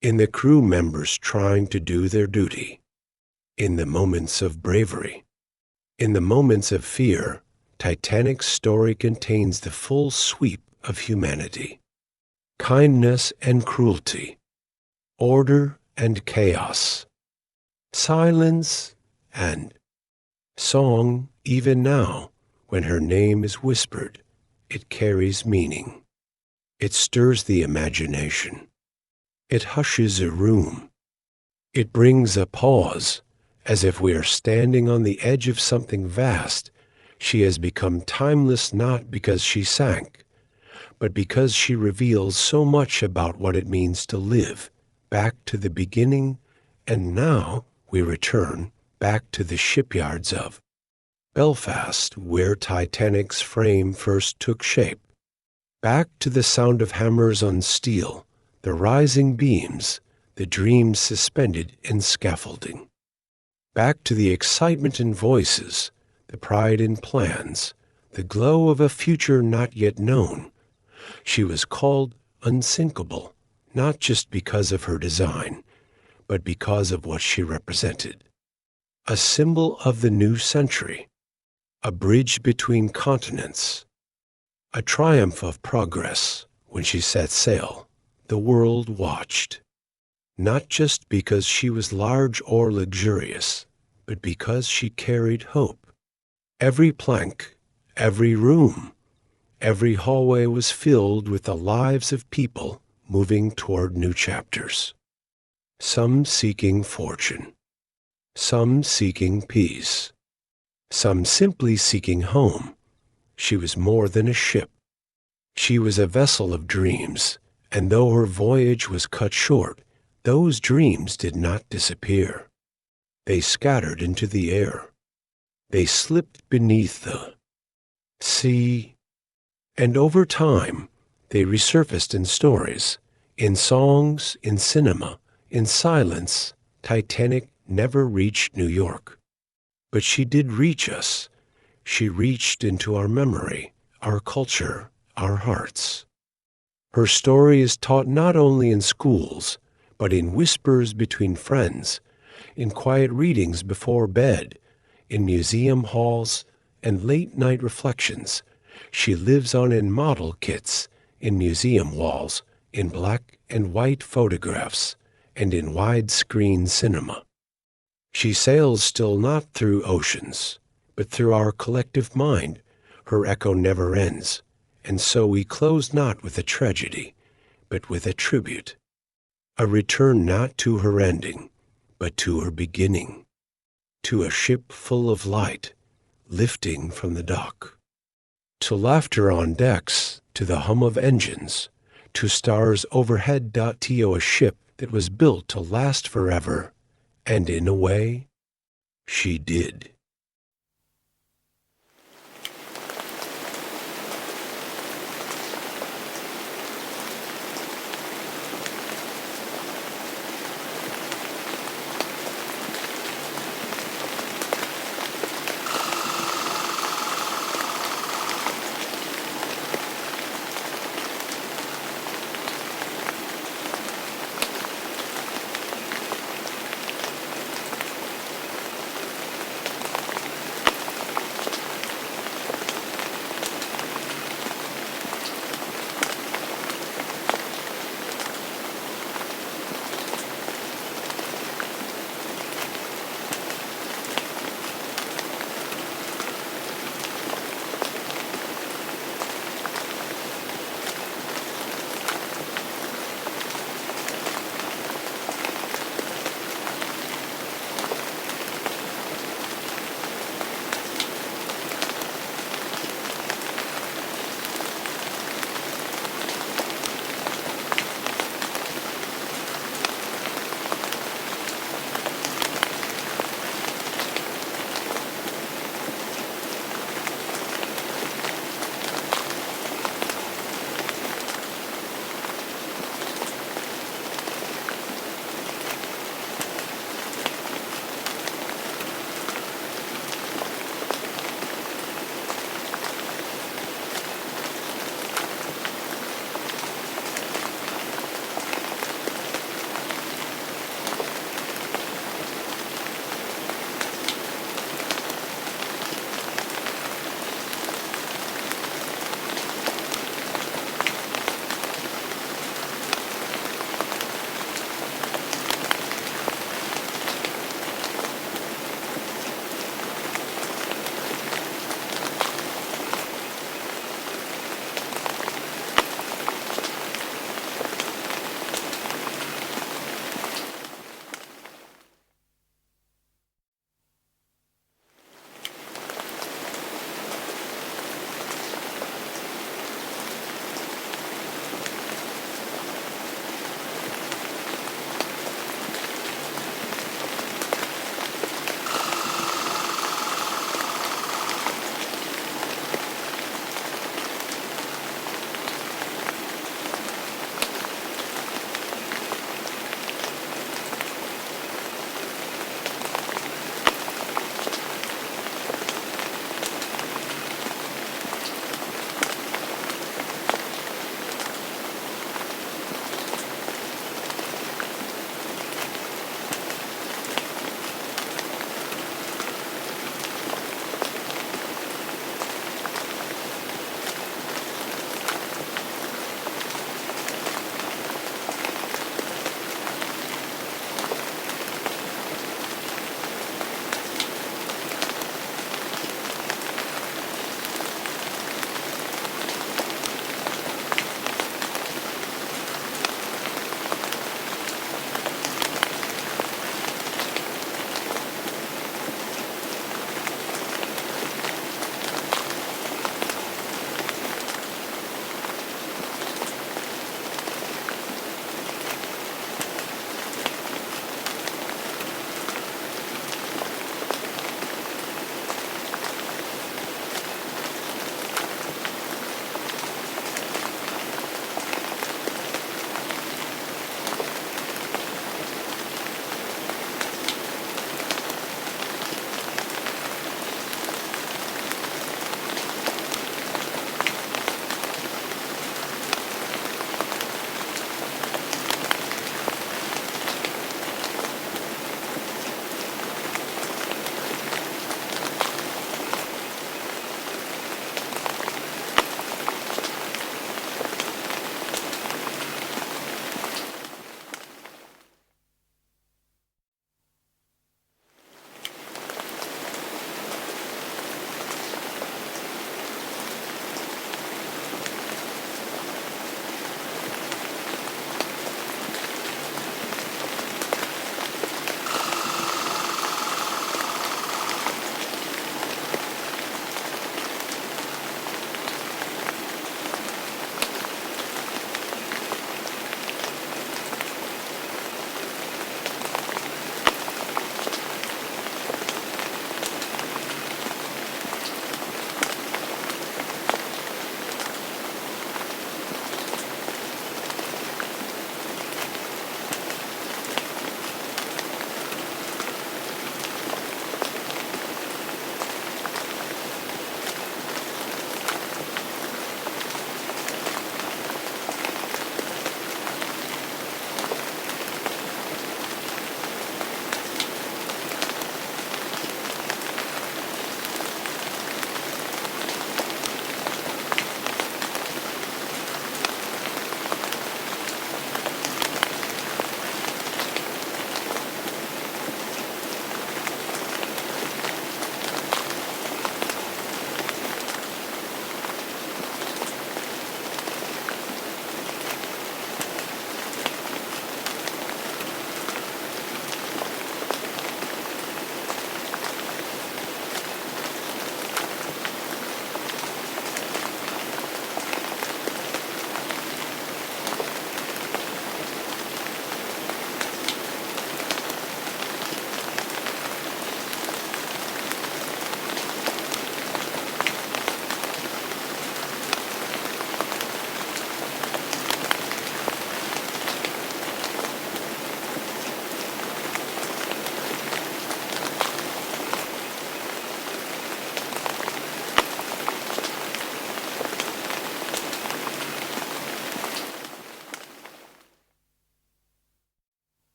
in the crew members trying to do their duty, in the moments of bravery, in the moments of fear. Titanic's story contains the full sweep of humanity, kindness and cruelty, order and chaos, silence and song. Even now, when her name is whispered, it carries meaning. It stirs the imagination. It hushes a room. It brings a pause, as if we are standing on the edge of something vast. She has become timeless not because she sank, but because she reveals so much about what it means to live. Back to the beginning, and now we return back to the shipyards of Belfast, where Titanic's frame first took shape. Back to the sound of hammers on steel, the rising beams, the dreams suspended in scaffolding. Back to the excitement in voices, the pride in plans, the glow of a future not yet known. She was called unsinkable, not just because of her design, but because of what she represented. A symbol of the new century, a bridge between continents, a triumph of progress. When she set sail, the world watched, not just because she was large or luxurious, but because she carried hope. Every plank, every room, every hallway was filled with the lives of people moving toward new chapters. Some seeking fortune, some seeking peace, some simply seeking home. She was more than a ship. She was a vessel of dreams, and though her voyage was cut short, those dreams did not disappear. They scattered into the air. They slipped beneath the sea, and over time, they resurfaced in stories, in songs, in cinema, in silence. Titanic never reached New York. But she did reach us. She reached into our memory, our culture, our hearts. Her story is taught not only in schools, but in whispers between friends, in quiet readings before bed, in museum halls, and late-night reflections. She lives on in model kits, in museum walls, in black and white photographs, and in widescreen cinema. She sails still not through oceans, but through our collective mind. Her echo never ends, and so we close not with a tragedy, but with a tribute, a return not to her ending, but to her beginning, to a ship full of light, lifting from the dock, to laughter on decks, to the hum of engines, to stars overhead. To a ship that was built to last forever, and in a way, she did.